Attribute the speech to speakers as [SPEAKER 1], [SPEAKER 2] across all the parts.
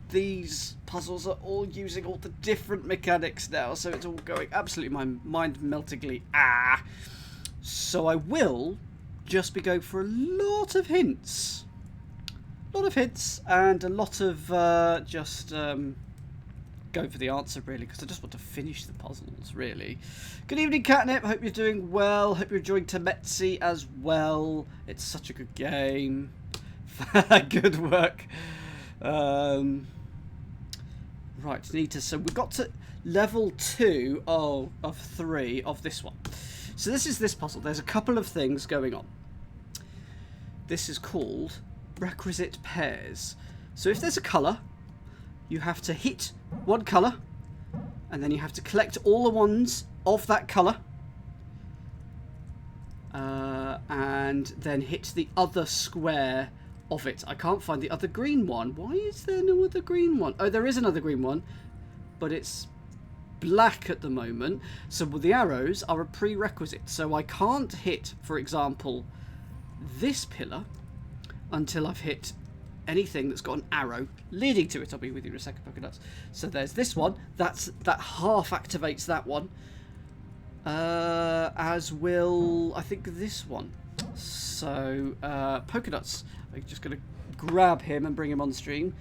[SPEAKER 1] these puzzles are all using all the different mechanics now, so it's all going absolutely mind-meltingly. So I will just be going for a lot of hints. A lot of hints and a lot of just go for the answer, really, because I just want to finish the puzzles, really. Good evening, Catnip. Hope you're doing well. Hope you're enjoying Temetsi as well. It's such a good game. Good work. Right, Nita. So we've got to level 2 of 3 of this one. So this is this puzzle. There's a couple of things going on. This is called requisite pairs. So if there's a colour, you have to hit one colour, and then you have to collect all the ones of that colour, and then hit the other square of it. I can't find the other green one. Why is there no other green one? Oh, there is another green one, but it's black at the moment. So the arrows are a prerequisite. So I can't hit, for example, this pillar until I've hit anything that's got an arrow leading to it. I'll be with you in a second, Polka Dots. So there's this one. That half activates that one. As will, I think, this one. So, Polka Dots. I'm just going to grab him and bring him on stream.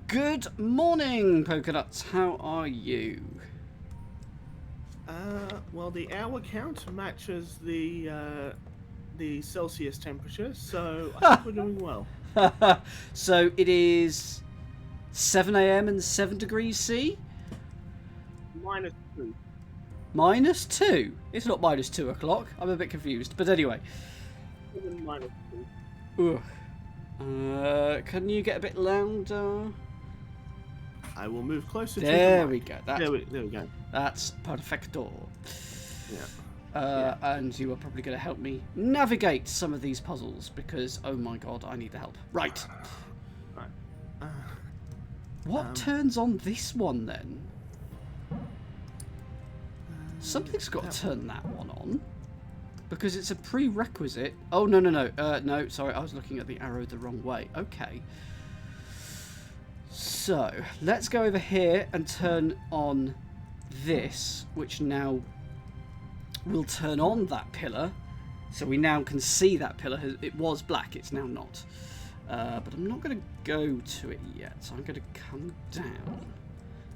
[SPEAKER 1] Good morning, Polka Dots. How are you?
[SPEAKER 2] Well, the hour count matches the Celsius temperature, so I think we're doing well.
[SPEAKER 1] So it is 7 AM and 7 degrees C?
[SPEAKER 2] -2.
[SPEAKER 1] -2? It's not -2 o'clock. I'm a bit confused. But anyway.
[SPEAKER 2] -2.
[SPEAKER 1] Can you get a bit louder?
[SPEAKER 2] I will move closer
[SPEAKER 1] there
[SPEAKER 2] to the
[SPEAKER 1] we
[SPEAKER 2] mic.
[SPEAKER 1] go.
[SPEAKER 2] There we go.
[SPEAKER 1] That's perfecto.
[SPEAKER 2] Yeah.
[SPEAKER 1] And you are probably going to help me navigate some of these puzzles because, oh my god, I need the help. Right. What turns on this one then? Something's got to turn that one on. Because it's a prerequisite. Oh, no. No, sorry, I was looking at the arrow the wrong way. Okay. So, let's go over here and turn on this, which now will turn on that pillar. So we now can see that pillar. It was black, it's now not. But I'm not going to go to it yet. So I'm going to come down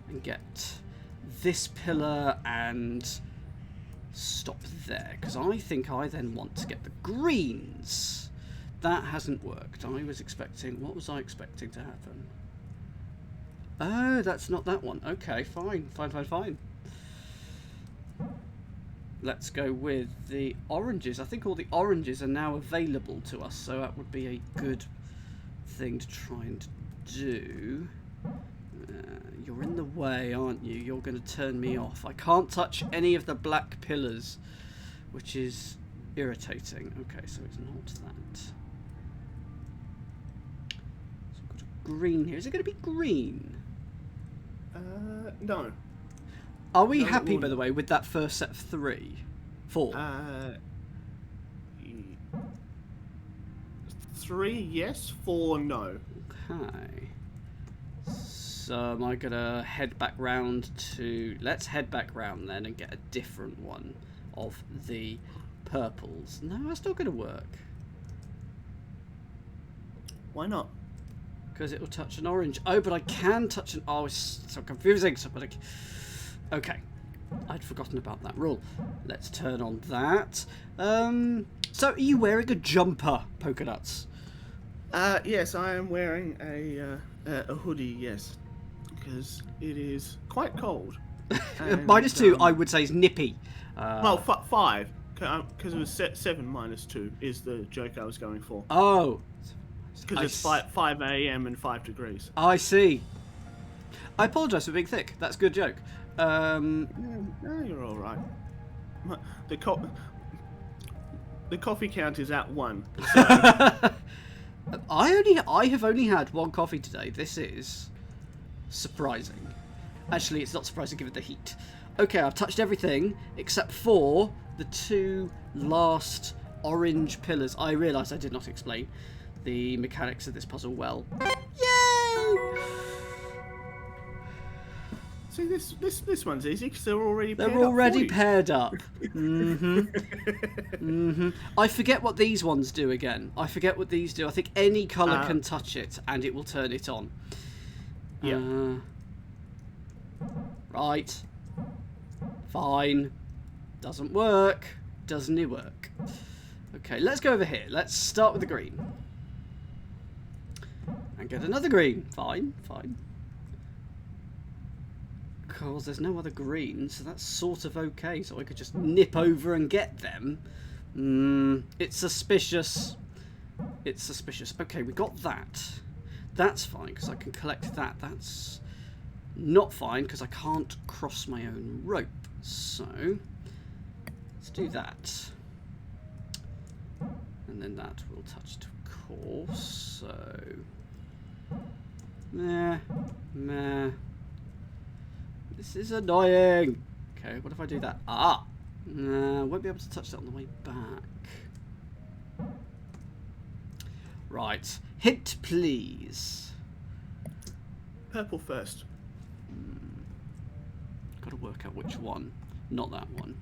[SPEAKER 1] and get this pillar and stop there. Because I think I then want to get the greens. That hasn't worked. I was expecting... What was I expecting to happen? Oh, that's not that one. Okay, fine. Let's go with the oranges. I think all the oranges are now available to us, so that would be a good thing to try and do. You're in the way, aren't you? You're going to turn me off. I can't touch any of the black pillars, which is irritating. Okay, so it's not that. So I've got a green here. Is it going to be green?
[SPEAKER 2] No.
[SPEAKER 1] Are we happy, by the way, with that first set of 4?
[SPEAKER 2] 3, yes. 4, no.
[SPEAKER 1] Okay. So am I going to head back round to... Let's head back round then and get a different one of the purples. No, that's not going to work.
[SPEAKER 2] Why not?
[SPEAKER 1] Because it will touch an orange. Oh, but I can touch an... Oh, it's so confusing. Okay. I'd forgotten about that rule. Let's turn on that. So, are you wearing a jumper, Polka Dots?
[SPEAKER 2] Yes, I am wearing a hoodie, yes. Because it is quite cold. And,
[SPEAKER 1] -2, I would say, is nippy.
[SPEAKER 2] Well, 5. Because it was 7 -2 is the joke I was going for.
[SPEAKER 1] Oh.
[SPEAKER 2] Because it's 5 AM and 5 degrees.
[SPEAKER 1] I see. I apologise for being thick. That's a good joke.
[SPEAKER 2] No, you're all right. The coffee count is at 1. So.
[SPEAKER 1] I have only had 1 coffee today. This is surprising. Actually, it's not surprising given the heat. Okay, I've touched everything except for the 2 last orange pillars. I realise I did not explain the mechanics of this puzzle well. Yay!
[SPEAKER 2] See, this one's easy because they're already
[SPEAKER 1] They're
[SPEAKER 2] paired up for
[SPEAKER 1] already
[SPEAKER 2] you.
[SPEAKER 1] paired up. I forget what these ones do again. I forget what these do. I think any colour can touch it and it will turn it on.
[SPEAKER 2] Yeah.
[SPEAKER 1] Right. Fine. Doesn't work. Doesn't it work? Okay, let's go over here. Let's start with the green. And get another green. Fine, fine. Because there's no other green, so that's sort of okay. So I could just nip over and get them. It's suspicious. It's suspicious. Okay, we got that. That's fine, because I can collect that. That's not fine, because I can't cross my own rope. So, let's do that. And then that will touch to course. So, meh. This is annoying. Okay, what if I do that? Won't be able to touch that on the way back. Right. Hint, please.
[SPEAKER 2] Purple first.
[SPEAKER 1] Got to work out which one. Not that one.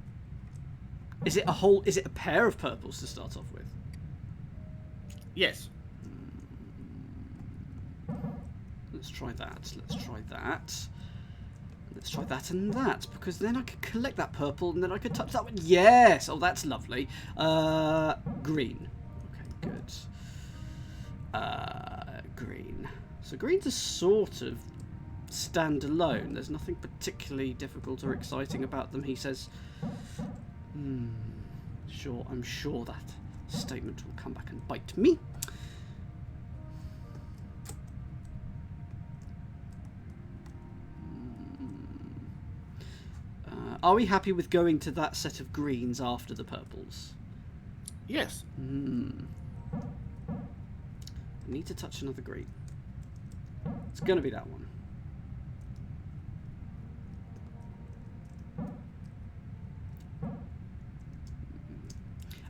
[SPEAKER 1] Is it a pair of purples to start off with?
[SPEAKER 2] Yes.
[SPEAKER 1] Let's try that. Let's try that. Let's try that and that, because then I could collect that purple and then I could touch that one. Yes! Oh, that's lovely. Green. Okay, good. Green. So greens are sort of standalone. There's nothing particularly difficult or exciting about them, he says. Sure, I'm sure that statement will come back and bite me. Are we happy with going to that set of greens after the purples?
[SPEAKER 2] Yes.
[SPEAKER 1] I need to touch another green. It's going to be that one.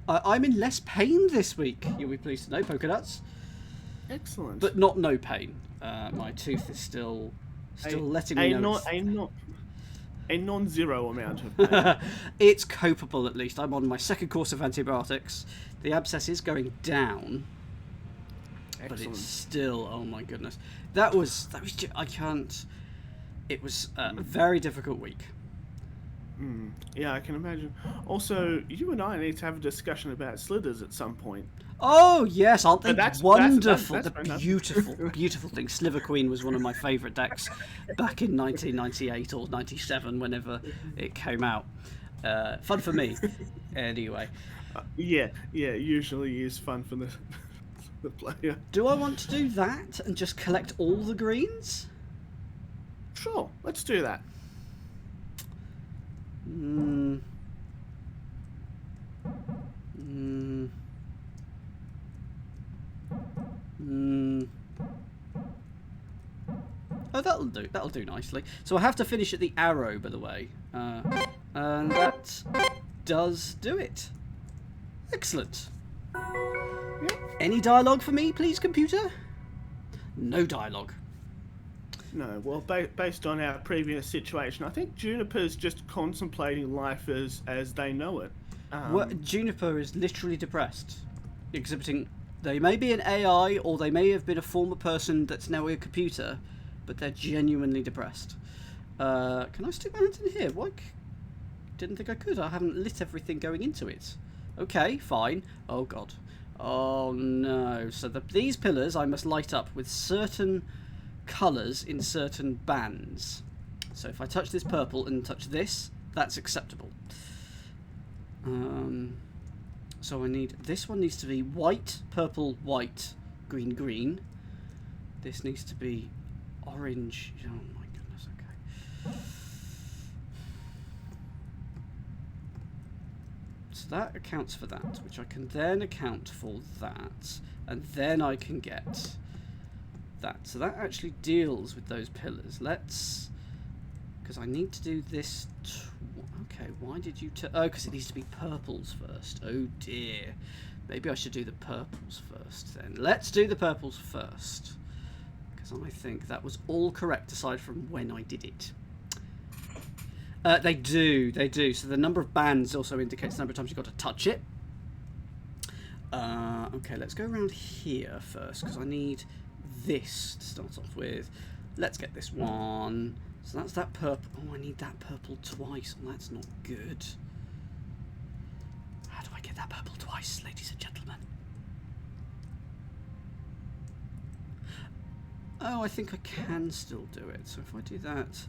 [SPEAKER 1] I'm in less pain this week, you'll be pleased to know, polka dots.
[SPEAKER 2] Excellent.
[SPEAKER 1] But not no pain. My tooth is still letting me know.
[SPEAKER 2] A non-zero amount of pain.
[SPEAKER 1] It's copable at least. I'm on my second course of antibiotics. The abscess is going down.
[SPEAKER 2] Excellent.
[SPEAKER 1] But it's still, oh my goodness. That was I can't. It was a very difficult week.
[SPEAKER 2] Yeah, I can imagine. Also, you and I need to have a discussion about slithers at some point.
[SPEAKER 1] Oh yes, aren't they wonderful?
[SPEAKER 2] That's
[SPEAKER 1] the beautiful thing. Sliver Queen was one of my favourite decks back in 1998 or 97, whenever it came out. Fun for me, anyway.
[SPEAKER 2] Yeah, usually is fun for the player.
[SPEAKER 1] Do I want to do that and just collect all the greens?
[SPEAKER 2] Sure, let's do that.
[SPEAKER 1] Oh, that'll do nicely. So I have to finish at the arrow, by the way, and that does do it. Excellent. Any dialogue for me, please, computer? No dialogue.
[SPEAKER 2] No, well, based on our previous situation, I think Juniper's just contemplating life as they know it.
[SPEAKER 1] Juniper is literally depressed, exhibiting. They may be an AI, or they may have been a former person that's now a computer, but they're genuinely depressed. Can I stick my hand in here? Why? Didn't think I could. I haven't lit everything going into it. Okay, fine. Oh god. Oh no. So these pillars I must light up with certain colours in certain bands. So if I touch this purple and touch this, that's acceptable. So I need, this one needs to be white, purple, white, green, green. This needs to be orange. Oh my goodness, okay. So that accounts for that, which I can then account for that, and then I can get that. So that actually deals with those pillars. Let's, because I need to do this. Okay, why did you? Oh, because it needs to be purples first. Oh dear. Maybe I should do the purples first then. Let's do the purples first, because I think that was all correct aside from when I did it. They do. So the number of bands also indicates the number of times you've got to touch it. Okay, let's go around here first, because I need this to start off with. Let's get this one. So that's that purple. Oh, I need that purple twice, and that's not good. How do I get that purple twice, ladies and gentlemen? Oh, I think I can still do it. So if I do that,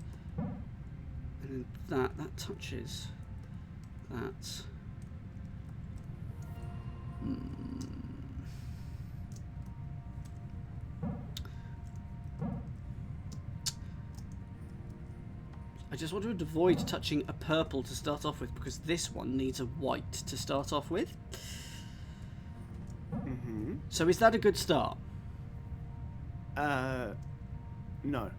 [SPEAKER 1] and then that touches that. I just want to avoid touching a purple to start off with, because this one needs a white to start off with.
[SPEAKER 2] Mm-hmm.
[SPEAKER 1] So is that a good start?
[SPEAKER 2] No.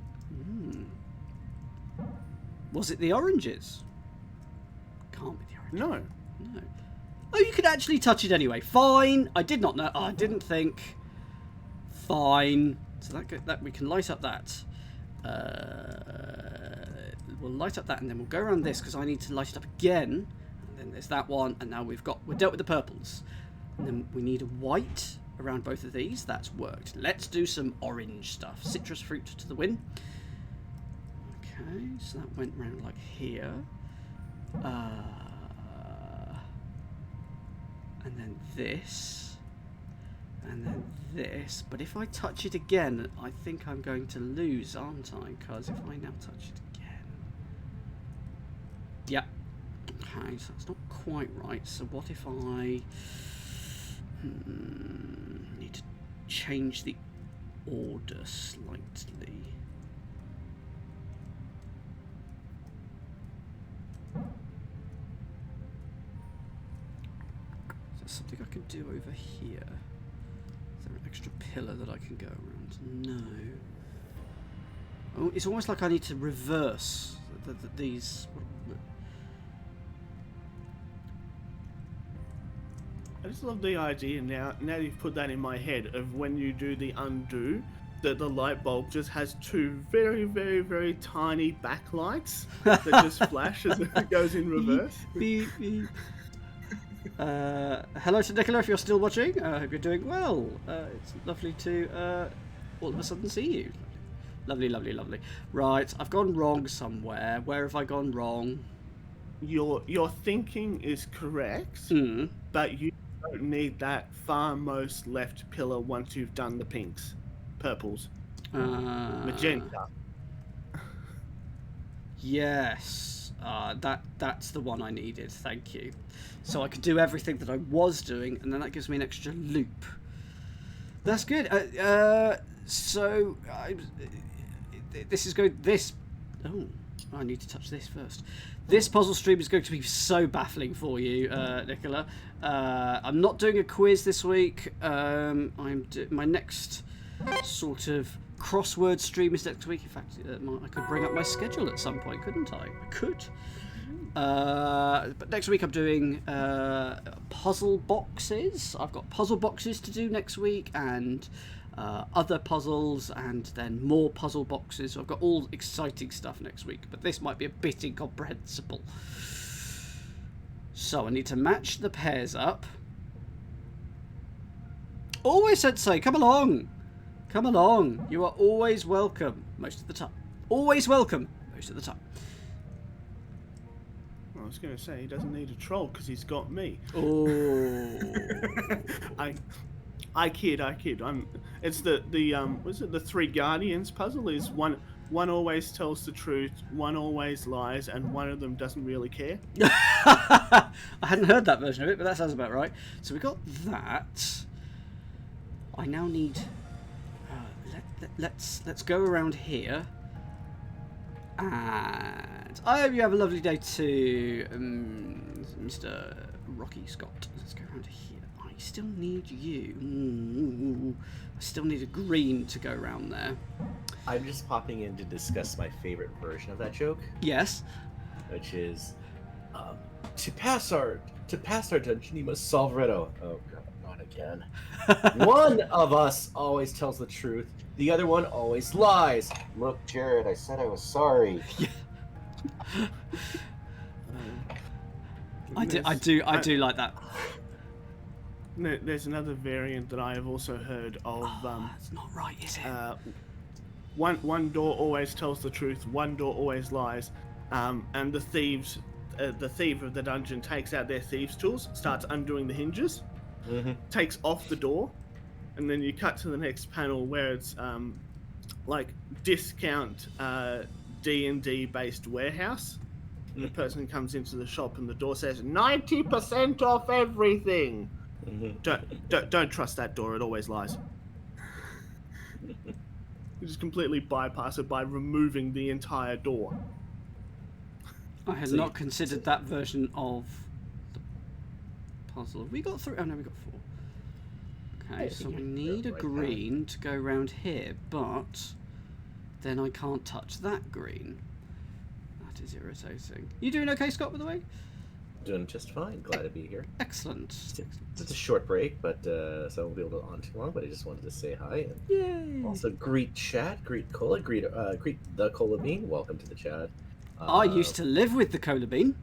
[SPEAKER 1] Was it the oranges? Can't be the oranges.
[SPEAKER 2] No.
[SPEAKER 1] No. Oh, you could actually touch it anyway. Fine. I did not know. Oh, I didn't think. Fine. So that we can light up that. We'll light up that, and then we'll go around this, because I need to light it up again. And then there's that one, and now we're dealt with the purples. And then we need a white around both of these. That's worked. Let's do some orange stuff. Citrus fruit to the win. Okay, so that went round like here. And then this. And then this. But if I touch it again, I think I'm going to lose, aren't I? Because if I now touch it again... Yep. Okay, so that's not quite right. So what if I... need to change the order slightly. Is there something I can do over here? Is there an extra pillar that I can go around? No. Oh, it's almost like I need to reverse these.
[SPEAKER 2] I just love the idea now you've put that in my head of when you do the undo, that the light bulb just has two very, very, very tiny backlights that just flash as it goes in reverse.
[SPEAKER 1] Beep, beep. Hello to Nicola, if you're still watching. I hope you're doing well. It's lovely to all of a sudden see you. Lovely, lovely, lovely. Right, I've gone wrong somewhere. Where have I gone wrong?
[SPEAKER 2] Your thinking is correct, but you don't need that far most left pillar once you've done the pinks, purples, magenta.
[SPEAKER 1] Yes, that's the one I needed. Thank you. So I could do everything that I was doing, and then that gives me an extra loop. That's good. So this is going. Oh, I need to touch this first. This puzzle stream is going to be so baffling for you, Nicola. I'm not doing a quiz this week. My next sort of crossword stream is next week. In fact, I could bring up my schedule at some point, couldn't I? I could. But next week I'm doing puzzle boxes. I've got puzzle boxes to do next week, and other puzzles, and then more puzzle boxes. So I've got all exciting stuff next week, but this might be a bit incomprehensible. So I need to match the pairs up. Always Sensei, come along. Come along. You are always welcome most of the time. Always welcome most of the time.
[SPEAKER 2] I was going to say he doesn't need a troll because he's got me.
[SPEAKER 1] Oh.
[SPEAKER 2] I kid. It's the was it the Three Guardians puzzle? Is one always tells the truth, one always lies, and one of them doesn't really care.
[SPEAKER 1] I hadn't heard that version of it, but that sounds about right. So we got that. I now need. Let's go around here. And I hope you have a lovely day too, Mr. Rocky Scott. Let's go around here. I still need you. I still need a green to go around there.
[SPEAKER 3] I'm just popping in to discuss my favorite version of that joke.
[SPEAKER 1] Yes.
[SPEAKER 3] Which is, to pass our dungeon, you must solve riddle. Oh god, not again. One of us always tells the truth. The other one always lies. Look, Jared, I said I was sorry.
[SPEAKER 1] I do like that.
[SPEAKER 2] There's another variant that I have also heard of.
[SPEAKER 1] That's not right, is it?
[SPEAKER 2] One door always tells the truth, one door always lies, and the thief of the dungeon takes out their thieves' tools, starts undoing the hinges, takes off the door, and then you cut to the next panel where it's like discount D&D based warehouse. And the person comes into the shop and the door says 90% off everything. Don't trust that door, it always lies. You just completely bypass it by removing the entire door.
[SPEAKER 1] I had not considered that version of the puzzle. We got 3. Oh no, we got 4. Okay, so we need a green to go around here, but then I can't touch that green. That is irritating. You doing okay, Scott, by the way?
[SPEAKER 3] Doing just fine. Glad to be here.
[SPEAKER 1] Excellent.
[SPEAKER 3] It's a short break, but so I won't be able to on too long. But I just wanted to say hi and
[SPEAKER 1] Yay!
[SPEAKER 3] also greet chat, greet Cola, greet the Cola Bean. Welcome to the chat.
[SPEAKER 1] I used to live with the Cola Bean.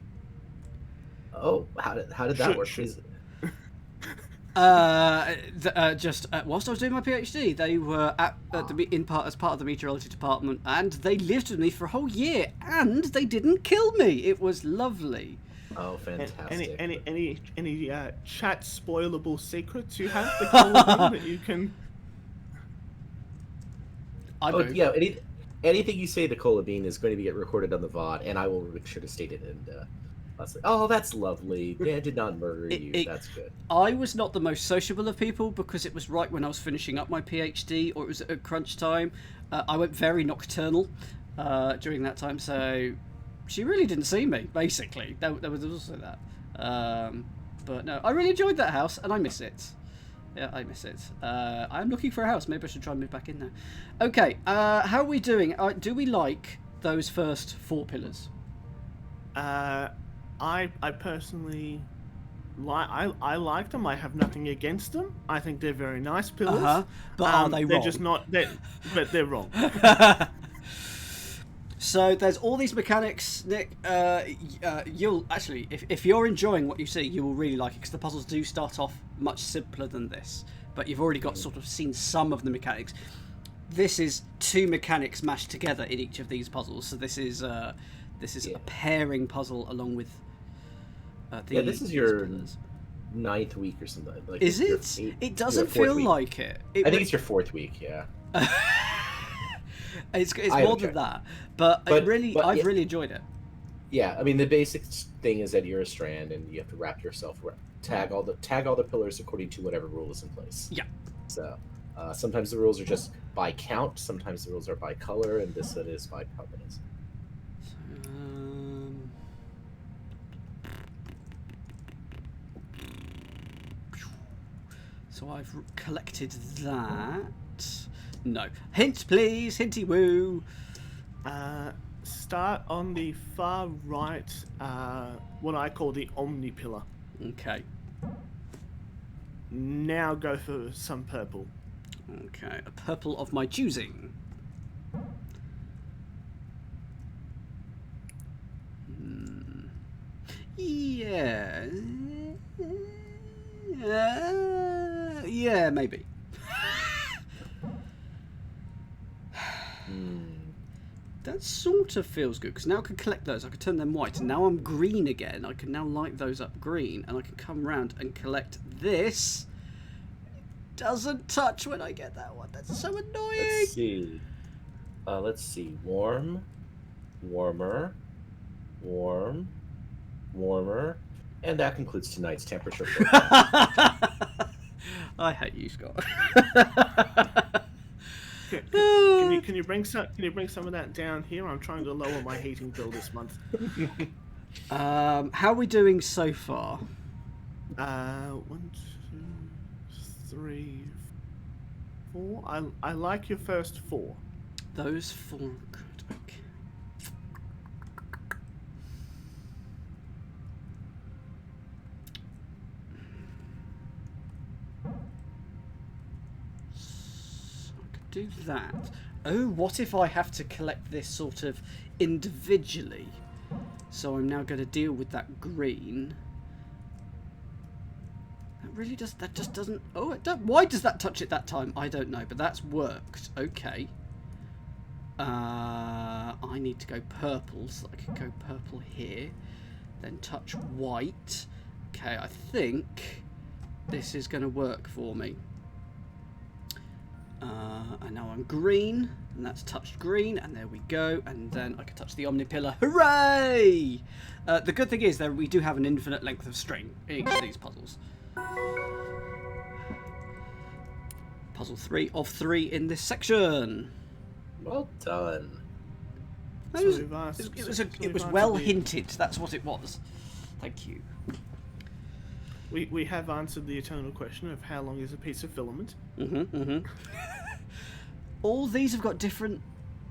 [SPEAKER 3] Oh, how did that work? Please.
[SPEAKER 1] Just whilst I was doing my PhD, they were as part of the meteorology department, and they lived with me for a whole year, and they didn't kill me. It was lovely.
[SPEAKER 3] Oh, fantastic!
[SPEAKER 2] Any chat spoilable secrets you have that you can?
[SPEAKER 3] Yeah. Anything you say to Cola Bean is going to get recorded on the VOD, and I will make sure to state it. And that's lovely. Dan did not murder you. That's good.
[SPEAKER 1] I was not the most sociable of people because it was right when I was finishing up my PhD, or it was at crunch time. I went very nocturnal during that time, so she really didn't see me. Basically, there was also that. But no, I really enjoyed that house, and I miss it. Yeah, I miss it. I'm looking for a house. Maybe I should try and move back in there. Okay, how are we doing? Do we like those first 4 pillars?
[SPEAKER 2] I personally I like them. I have nothing against them. I think they're very nice pillars.
[SPEAKER 1] But are they wrong?
[SPEAKER 2] They're just not. But they're wrong.
[SPEAKER 1] So there's all these mechanics, Nick. You'll actually, if you're enjoying what you see, you will really like it because the puzzles do start off much simpler than this. But you've already got sort of seen some of the mechanics. This is 2 mechanics mashed together in each of these puzzles. So this is a pairing puzzle along with.
[SPEAKER 3] This is your 9th week or something. Like,
[SPEAKER 1] is it? It doesn't feel like it.
[SPEAKER 3] I think it's your 4th week. Yeah.
[SPEAKER 1] It's more than that, but I've really enjoyed it.
[SPEAKER 3] Yeah, I mean the basic thing is that you're a strand and you have to wrap yourself around, tag all the pillars according to whatever rule is in place. Yeah. So sometimes the rules are just by count, sometimes the rules are by color, and this one is by permanence.
[SPEAKER 1] So I've collected that. No. Hint, please. Hinty woo.
[SPEAKER 2] Start on the far right, what I call the Omni Pillar.
[SPEAKER 1] Okay.
[SPEAKER 2] Now go for some purple.
[SPEAKER 1] Okay. A purple of my choosing. Yeah. Yeah, maybe. That sort of feels good because now I can collect those. I can turn them white, and now I'm green again. I can now light those up green, and I can come round and collect this. Doesn't touch when I get that one. That's so annoying.
[SPEAKER 3] Let's see. Warm, warmer, warm, warmer, and that concludes tonight's temperature.
[SPEAKER 1] I hate you, Scott.
[SPEAKER 2] Can you bring some of that down here? I'm trying to lower my heating bill this month.
[SPEAKER 1] How are we doing so far?
[SPEAKER 2] 1, 2, 3, 4. I like your first 4.
[SPEAKER 1] Those 4 are good. Okay. Do that. Oh, what if I have to collect this sort of individually? So I'm now going to deal with that green. That just doesn't... Oh, why does that touch it that time? I don't know, but that's worked. Okay. I need to go purple, so I can go purple here. Then touch white. Okay, I think this is going to work for me. And now I'm green, and that's touched green, and there we go. And then I can touch the Omni Pillar. Hooray! The good thing is that we do have an infinite length of string in each of these puzzles. Puzzle 3 of 3 in this section.
[SPEAKER 3] Well done.
[SPEAKER 1] It was well hinted. That's what it was. Thank you.
[SPEAKER 2] We have answered the eternal question of how long is a piece of filament.
[SPEAKER 1] All these have got different.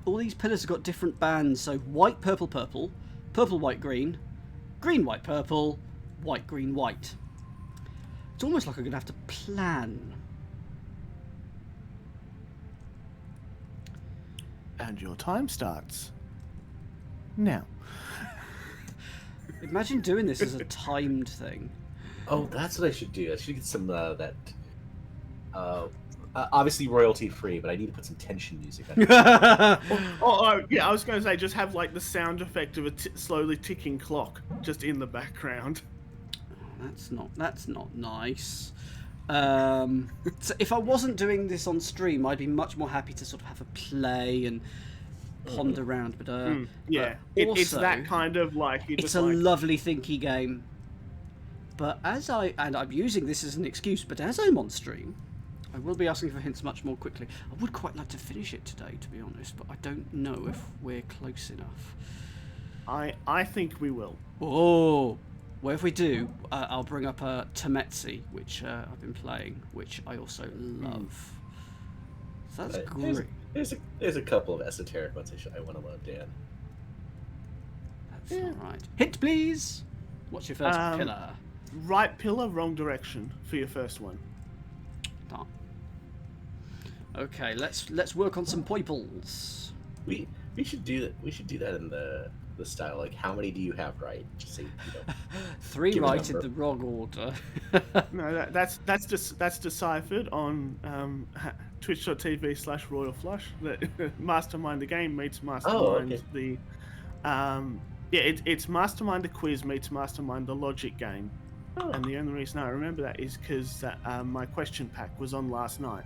[SPEAKER 1] All these pillars have got different bands. So white, purple, purple, purple, white, green, green, white, purple, white, green, white. It's almost like I'm gonna have to plan.
[SPEAKER 2] And your time starts now.
[SPEAKER 1] Imagine doing this as a timed thing.
[SPEAKER 3] Oh, that's what I should do. I should get some that. Obviously royalty free, but I need to put some tension music on it.
[SPEAKER 2] Yeah, I was going to say just have like the sound effect of a slowly ticking clock just in the background.
[SPEAKER 1] That's not nice. So if I wasn't doing this on stream, I'd be much more happy to sort of have a play and ponder around. But
[SPEAKER 2] yeah,
[SPEAKER 1] also,
[SPEAKER 2] it's that kind of like
[SPEAKER 1] it's a lovely thinky game. But I'm using this as an excuse, but as I'm on stream, I will be asking for hints much more quickly. I would quite like to finish it today, to be honest, but I don't know if we're close enough.
[SPEAKER 2] I think we will.
[SPEAKER 1] Oh. Well, if we do, I'll bring up Tametsi, which I've been playing, which I also love. So that's great.
[SPEAKER 3] There's a couple of esoteric ones I want to load down.
[SPEAKER 1] That's all right. Hint, please. What's your first pillar?
[SPEAKER 2] Right pillar, wrong direction for your first one.
[SPEAKER 1] Oh. Okay, let's work on some poiples.
[SPEAKER 3] We should do that. We should do that in the style, like, how many do you have right? Just say,
[SPEAKER 1] 3 right in the wrong order.
[SPEAKER 2] No, that's deciphered on twitch.tv/royalflush. That Mastermind the game meets Mastermind the it's Mastermind the quiz meets Mastermind the logic game. And the only reason I remember that is because my question pack was on last night.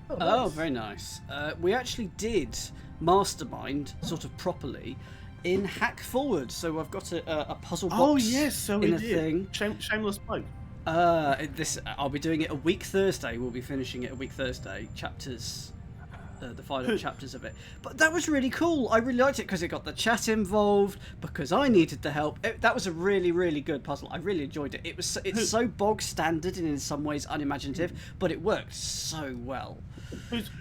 [SPEAKER 1] Oh, very nice. We actually did Mastermind sort of properly in Hack Forward, so I've got a puzzle box.
[SPEAKER 2] Oh yes, so we
[SPEAKER 1] in a
[SPEAKER 2] did.
[SPEAKER 1] thing.
[SPEAKER 2] Shameless plug.
[SPEAKER 1] I'll be doing it a week Thursday. We'll be finishing it a week Thursday. Chapters, the final chapters of it. But that was really cool. I really liked it because it got the chat involved. Because I needed the help. That was a really, really good puzzle. I really enjoyed it. It's so bog standard and in some ways unimaginative, but it worked so well.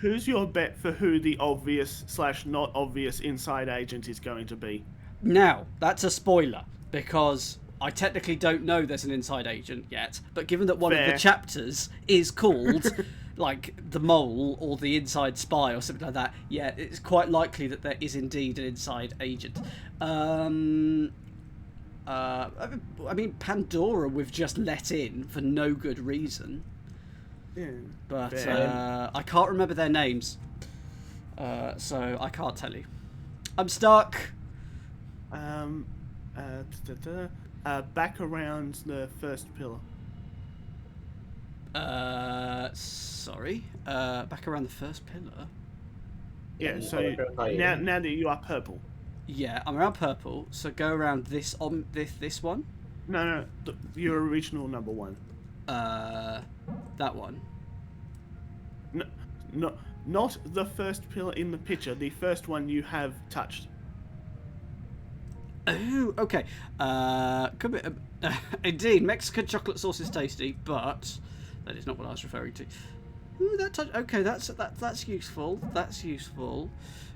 [SPEAKER 2] Who's your bet for who the obvious / not obvious inside agent is going to be?
[SPEAKER 1] Now, that's a spoiler, because I technically don't know there's an inside agent yet, but given that one of the chapters is called, like, the mole or the inside spy or something like that, yeah, it's quite likely that there is indeed an inside agent. I mean, Pandora we've just let in for no good reason.
[SPEAKER 2] Yeah.
[SPEAKER 1] But I can't remember their names, so I can't tell you. I'm stuck.
[SPEAKER 2] Back around the first pillar.
[SPEAKER 1] Sorry. Back around the first pillar.
[SPEAKER 2] Yeah. So now that you are purple.
[SPEAKER 1] Yeah, I'm around purple. So go around this this one.
[SPEAKER 2] No, your original number 1.
[SPEAKER 1] That one.
[SPEAKER 2] No, not the first pillar in the picture. The first one you have touched.
[SPEAKER 1] Oh, okay. Could be, indeed, Mexican chocolate sauce is tasty, but that is not what I was referring to. Ooh, okay, that's useful. That's useful.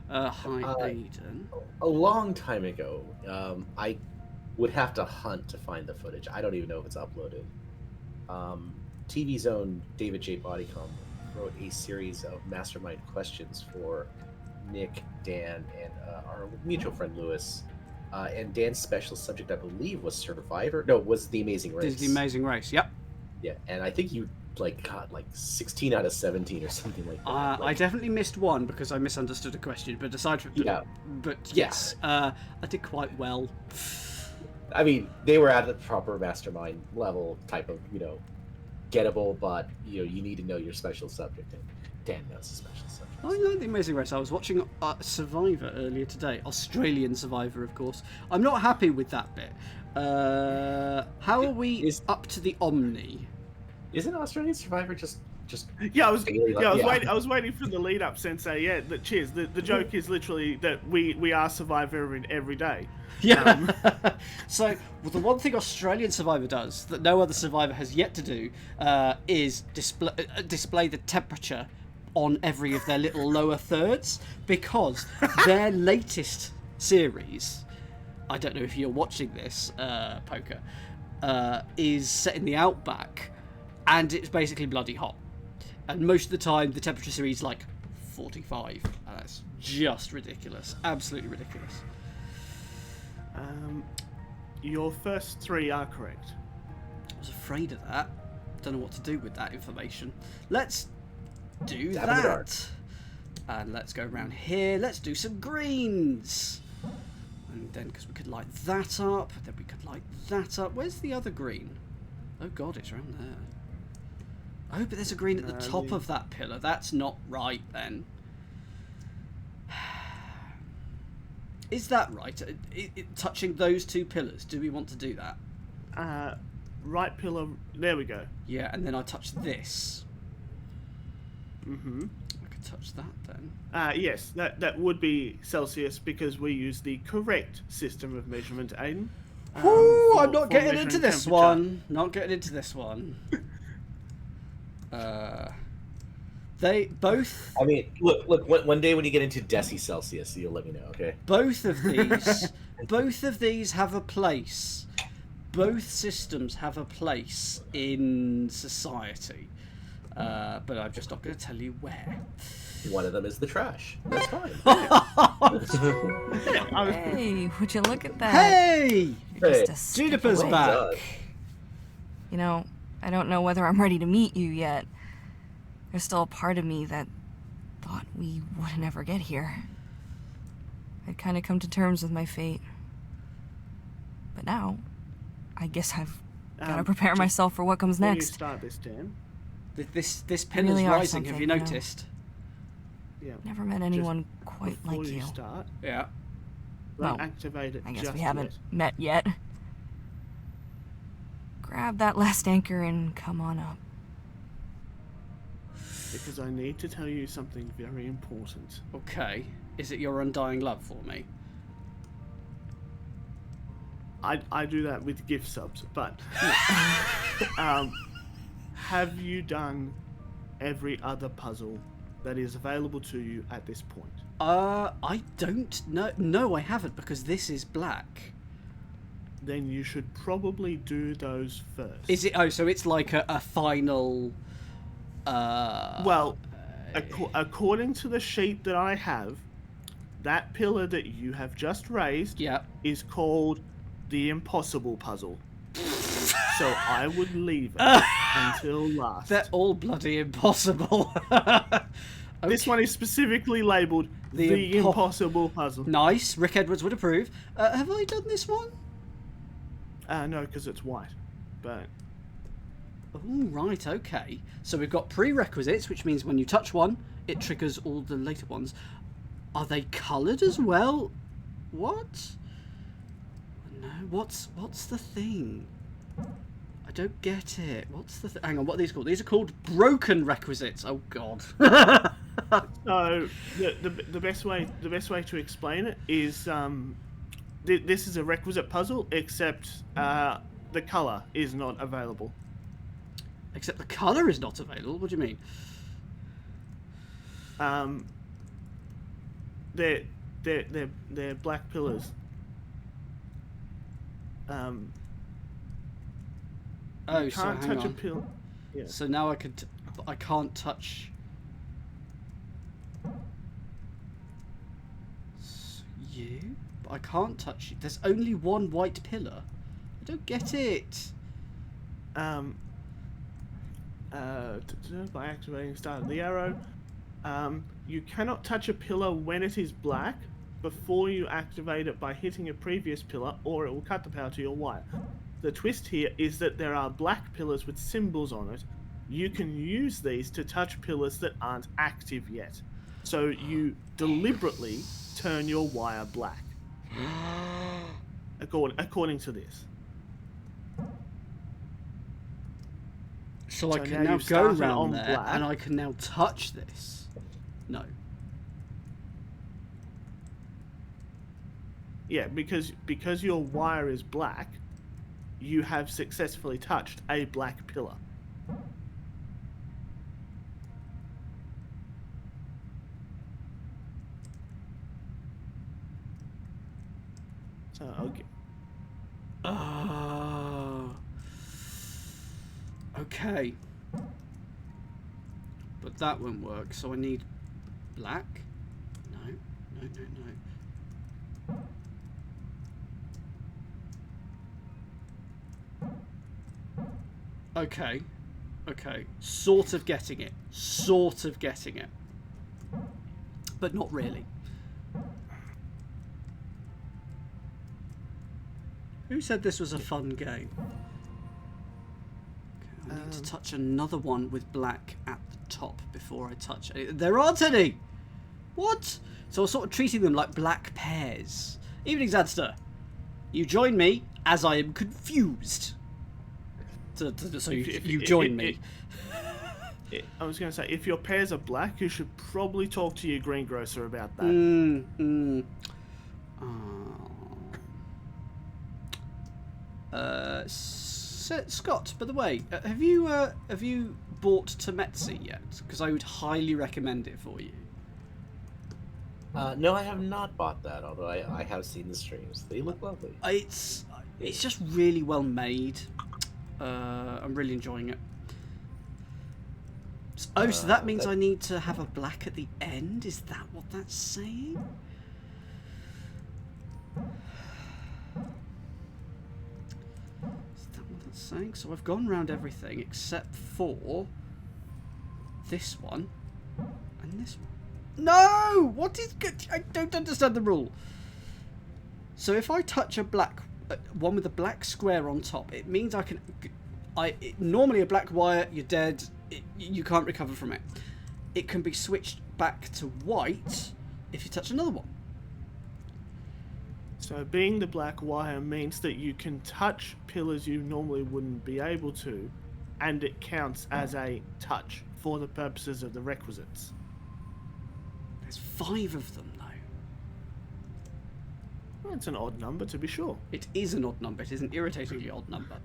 [SPEAKER 1] Hi, Aiden.
[SPEAKER 3] A long time ago, I would have to hunt to find the footage. I don't even know if it's uploaded. TV Zone David J. Bodycom wrote a series of mastermind questions for Nick, Dan, and our mutual friend Lewis And Dan's special subject, I believe, was Survivor. No, was The Amazing Race.
[SPEAKER 1] This is The Amazing Race. Yep.
[SPEAKER 3] Yeah, and I think you got 16 out of 17 or something like that.
[SPEAKER 1] I definitely missed one because I misunderstood a question, but aside from but yes, I did quite well.
[SPEAKER 3] I mean, they were at the proper mastermind level type of, gettable, but you need to know your special subject, and Dan knows his special subject.
[SPEAKER 1] I know The Amazing Race. I was watching Survivor earlier today, Australian Survivor, of course. I'm not happy with that bit. How are we up to the Omni?
[SPEAKER 3] Isn't Australian Survivor just?
[SPEAKER 2] I was waiting for the lead up, Sensei. Yeah, cheers. The joke is literally that we are Survivor every day.
[SPEAKER 1] Yeah. So, the one thing Australian Survivor does that no other Survivor has yet to do is display the temperature on every of their little lower thirds, because their latest series, I don't know if you're watching this, Poker, is set in the outback, and it's basically bloody hot. And most of the time, the temperature series is like 45. And that's just ridiculous. Absolutely ridiculous.
[SPEAKER 2] Your first three are correct.
[SPEAKER 1] I was afraid of that. Don't know what to do with that information. Let's do
[SPEAKER 3] Dab in the dark.
[SPEAKER 1] that. And let's go around here. Let's do some greens. And then, because we could light that up. Then we could light that up. Where's the other green? Oh god, it's around there. Oh, but there's a green at the top of that pillar. That's not right, then. Is that right? Touching those two pillars, do we want to do that?
[SPEAKER 2] Right pillar, there we go.
[SPEAKER 1] Yeah, and then I touch this.
[SPEAKER 2] Mm-hmm.
[SPEAKER 1] I could touch that then.
[SPEAKER 2] Yes, that would be Celsius, because we use the correct system of measurement, Aiden.
[SPEAKER 1] Ooh, I'm not getting into this one. Not getting into this one. They both.
[SPEAKER 3] I mean, look. One day when you get into Deci Celsius, you'll let me know, okay?
[SPEAKER 1] Both of these have a place. Both systems have a place in society, but I'm just not going to tell you where.
[SPEAKER 3] One of them is the trash. That's fine.
[SPEAKER 4] Hey, would you look at that?
[SPEAKER 1] Hey,
[SPEAKER 4] You're just a step
[SPEAKER 1] Juniper's
[SPEAKER 4] away.
[SPEAKER 1] back.
[SPEAKER 4] You know, I don't know whether I'm ready to meet you yet. There's still a part of me that thought we wouldn't ever get here. I'd kind of come to terms with my fate. But now, I guess I've got to prepare myself for what comes
[SPEAKER 2] When
[SPEAKER 4] next.
[SPEAKER 2] you start this, Dan.
[SPEAKER 1] This pillar's
[SPEAKER 4] really are
[SPEAKER 1] rising. Have you
[SPEAKER 4] something,
[SPEAKER 1] noticed?
[SPEAKER 2] Yeah.
[SPEAKER 4] Never met anyone quite
[SPEAKER 2] Before
[SPEAKER 4] like
[SPEAKER 2] you
[SPEAKER 4] you.
[SPEAKER 2] start,
[SPEAKER 1] Yeah.
[SPEAKER 2] don't
[SPEAKER 4] Well,
[SPEAKER 2] activate it
[SPEAKER 4] I guess
[SPEAKER 2] just
[SPEAKER 4] we haven't
[SPEAKER 2] yet.
[SPEAKER 4] met yet. Grab that last anchor and come on up.
[SPEAKER 2] Because I need to tell you something very important.
[SPEAKER 1] Okay. Is it your undying love for me?
[SPEAKER 2] I do that with gift subs, but have you done every other puzzle that is available to you at this point?
[SPEAKER 1] I don't know. No, I haven't, because this is black.
[SPEAKER 2] Then you should probably do those first.
[SPEAKER 1] Is it? Oh, so it's like a final.
[SPEAKER 2] Well, according to the sheet that I have, that pillar that you have just raised
[SPEAKER 1] Yeah.
[SPEAKER 2] is called the impossible puzzle. So I would leave it until last.
[SPEAKER 1] They're all bloody impossible.
[SPEAKER 2] This one is specifically labelled the impossible puzzle.
[SPEAKER 1] Nice. Rick Edwards would approve. Have I done this one?
[SPEAKER 2] No, because it's white. But
[SPEAKER 1] Oh, right, okay. So we've got prerequisites, which means when you touch one, it triggers all the later ones. Are they coloured as well? What? No, what's the thing? I don't get it. What's the hang on, what are these called? These are called broken requisites. Oh god.
[SPEAKER 2] so the best way to explain it is this is a requisite puzzle, except the colour is not available.
[SPEAKER 1] Except the colour is not available. What do you mean?
[SPEAKER 2] They're black pillars.
[SPEAKER 1] Oh,
[SPEAKER 2] You
[SPEAKER 1] so
[SPEAKER 2] can't
[SPEAKER 1] hang
[SPEAKER 2] touch a
[SPEAKER 1] on.
[SPEAKER 2] pill. Yeah.
[SPEAKER 1] So now I could, I can't touch. You? But I can't touch you. There's only one white pillar. I don't get it.
[SPEAKER 2] By activating start of the arrow, you cannot touch a pillar when it is black before you activate it by hitting a previous pillar, or it will cut the power to your wire. The twist here is that there are black pillars with symbols on it. You can use these to touch pillars that aren't active yet. So you deliberately turn your wire black. According to this.
[SPEAKER 1] So I
[SPEAKER 2] So
[SPEAKER 1] can
[SPEAKER 2] now
[SPEAKER 1] now
[SPEAKER 2] you've
[SPEAKER 1] go
[SPEAKER 2] started
[SPEAKER 1] round
[SPEAKER 2] on
[SPEAKER 1] there
[SPEAKER 2] black.
[SPEAKER 1] and I can now touch this. No.
[SPEAKER 2] Yeah, because your wire is black, you have successfully touched a black pillar. So, okay.
[SPEAKER 1] Okay. But that won't work, so I need black? No, no, no, no. Okay. Okay. Sort of getting it. Sort of getting it. But not really. Who said this was a fun game? Okay, I need to touch another one with black at the top before I touch it. There aren't any! What? So I'm sort of treating them like black pears. Evening, Zadster. You join me as I am confused. So you join me.
[SPEAKER 2] I was going to say, if your pears are black, you should probably talk to your greengrocer about that.
[SPEAKER 1] Scott, by the way, have you bought Tametsi yet? Because I would highly recommend it for you.
[SPEAKER 3] No, I have not bought that, although I have seen the streams. They look lovely.
[SPEAKER 1] It's just really well made. I'm really enjoying it. Oh, so that means I need to have a black at the end? Is that what that's saying? Is that what that's saying? So I've gone round everything except for this one and this one. No! What is good? I don't understand the rule. So if I touch a black one with a black square on top, it means I can. Normally a black wire, you're dead. You can't recover from it. It can be switched back to white if you touch another one.
[SPEAKER 2] So being the black wire means that you can touch pillars you normally wouldn't be able to, and it counts as a touch for the purposes of the requisites.
[SPEAKER 1] There's 5 of them, though.
[SPEAKER 2] Well, it's an odd number, to be sure.
[SPEAKER 1] It is an odd number. It is an irritatingly odd number.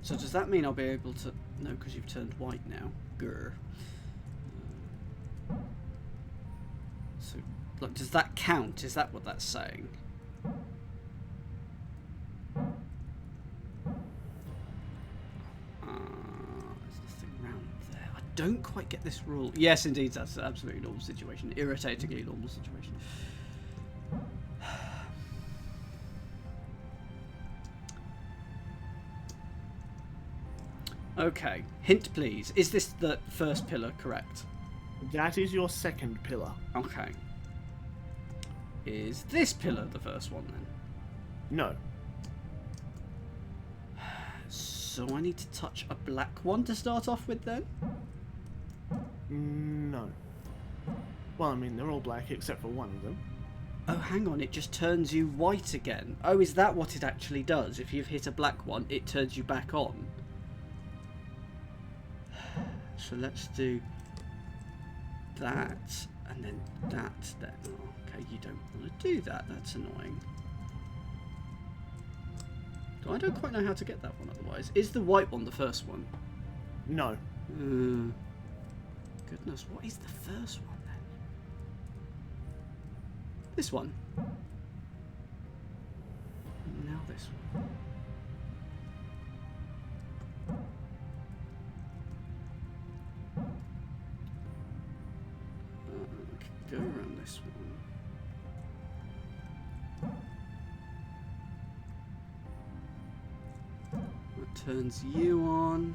[SPEAKER 1] So does that mean I'll be able to... No, because you've turned white now. Grr. So, like, does that count? Is that what that's saying? There's nothing round there. I don't quite get this rule. Yes, indeed, that's an absolutely normal situation. Irritatingly normal situation. Okay. Hint, please. Is this the first pillar correct?
[SPEAKER 2] That is your second pillar.
[SPEAKER 1] Okay. Is this pillar the first one, then?
[SPEAKER 2] No.
[SPEAKER 1] So I need to touch a black one to start off with, then?
[SPEAKER 2] No. Well, I mean, they're all black except for one of them.
[SPEAKER 1] Oh, hang on. It just turns you white again. Oh, is that what it actually does? If you've hit a black one, it turns you back on. So let's do that, and then that, then. Oh, okay, you don't want to do that. That's annoying. I don't quite know how to get that one otherwise. Is the white one the first one?
[SPEAKER 2] No.
[SPEAKER 1] Goodness, what is the first one then? This one. Now this one. go around this one. That turns you on.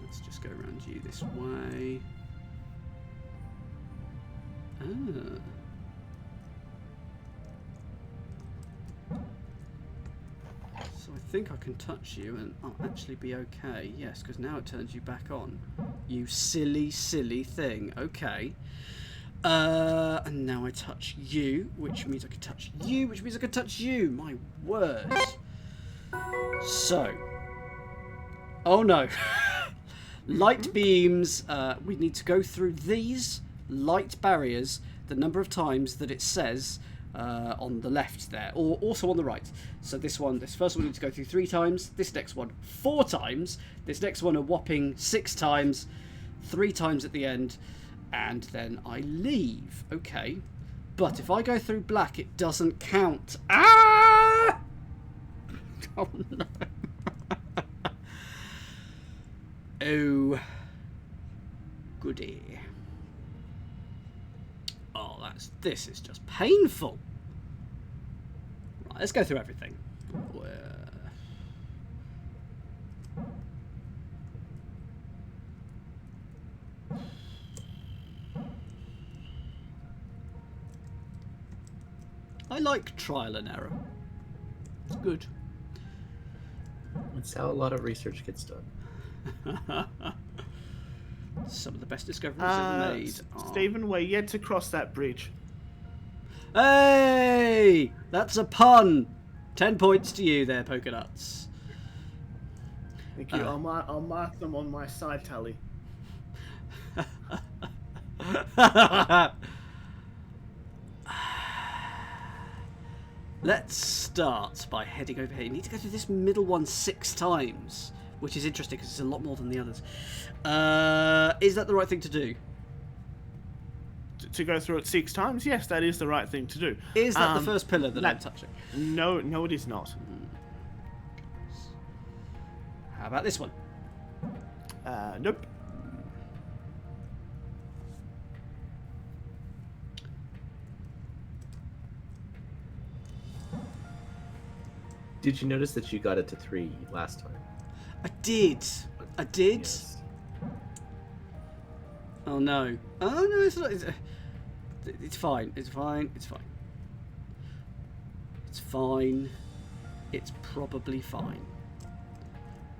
[SPEAKER 1] Let's just go around you this way. Ah. So I think I can touch you and I'll actually be okay. Yes, because now it turns you back on. You silly, silly thing. Okay. And now I touch you, which means I can touch you, which means I can touch you. My word. So. Oh no. Light beams. We need to go through these light barriers the number of times that it says on the left there, or also on the right. So this first one we need to go through 3 times, this next one 4 times, this next one a whopping 6 times, 3 times at the end, and then I leave. Okay, but if I go through black it doesn't count. Ah! Oh no. Oh goody. Oh, this is just painful. Right, let's go through everything. I like trial and error. It's good.
[SPEAKER 3] That's how a lot of research gets done.
[SPEAKER 1] Some of the best discoveries ever made.
[SPEAKER 2] Stephen, we're yet to cross that bridge.
[SPEAKER 1] Hey! That's a pun! 10 points to you there, Polka Nuts.
[SPEAKER 2] Thank you. I'll mark them on my side tally.
[SPEAKER 1] Let's start by heading over here. You need to go through this middle one 6 times, which is interesting because it's a lot more than the others. Is that the right thing to do?
[SPEAKER 2] To go through it 6 times? Yes, that is the right thing to do.
[SPEAKER 1] Is that the first pillar that I'm touching?
[SPEAKER 2] No, it is not.
[SPEAKER 1] How about this one?
[SPEAKER 2] Nope.
[SPEAKER 3] Did you notice that you got it to 3 last time?
[SPEAKER 1] I did.
[SPEAKER 3] Yes.
[SPEAKER 1] Oh no. Oh no, it's not. It's fine. It's fine. It's fine. It's fine. It's probably fine.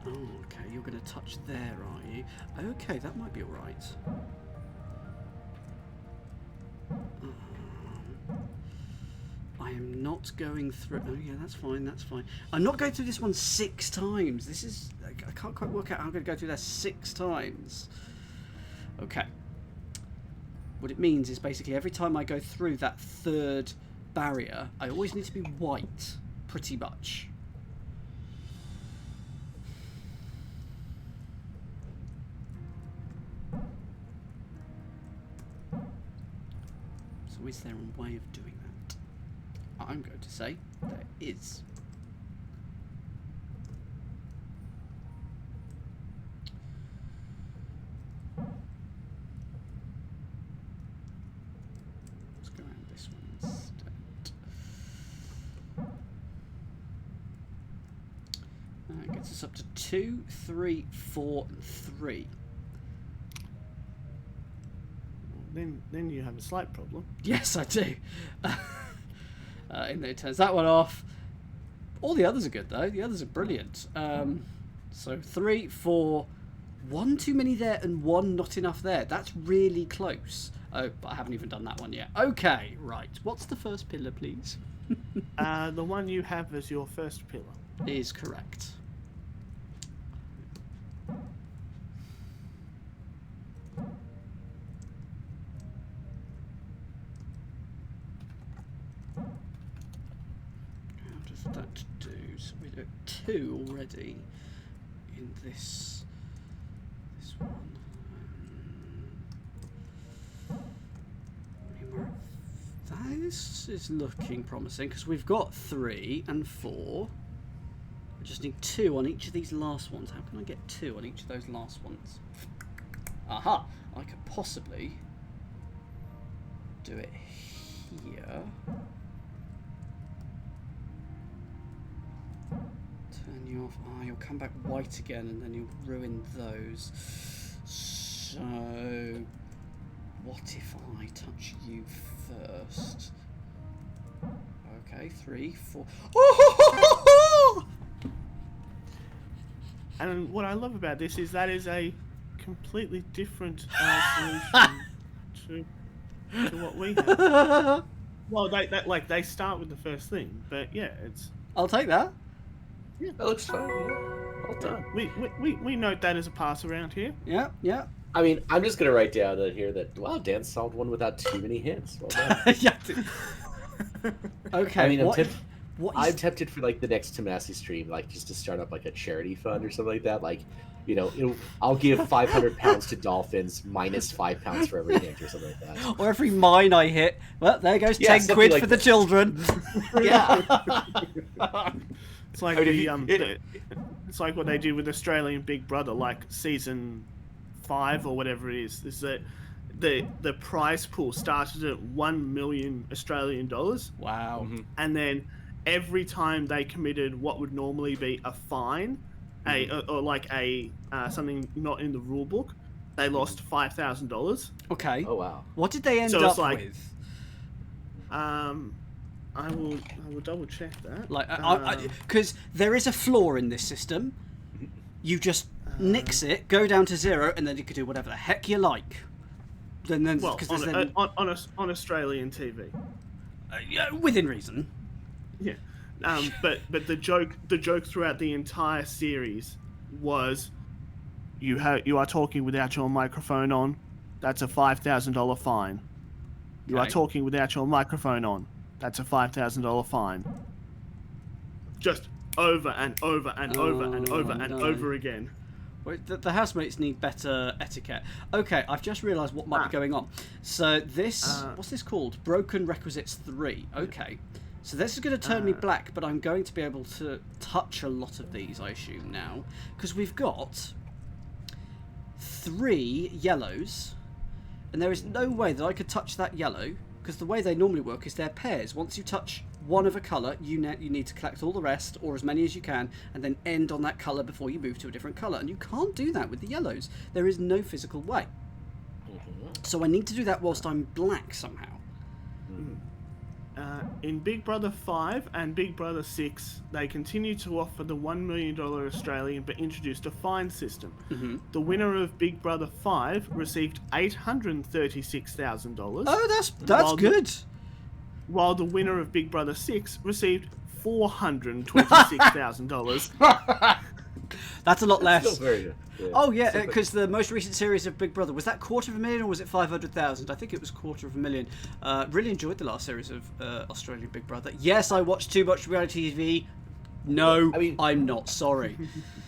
[SPEAKER 1] Oh, okay. You're going to touch there, are you? Okay, that might be alright. I am not going through... Oh, yeah, that's fine, that's fine. I'm not going through this one 6 times. This is... I can't quite work out how I'm going to go through that 6 times. Okay. What it means is basically every time I go through that 3rd barrier, I always need to be white, pretty much. So is there a way of doing that? I'm going to say there is. Let's go around this one instead. That gets us up to 2, 3, 4, and 3.
[SPEAKER 2] Then you have a slight problem.
[SPEAKER 1] Yes, I do. And then it turns that one off. All the others are good though. The others are brilliant. So 3, 4, 1 too many there and 1 not enough there. That's really close. Oh, but I haven't even done that one yet. Okay, right. What's the first pillar, please?
[SPEAKER 2] The one you have as your first pillar.
[SPEAKER 1] Is correct. That do so we do 2 already in this one. This is looking promising because we've got 3 and 4. I just need 2 on each of these last ones. How can I get 2 on each of those last ones? Aha! I could possibly do it here. Turn you off. Ah, you'll come back white again, and then you'll ruin those. So, what if I touch you first? Okay, 3, 4. Oh!
[SPEAKER 2] And what I love about this is that is a completely different solution to what we have. Well, they start with the first thing, but yeah, it's.
[SPEAKER 1] I'll take that.
[SPEAKER 2] Yeah,
[SPEAKER 3] That looks fine. Yeah. Well done.
[SPEAKER 2] We note that as a pass around here.
[SPEAKER 1] Yeah, yeah.
[SPEAKER 3] I mean, I'm just gonna write down here that wow, Dan solved one without too many hints. Well done.
[SPEAKER 1] Yeah. Okay.
[SPEAKER 3] I mean, I'm
[SPEAKER 1] is...
[SPEAKER 3] tempted for like the next Tomasi stream, like just to start up like a charity fund or something like that. Like, you know, I'll give 500 pounds to dolphins minus 5 pounds for every hint or something like that.
[SPEAKER 1] Or every mine I hit. Well, there goes 10 quid
[SPEAKER 3] like
[SPEAKER 1] for the children.
[SPEAKER 3] Yeah.
[SPEAKER 2] It's like it's like what they do with Australian Big Brother, like season 5 or whatever it is. Is that the prize pool started at 1 million Australian dollars.
[SPEAKER 1] Wow.
[SPEAKER 3] Mm-hmm.
[SPEAKER 2] And then every time they committed what would normally be a fine, or like a something not in the rule book, they lost $5,000.
[SPEAKER 1] Okay.
[SPEAKER 3] Oh wow.
[SPEAKER 1] What did they end
[SPEAKER 2] So
[SPEAKER 1] up
[SPEAKER 2] it's like,
[SPEAKER 1] with?
[SPEAKER 2] I will double check that.
[SPEAKER 1] Like, because there is a flaw in this system. You just nix it, go down to 0, and then you can do whatever the heck you like.
[SPEAKER 2] Well, on Australian TV.
[SPEAKER 1] Yeah, within reason.
[SPEAKER 2] Yeah, but the joke throughout the entire series was, you are talking without your microphone on, that's a $5,000 fine. You are talking without your microphone on, that's a $5,000 fine. Just over and over and over and over and over again.
[SPEAKER 1] Well, the housemates need better etiquette. Okay, I've just realised what might be going on. So this, what's this called? Broken Requisites 3. Okay. So this is going to turn me black, but I'm going to be able to touch a lot of these, I assume, now. Because we've got 3 yellows, and there is no way that I could touch that yellow, because the way they normally work is they're pairs. Once you touch one of a colour, you need to collect all the rest, or as many as you can, and then end on that colour before you move to a different colour. And you can't do that with the yellows. There is no physical way. So I need to do that whilst I'm black somehow.
[SPEAKER 2] In Big Brother 5 and Big Brother 6, they continue to offer the $1 million Australian but introduced a fine system. The winner of Big Brother 5 received $836,000.
[SPEAKER 1] Oh, that's good.
[SPEAKER 2] While the winner of Big Brother 6 received $426,000.
[SPEAKER 1] That's a lot less.
[SPEAKER 3] Still very good. Yeah.
[SPEAKER 1] Oh yeah, because the most recent series of Big Brother, was that $250,000 or was it 500,000? I think it was $250,000. Really enjoyed the last series of Australian Big Brother. Yes, I watched too much reality TV. No, I'm not sorry.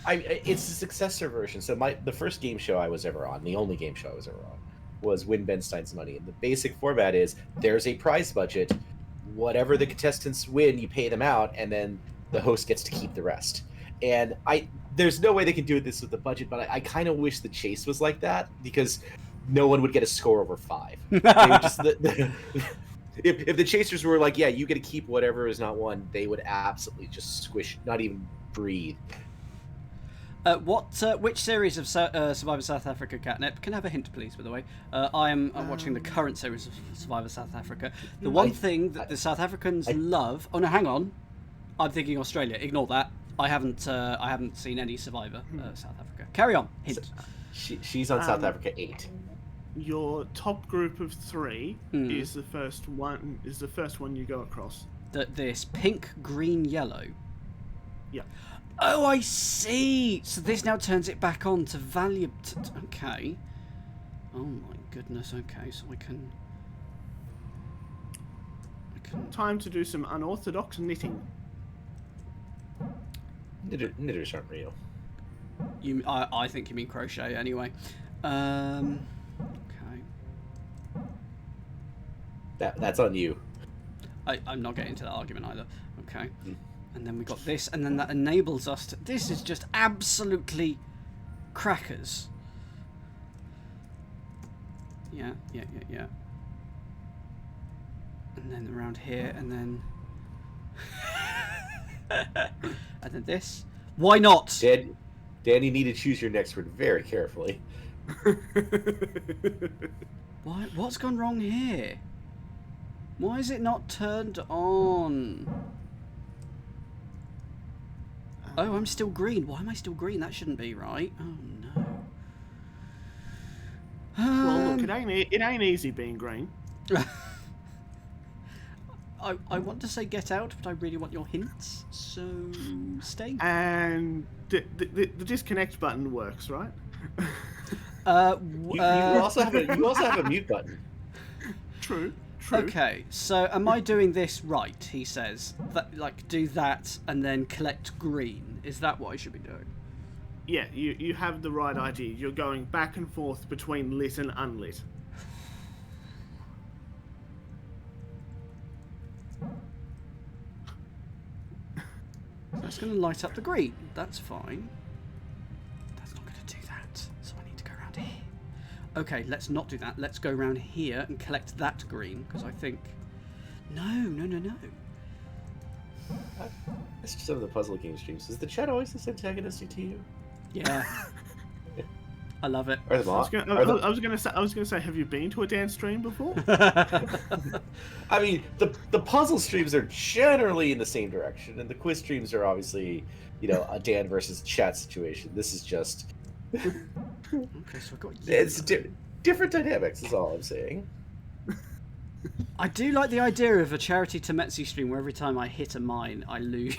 [SPEAKER 3] It's the successor version. So the first game show I was ever on, the only game show I was ever on, was Win Ben Stein's Money. And the basic format is there's a prize budget. Whatever the contestants win, you pay them out, and then the host gets to keep the rest. And there's no way they can do this with the budget, but I kind of wish the chase was like that, because no one would get a score over 5. They would just, if the chasers were like, yeah, you get to keep whatever is not won, they would absolutely just squish, not even breathe.
[SPEAKER 1] Which series of Survivor South Africa, Catnip? Can I have a hint, please, by the way? I'm watching the current series of Survivor South Africa. The one thing that the South Africans love... Oh, no, hang on. I'm thinking Australia. Ignore that. I haven't seen any Survivor South Africa. Carry on. Hint.
[SPEAKER 3] She's on South Africa 8.
[SPEAKER 2] Your top group of 3 is the first one. Is the first one you go across.
[SPEAKER 1] This pink, green, yellow.
[SPEAKER 2] Yeah.
[SPEAKER 1] Oh, I see. So this now turns it back on to value. Okay. Oh my goodness. Okay, so I can.
[SPEAKER 2] Time to do some unorthodox knitting.
[SPEAKER 3] Knitters aren't real.
[SPEAKER 1] I think you mean crochet anyway. Okay.
[SPEAKER 3] That's on you.
[SPEAKER 1] I'm not getting into that argument either. Okay. And then we got this, and then that enables us to... This is just absolutely crackers. Yeah. And then around here, and then... and then this. Why not?
[SPEAKER 3] Dan, you need to choose your next word very carefully.
[SPEAKER 1] Why? What's gone wrong here? Why is it not turned on? Oh, I'm still green. Why am I still green? That shouldn't be right. Oh no.
[SPEAKER 2] Well, look, it ain't easy being green.
[SPEAKER 1] I want to say get out, but I really want your hints, so stay.
[SPEAKER 2] And the disconnect button works, right?
[SPEAKER 3] You also have a mute button.
[SPEAKER 2] True.
[SPEAKER 1] Okay, so am I doing this right? He says that, like, do that and then collect green. Is that what I should be doing?
[SPEAKER 2] Yeah, you have the right idea. You're going back and forth between lit and unlit.
[SPEAKER 1] That's going to light up the green. That's fine. That's not going to do that. So I need to go around here. Okay, let's not do that. Let's go around here and collect that green, because I think... No.
[SPEAKER 3] It's just some of the puzzle game streams. Is the chat always this antagonistic to you?
[SPEAKER 1] Yeah. I love it.
[SPEAKER 3] Or the
[SPEAKER 2] I was gonna say, have you been to a dance stream before?
[SPEAKER 3] I mean, the puzzle streams are generally in the same direction, and the quiz streams are obviously, a Dan versus chat situation. This is just
[SPEAKER 1] Okay, so I've got...
[SPEAKER 3] it's different dynamics. Is all I'm saying.
[SPEAKER 1] I do like the idea of a charity Temetsi stream where every time I hit a mine, I lose.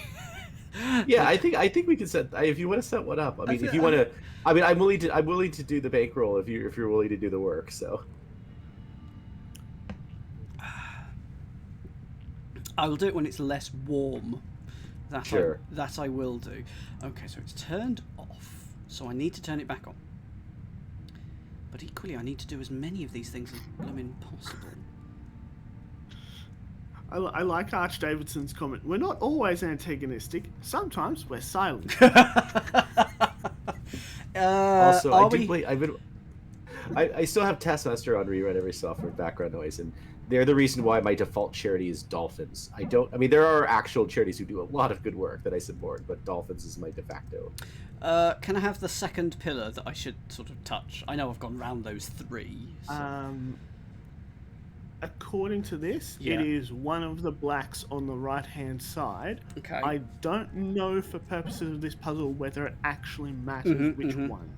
[SPEAKER 3] Yeah, I think we can set. If you want to set one up, I mean, if you want to, I mean, I'm willing to do the bankroll if you're willing to do the work. So
[SPEAKER 1] I will do it when it's less warm.
[SPEAKER 3] Sure.
[SPEAKER 1] That I will do. Okay, so it's turned off, so I need to turn it back on. But equally, I need to do as many of these things as blooming possible.
[SPEAKER 2] I like Arch Davidson's comment. We're not always antagonistic. Sometimes we're silent.
[SPEAKER 3] Also, I still have Taskmaster on rerun every software background noise, and they're the reason why my default charity is Dolphins. I mean, there are actual charities who do a lot of good work that I support, but Dolphins is my de facto.
[SPEAKER 1] Can I have the second pillar that I should sort of touch? I know I've gone round those three. So.
[SPEAKER 2] According to this, It is one of the blacks on the right-hand side.
[SPEAKER 1] Okay.
[SPEAKER 2] I don't know for purposes of this puzzle whether it actually matters which one.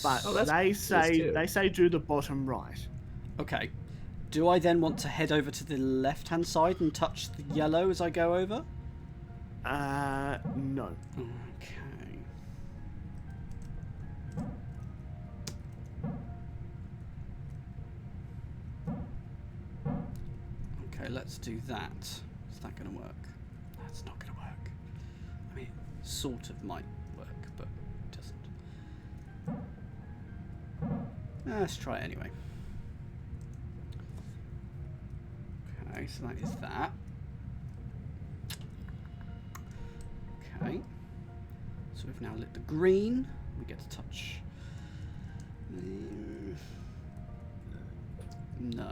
[SPEAKER 2] But they say do the bottom right.
[SPEAKER 1] Okay. Do I then want to head over to the left-hand side and touch the yellow as I go over?
[SPEAKER 2] No.
[SPEAKER 1] Okay. Okay, let's do that. Is that going to work? That's not going to work. I mean, it sort of might work, but it doesn't. Let's try it anyway. Okay, so that is that. Okay. So we've now lit the green. We get to touch... No.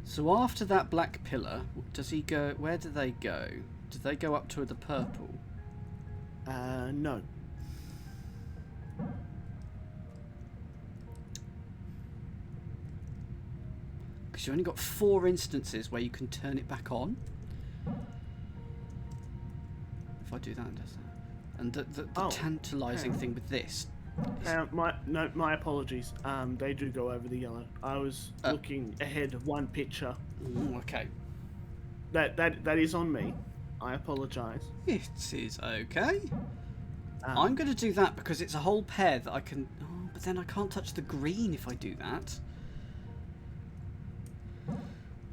[SPEAKER 1] So after that black pillar, does he go... Where do they go? Do they go up to the purple?
[SPEAKER 2] No.
[SPEAKER 1] Because you only got 4 instances where you can turn it back on. If I do that, it does that. And the tantalising thing with this...
[SPEAKER 2] My apologies. They do go over the yellow. I was looking ahead of one picture.
[SPEAKER 1] Okay.
[SPEAKER 2] That is on me. I apologise.
[SPEAKER 1] It is okay. I'm going to do that because it's a whole pair that I can... Oh, but then I can't touch the green if I do that.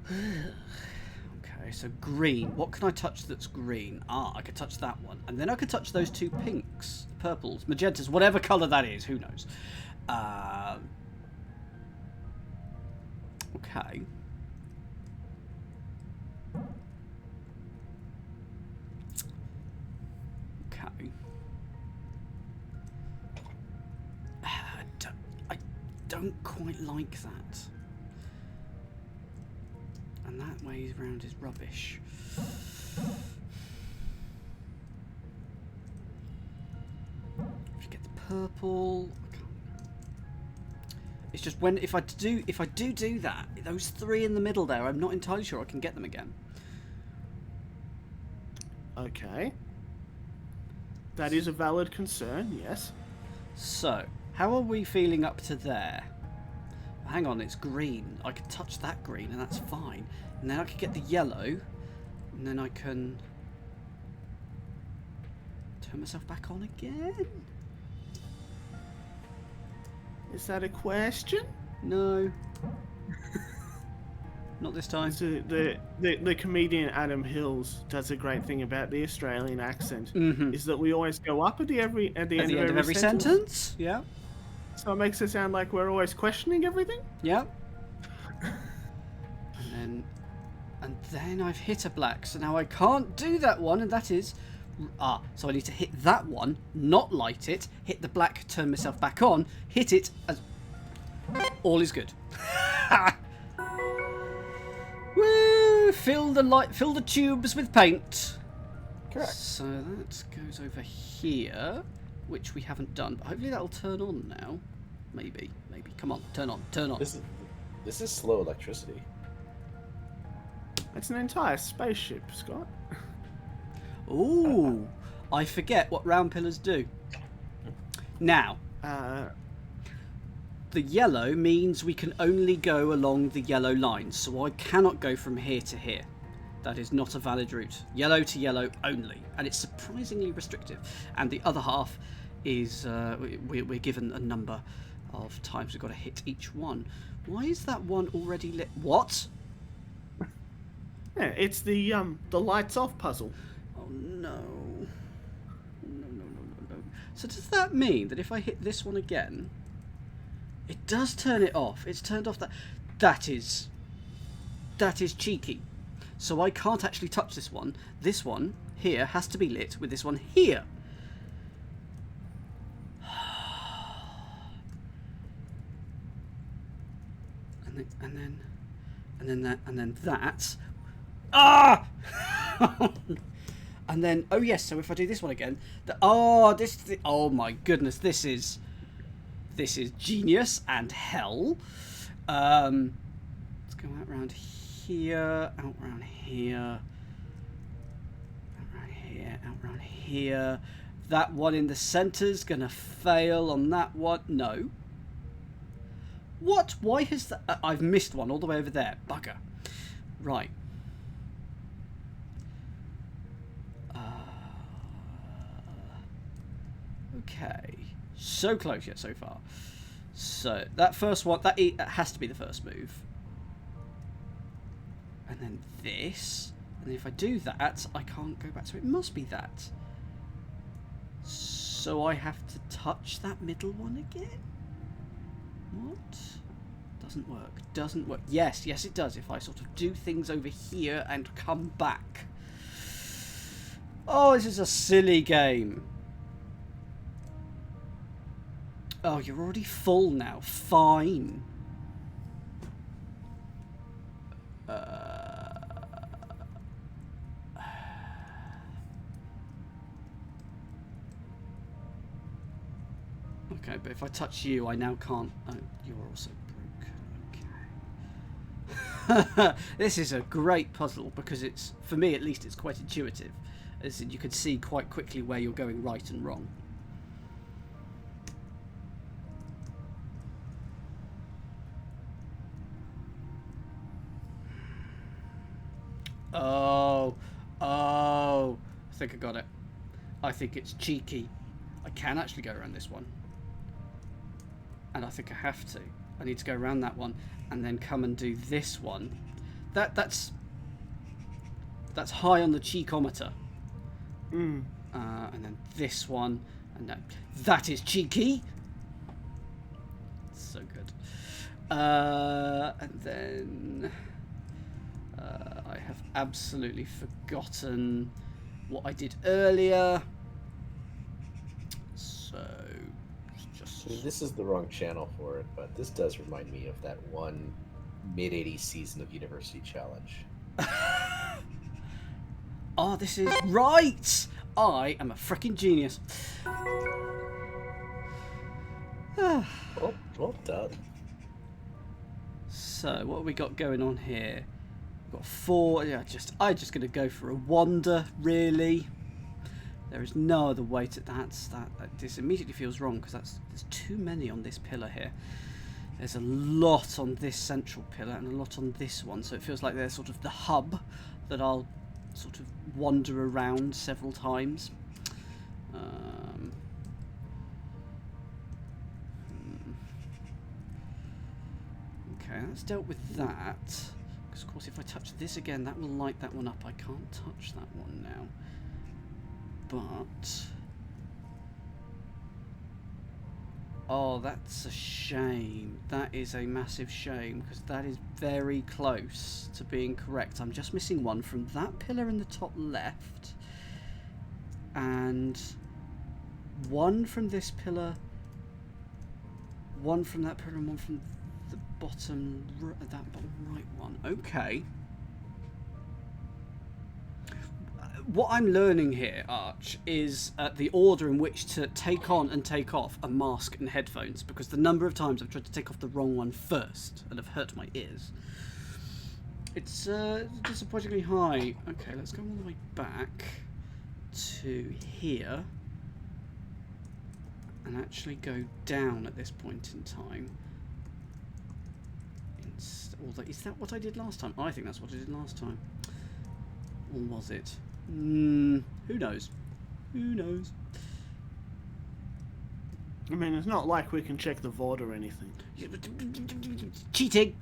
[SPEAKER 1] Okay, so green. What can I touch that's green? I could touch that one. And then I could touch those 2 pinks, purples, magentas, whatever colour that is. Who knows? Okay. Okay. I don't quite like that. And that way around is rubbish. If you get the purple, it's just when if I do that, those three in the middle there, I'm not entirely sure I can get them again.
[SPEAKER 2] Okay. That is a valid concern, yes.
[SPEAKER 1] So, how are we feeling up to there? Hang on, it's green. I can touch that green and that's fine. And then I can get the yellow, and then I can turn myself back on again.
[SPEAKER 2] Is that a question?
[SPEAKER 1] No. Not this time.
[SPEAKER 2] So the comedian Adam Hills does a great thing about the Australian accent.
[SPEAKER 1] Mm-hmm.
[SPEAKER 2] Is that we always go up at the end of every
[SPEAKER 1] sentence? Yeah.
[SPEAKER 2] So it makes it sound like we're always questioning everything.
[SPEAKER 1] Yeah. And then I've hit a black, so now I can't do that one, and that is so I need to hit that one, not light it, hit the black, turn myself back on, hit it as all is good. Woo! Fill the tubes with paint.
[SPEAKER 3] Correct.
[SPEAKER 1] So that goes over here, which we haven't done, but hopefully that'll turn on now. Maybe. Come on, turn on.
[SPEAKER 3] This is slow electricity.
[SPEAKER 2] It's an entire spaceship, Scott.
[SPEAKER 1] Ooh, I forget what round pillars do. Now, the yellow means we can only go along the yellow line, so I cannot go from here to here. That is not a valid route. Yellow to yellow only, and it's surprisingly restrictive. And the other half is we're given a number of times we've got to hit each one. Why is that one already lit? What?
[SPEAKER 2] Yeah, it's the lights off puzzle.
[SPEAKER 1] Oh no. No. So does that mean that if I hit this one again, it does turn it off? It's turned off that. That is cheeky. So I can't actually touch this one. This one here has to be lit with this one here. And then that. Ah! And then, oh yes, so if I do this one again, oh my goodness, this is genius and hell. Let's go out round here, out round here, out round here. That one in the centre's gonna fail on that one. No. What? Why has that? I've missed one all the way over there. Bugger. Right. Okay. So close yet so far. So that first one, that has to be the first move. And then this. And then if I do that, I can't go back. So it must be that. So I have to touch that middle one again? What? Doesn't work. Yes, it does. If I sort of do things over here and come back. Oh, this is a silly game. Oh, you're already full now. Fine. Okay, but if I touch you, I now can't. Oh, you're also broke. Okay. This is a great puzzle because it's, for me at least, it's quite intuitive. As in, you can see quite quickly where you're going right and wrong. Oh, I think I got it. I think it's cheeky. I can actually go around this one. And I think I have to. I need to go around that one and then come and do this one. That's high on the cheekometer. And then this one, and that is cheeky. So good. And then I have absolutely forgotten what I did earlier. So let's just
[SPEAKER 3] This is the wrong channel for it, but this does remind me of that one mid-'80s season of University Challenge.
[SPEAKER 1] Oh, this is right! I am a freaking genius.
[SPEAKER 3] Well done.
[SPEAKER 1] So, what have we got going on here? We've got 4. Yeah, I'm just going to go for a wander, really. There is no other way to... This immediately feels wrong, because there's too many on this pillar here. There's a lot on this central pillar and a lot on this one, so it feels like they're sort of the hub that I'll sort of wander around several times. Okay, that's dealt with that. Because, of course, if I touch this again, that will light that one up. I can't touch that one now. But... oh, that's a shame. That is a massive shame, because that is very close to being correct. I'm just missing one from that pillar in the top left. And one from this pillar. One from that pillar and one from the bottom, that bottom right one. Okay. What I'm learning here, Arch, is the order in which to take on and take off a mask and headphones, because the number of times I've tried to take off the wrong one first and have hurt my ears. It's disappointingly high. Okay, let's go all the way back to here and actually go down at this point in time. Is that what I did last time? I think that's what I did last time. Or was it? Who knows? Who knows?
[SPEAKER 2] I mean, it's not like we can check the VOD or anything.
[SPEAKER 1] Cheating,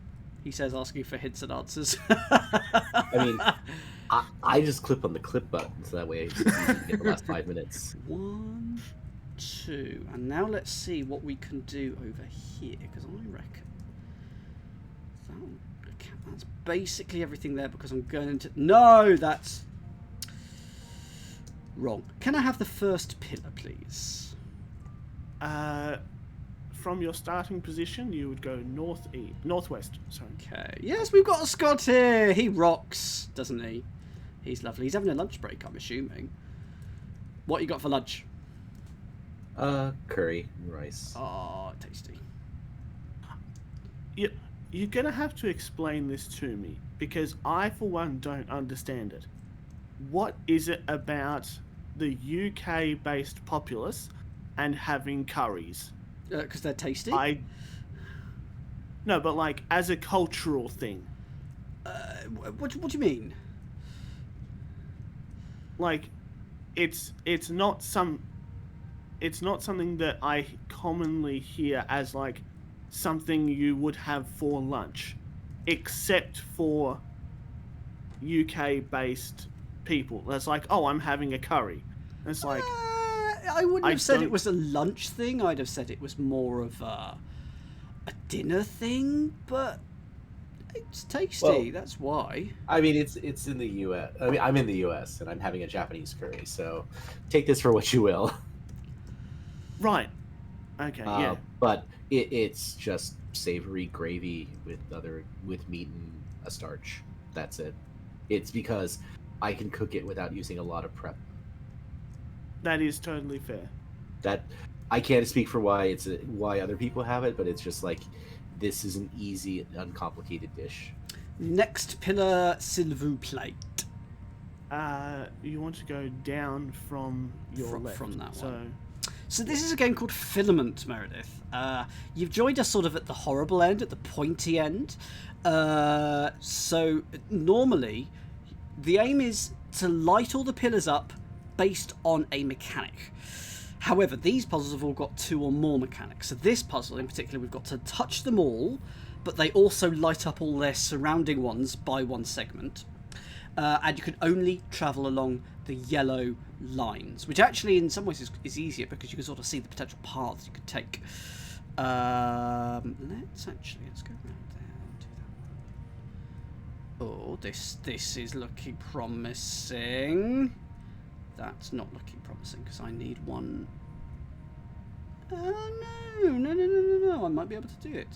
[SPEAKER 1] he says, asking for hints and answers.
[SPEAKER 3] I mean, I just clip on the clip button, so that way I can get the last 5 minutes.
[SPEAKER 1] 1, 2, and now let's see what we can do over here, because I reckon that's basically everything there, because I'm going to... No, that's... wrong. Can I have the first pillar, please?
[SPEAKER 2] From your starting position, you would go northwest. Sorry.
[SPEAKER 1] Okay. Yes, we've got a Scot here. He rocks, doesn't he? He's lovely. He's having a lunch break, I'm assuming. What you got for lunch?
[SPEAKER 3] Curry and rice.
[SPEAKER 1] Oh, tasty.
[SPEAKER 2] You're gonna have to explain this to me, because I, for one, don't understand it. What is it about the UK-based populace and having curries?
[SPEAKER 1] Because they're tasty?
[SPEAKER 2] No, but like, as a cultural thing.
[SPEAKER 1] What do you mean?
[SPEAKER 2] Like, it's not something that I commonly hear as like something you would have for lunch, except for UK-based people. That's like, oh, I'm having a curry. And it's like,
[SPEAKER 1] I wouldn't have said it was a lunch thing. I'd have said it was more of a dinner thing, but it's tasty. Well, that's why.
[SPEAKER 3] I mean, it's in the U.S. I mean, I'm in the U.S. and I'm having a Japanese curry, so take this for what you will.
[SPEAKER 2] Right. Okay. Yeah.
[SPEAKER 3] But it's just savory gravy with meat and a starch. That's it. It's because I can cook it without using a lot of prep.
[SPEAKER 2] That is totally fair.
[SPEAKER 3] That I can't speak for why other people have it, but it's just like, this is an easy, uncomplicated dish.
[SPEAKER 1] Next pillar, s'il vous plaît.
[SPEAKER 2] You want to go down from your left.
[SPEAKER 1] From that one. So this is a game called Filament, Meredith. You've joined us sort of at the horrible end, at the pointy end. So normally, the aim is to light all the pillars up based on a mechanic. However, these puzzles have all got 2 or more mechanics. So this puzzle in particular, we've got to touch them all, but they also light up all their surrounding ones by one segment. And you can only travel along the yellow lines, which actually in some ways is easier, because you can sort of see the potential paths you could take. Let's go around there and do that one. Oh, this is looking promising. That's not looking promising, because I need one No. I might be able to do it.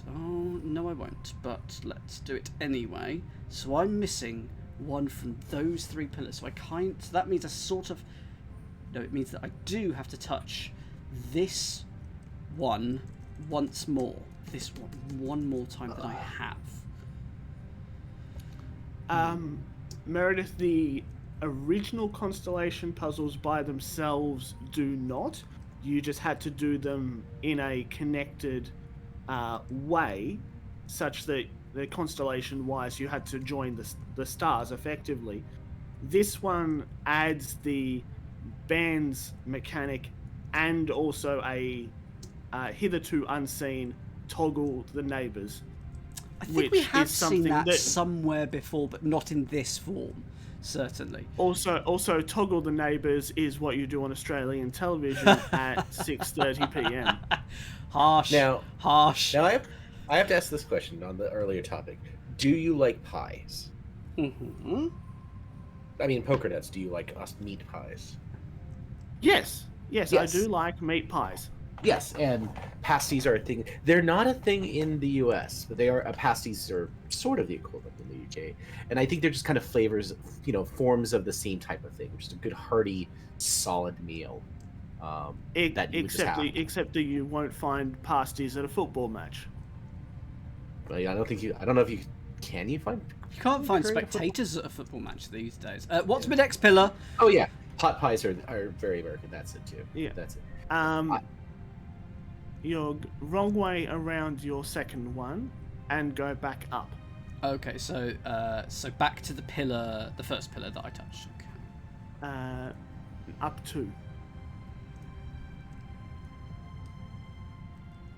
[SPEAKER 1] Oh, no I won't. But let's do it anyway. So I'm missing one from those 3 pillars. So so that means it means that I do have to touch this one once more. This one more time than I have.
[SPEAKER 2] Meredith, the original constellation puzzles by themselves do not. You just had to do them in a connected way, such that the constellation-wise you had to join the stars effectively. This one adds the bands mechanic and also a hitherto unseen toggle the neighbours.
[SPEAKER 1] I think we have seen that somewhere before, but not in this form, certainly.
[SPEAKER 2] Also, toggle the neighbours is what you do on Australian television at 6:30 p.m.
[SPEAKER 1] Harsh.
[SPEAKER 3] Now,
[SPEAKER 1] I
[SPEAKER 3] have to ask this question on the earlier topic. Do you like pies?
[SPEAKER 1] Mm-hmm.
[SPEAKER 3] I mean, poker nuts. Do you like meat pies?
[SPEAKER 2] Yes, I do like meat pies.
[SPEAKER 3] Yes, and pasties are a thing. They're not a thing in the U.S., but they are. Pasties are sort of the equivalent in the U.K. And I think they're just kind of flavors, forms of the same type of thing, which is a good, hearty, solid meal.
[SPEAKER 2] Except that you won't find pasties at a football match.
[SPEAKER 3] Well, yeah, I don't know if you can. You find.
[SPEAKER 1] You can't find spectators at a football match these days. What's my next pillar?
[SPEAKER 3] Oh yeah, pot pies are very American. That's it too.
[SPEAKER 2] Yeah,
[SPEAKER 3] that's it.
[SPEAKER 2] You're wrong way around your second one, and go back up.
[SPEAKER 1] Okay, so back to the first pillar that I touched. Okay.
[SPEAKER 2] Up 2.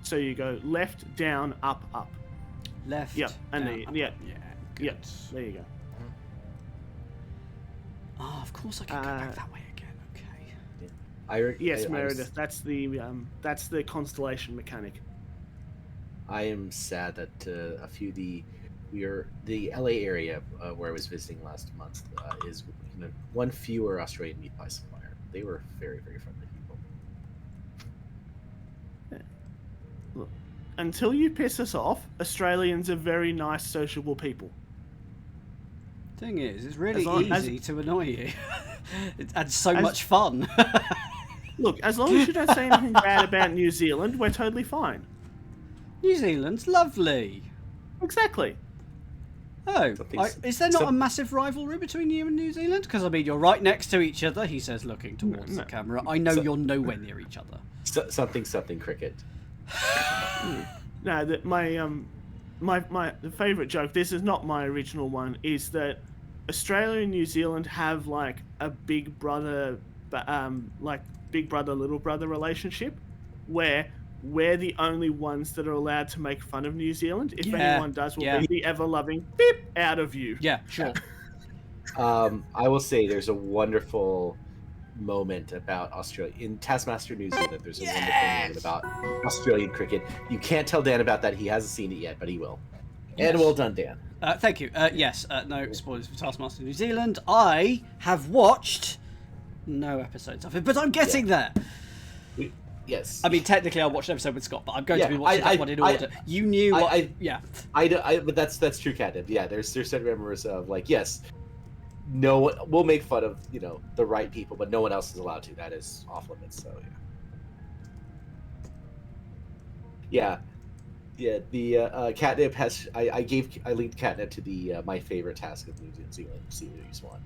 [SPEAKER 2] So you go left, down, up, up.
[SPEAKER 1] Left.
[SPEAKER 2] Yep, and
[SPEAKER 1] down, up.
[SPEAKER 2] yeah.
[SPEAKER 1] Good.
[SPEAKER 2] Yep. There you go.
[SPEAKER 1] Oh, of course I can go back that way again. Okay.
[SPEAKER 2] Yes, Meredith. That's the constellation mechanic.
[SPEAKER 3] I am sad that a few the LA area where I was visiting last month is one fewer Australian meat pie supplier. They were very, very friendly people.
[SPEAKER 2] Yeah. Look, until you piss us off, Australians are very nice, sociable people.
[SPEAKER 1] Thing is, it's really easy to annoy you. And so much fun.
[SPEAKER 2] Look, as long as you don't say anything bad about New Zealand, we're totally fine.
[SPEAKER 1] New Zealand's lovely.
[SPEAKER 2] Exactly.
[SPEAKER 1] Oh, is there not a massive rivalry between you and New Zealand? Because, I mean, you're right next to each other, he says, looking towards the camera. I know you're nowhere near each other.
[SPEAKER 3] Something cricket.
[SPEAKER 2] No, my favourite joke, this is not my original one, is that Australia and New Zealand have, like, a big brother, little brother relationship, where we're the only ones that are allowed to make fun of New Zealand. If anyone does, we'll be the ever-loving beep out of you.
[SPEAKER 1] Yeah, sure.
[SPEAKER 3] I will say there's a wonderful moment about Australia. In Tasmasters, New Zealand, there's a wonderful moment about Australian cricket. You can't tell Dan about that. He hasn't seen it yet, but he will. Yes. And well done, Dan.
[SPEAKER 1] Thank you. No spoilers for Taskmaster New Zealand. I have watched no episodes of it, but I'm getting there.
[SPEAKER 3] Yes.
[SPEAKER 1] I mean, technically, I watched an episode with Scott, but I'm going to be watching that one in order. You knew what...
[SPEAKER 3] but that's true, Catnip. Yeah, there's certain members of, like, yes, no one... We'll make fun of, the right people, but no one else is allowed to. That is off limits, so, yeah. Yeah, the Catnip has... I linked Catnip to the my favorite task of New Zealand, see who you spawn.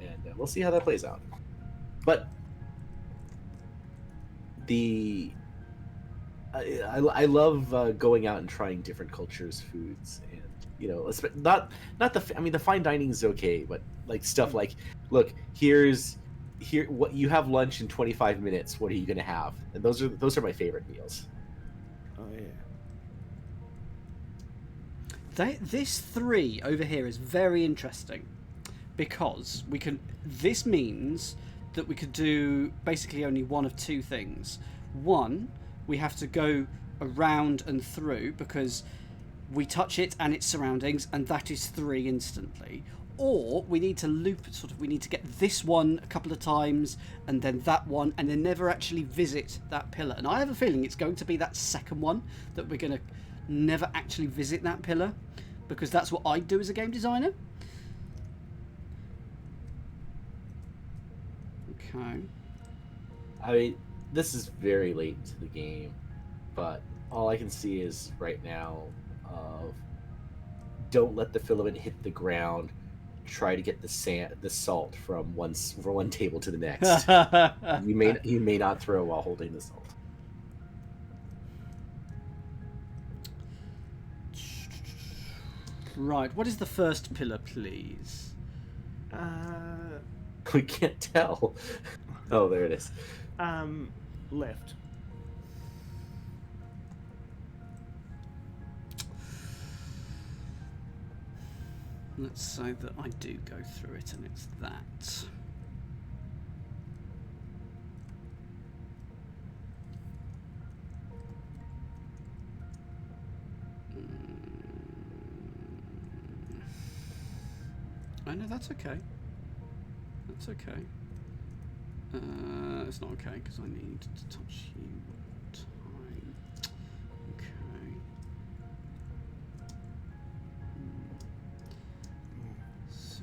[SPEAKER 3] And we'll see how that plays out. But... I love going out and trying different cultures' foods, and not the fine dining is okay, but like stuff like, look, here what you have lunch in 25 minutes. What are you gonna have? And those are my favorite meals.
[SPEAKER 2] Oh
[SPEAKER 1] yeah. This 3 over here is very interesting because this means that we could do basically only one of 2 things. One, we have to go around and through because we touch it and its surroundings, and that is 3 instantly. or we need to loop we need to get this one a couple of times and then that one and then never actually visit that pillar. And I have a feeling it's going to be that second one, that we're going to never actually visit that pillar, because that's what I do as a game designer. Okay.
[SPEAKER 3] I mean, this is very late into the game, but all I can see is right now of don't let the filament hit the ground. Try to get the salt from one table to the next. you may not throw while holding the salt.
[SPEAKER 1] Right. What is the first pillar, please?
[SPEAKER 3] We can't tell. Oh, there it is.
[SPEAKER 2] Left.
[SPEAKER 1] Let's say that I do go through it and it's that. I know that's okay. That's okay. It's not okay because I need to touch you one time. Okay. So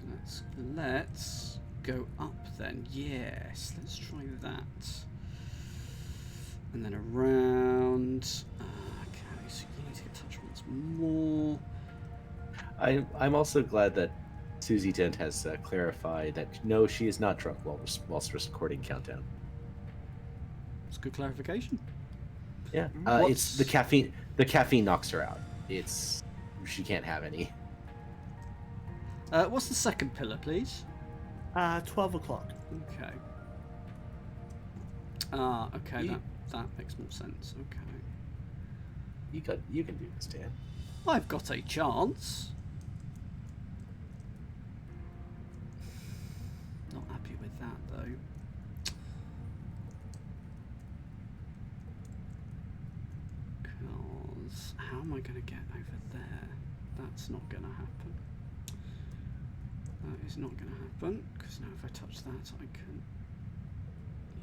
[SPEAKER 1] let's go up then. Yes, let's try that. And then around. Okay, so you need to get touched once more.
[SPEAKER 3] I'm also glad that Susie Dent has clarified that no, she is not drunk whilst recording Countdown.
[SPEAKER 1] It's a good clarification.
[SPEAKER 3] Yeah, it's the caffeine. The caffeine knocks her out. She can't have any.
[SPEAKER 1] What's the second pillar, please?
[SPEAKER 2] 12 o'clock.
[SPEAKER 1] Okay. Okay, that makes more sense. Okay.
[SPEAKER 3] You can do this, Dan.
[SPEAKER 1] I've got a chance. Not happy with that though. Because how am I going to get over there? That's not going to happen. That is not going to happen, because now if I touch that I can...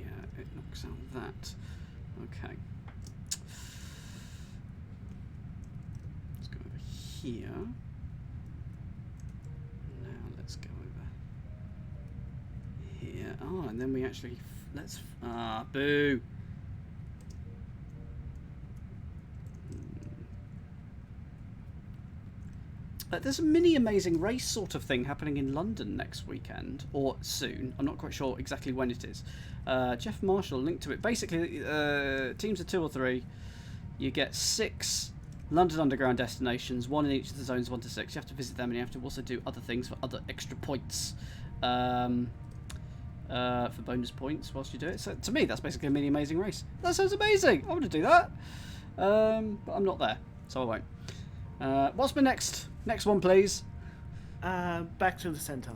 [SPEAKER 1] Yeah, it knocks out that. Okay. Let's go over here. Now let's go over here. Oh, and then we actually... Let's... boo! There's a mini Amazing Race sort of thing happening in London next weekend, or soon. I'm not quite sure exactly when it is. Jeff Marshall linked to it. Basically, teams of 2 or 3. You get 6 London Underground destinations, 1 in each of the zones 1 to 6. You have to visit them, and you have to also do other things for other extra points, for bonus points whilst you do it. So to me, that's basically a mini Amazing Race. That sounds amazing. I want to do that, but I'm not there, so I won't. What's my next one, please?
[SPEAKER 2] Back to the center.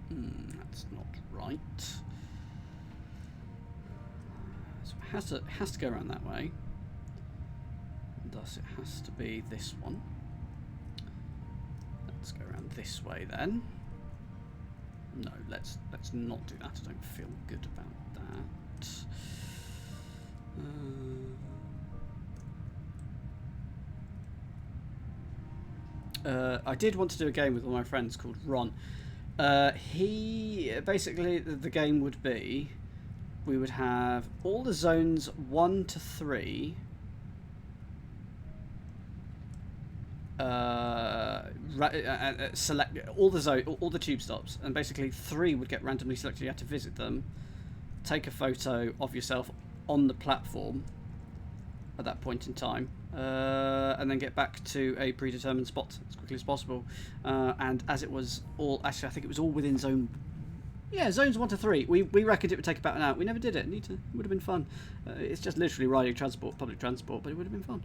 [SPEAKER 1] That's not right. So it has to go around that way. Thus, it has to be this one. Let's go around this way then. No, let's not do that. I don't feel good about that. I did want to do a game with one of my friends called Ron. He basically, the game would be, we would have all the zones 1 to 3. Select all the tube stops, and basically 3 would get randomly selected. You had to visit them, take a photo of yourself on the platform at that point in time, and then get back to a predetermined spot as quickly as possible. And as it was all, actually I think it was all within zones 1 to 3. We reckoned it would take about an hour. We never did it. It would have been fun. It's just literally riding public transport, but it would have been fun.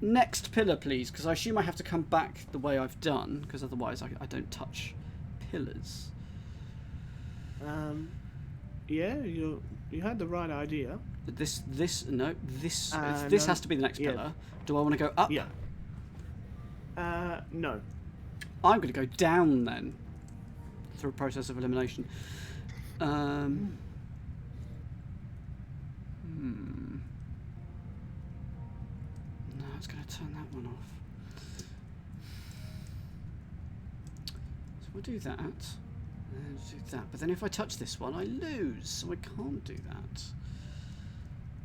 [SPEAKER 1] Next pillar, please, because I assume I have to come back the way I've done, because otherwise I don't touch pillars.
[SPEAKER 2] Yeah, you had the right idea.
[SPEAKER 1] This
[SPEAKER 2] No.
[SPEAKER 1] has to be the next
[SPEAKER 2] Yeah.
[SPEAKER 1] pillar. Do I want to go up?
[SPEAKER 2] Yeah. No.
[SPEAKER 1] I'm going to go down then, through a process of elimination. No, it's going to turn that one off. So we'll do that. And do that. But then if I touch this one, I lose. So I can't do that.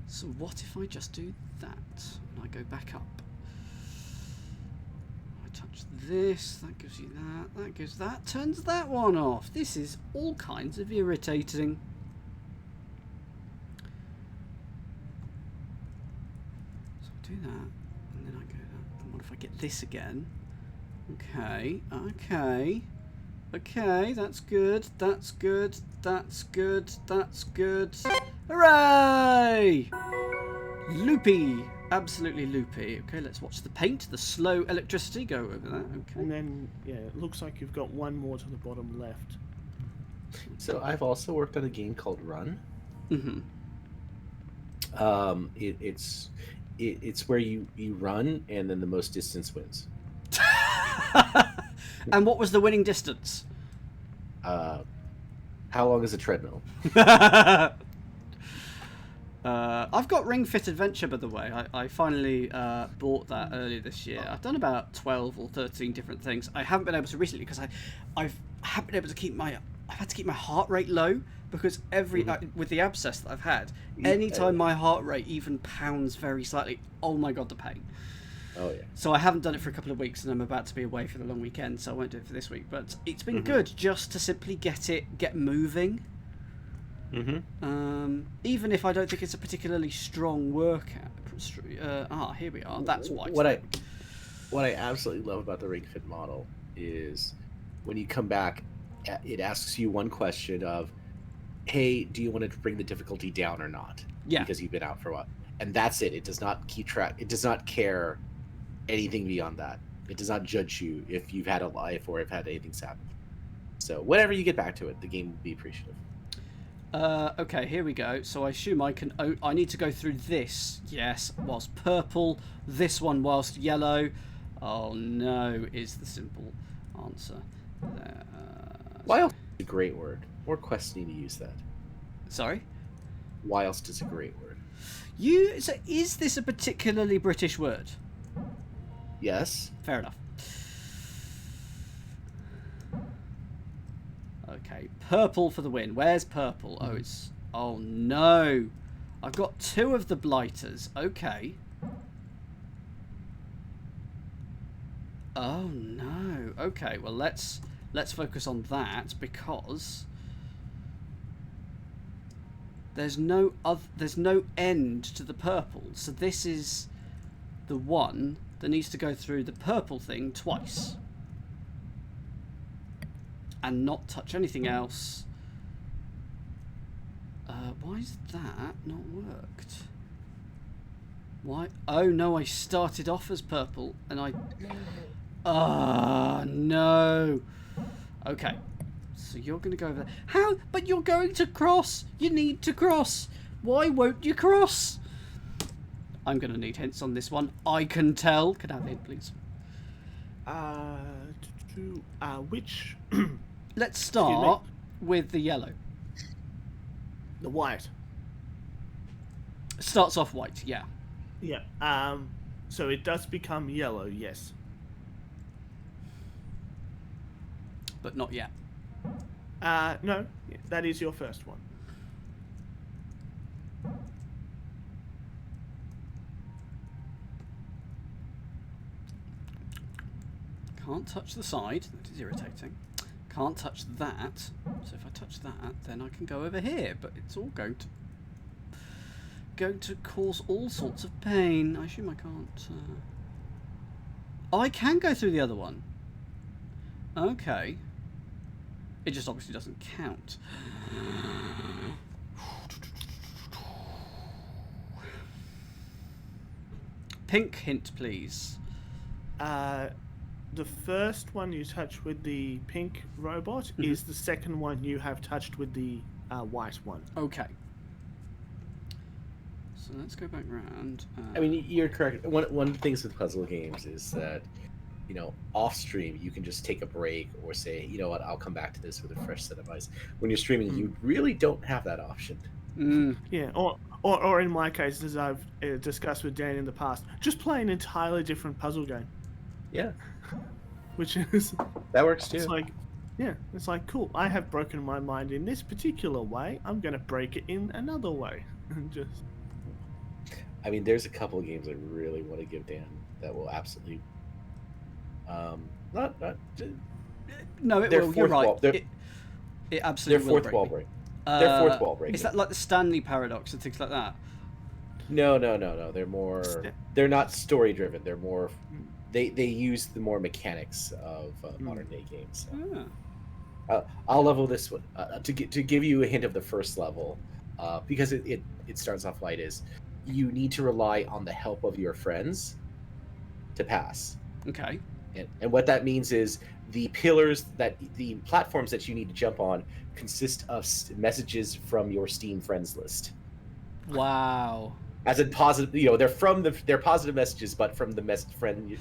[SPEAKER 1] So what if I just do that? And I go back up. I touch this. That gives you that. That gives that. Turns that one off. This is all kinds of irritating. So I do that. And then I go that. And what if I get this again? Okay. Okay. Okay, that's good, that's good, that's good, that's good. Hooray! Loopy! Absolutely loopy. Okay, let's watch the paint, the slow electricity go over that. Okay.
[SPEAKER 2] And then, yeah, it looks like you've got one more to the bottom left.
[SPEAKER 3] So I've also worked on a game called Run.
[SPEAKER 1] Mm-hmm.
[SPEAKER 3] It's where you run and then the most distance wins.
[SPEAKER 1] And what was the winning distance?
[SPEAKER 3] How long is a treadmill?
[SPEAKER 1] I've got Ring Fit Adventure, by the way. I finally bought that earlier this year. I've done about 12 or 13 different things. I haven't been able to recently because I haven't been able to keep my... I've had to keep my heart rate low because with the abscess that I've had, anytime my heart rate even pounds very slightly, oh my god, the pain.
[SPEAKER 3] Oh yeah.
[SPEAKER 1] So I haven't done it for a couple of weeks, and I'm about to be away for the long weekend, so I won't do it for this week. But it's been good just to simply get moving. Even if I don't think it's a particularly strong workout. Here we are. That's white.
[SPEAKER 3] What I absolutely love about the Ring Fit model is when you come back, it asks you one question of, "Hey, do you want to bring the difficulty down or not?"
[SPEAKER 1] Yeah.
[SPEAKER 3] Because you've been out for a while, and that's it. It does not keep track. It does not care anything beyond that. It does not judge you if you've had a life or if had anything's happened. So whenever you get back to it, the game will be appreciative.
[SPEAKER 1] Okay, here we go. So I assume I can. I need to go through this. Yes, whilst purple. This one whilst yellow. Oh no, is the simple answer.
[SPEAKER 3] Whilst is a great word. More quests need to use that.
[SPEAKER 1] Sorry.
[SPEAKER 3] Whilst is a great word.
[SPEAKER 1] So is this a particularly British word?
[SPEAKER 3] Yes.
[SPEAKER 1] Fair enough. Okay, purple for the win. Where's purple? Oh, it's... Oh, no. I've got 2 of the blighters. Okay. Oh, no. Okay, well, let's focus on that because there's no end to the purple. So this is the one that needs to go through the purple thing twice and not touch anything else. Why is that not worked? Why? Oh no, I started off as purple and I... no. Okay, so you're going to go over there. How? But you're going to cross. You need to cross. Why won't you cross? I'm going to need hints on this one. I can tell. Can I have a hint, please?
[SPEAKER 2] Which?
[SPEAKER 1] Let's start with the yellow.
[SPEAKER 2] The white.
[SPEAKER 1] Starts off white, yeah.
[SPEAKER 2] Yeah. So it does become yellow, yes.
[SPEAKER 1] But not yet.
[SPEAKER 2] No, that is your first one.
[SPEAKER 1] Can't touch the side. That is irritating. Can't touch that. So if I touch that, then I can go over here. But it's all going to cause all sorts of pain. I assume I can't... Oh, I can go through the other one. Okay. It just obviously doesn't count.
[SPEAKER 2] Pink hint, please. the first one you touch with the pink robot is the second one you have touched with the white one.
[SPEAKER 1] Okay. So let's go back round.
[SPEAKER 3] I mean, you're correct. One of the things with puzzle games is that, off stream, you can just take a break or say, you know what, I'll come back to this with a fresh set of eyes. When you're streaming, you really don't have that option.
[SPEAKER 2] Yeah, or in my case, as I've discussed with Dan in the past, just play an entirely different puzzle game.
[SPEAKER 3] Yeah.
[SPEAKER 2] Which is...
[SPEAKER 3] That works too.
[SPEAKER 2] It's like, cool, I have broken my mind in this particular way, I'm going to break it in another way. And just...
[SPEAKER 3] I mean, there's a couple of games I really want to give Dan that will absolutely...
[SPEAKER 1] No, it
[SPEAKER 3] their
[SPEAKER 1] will. You're
[SPEAKER 3] fourth
[SPEAKER 1] right.
[SPEAKER 3] wall-
[SPEAKER 1] It absolutely
[SPEAKER 3] Their
[SPEAKER 1] will
[SPEAKER 3] fourth
[SPEAKER 1] break
[SPEAKER 3] wall
[SPEAKER 1] me.
[SPEAKER 3] break. Their fourth wall break.
[SPEAKER 1] Is that like the Stanley paradox and things like that?
[SPEAKER 3] No. They're more. They're not story driven. They're more. They use the more mechanics of modern day games. So. I'll level this one to give you a hint of the first level, because it starts off light. Is you need to rely on the help of your friends to pass.
[SPEAKER 1] Okay.
[SPEAKER 3] And what that means is the platforms that you need to jump on consist of messages from your Steam friends list.
[SPEAKER 1] Wow.
[SPEAKER 3] As in positive, they're positive messages, but from the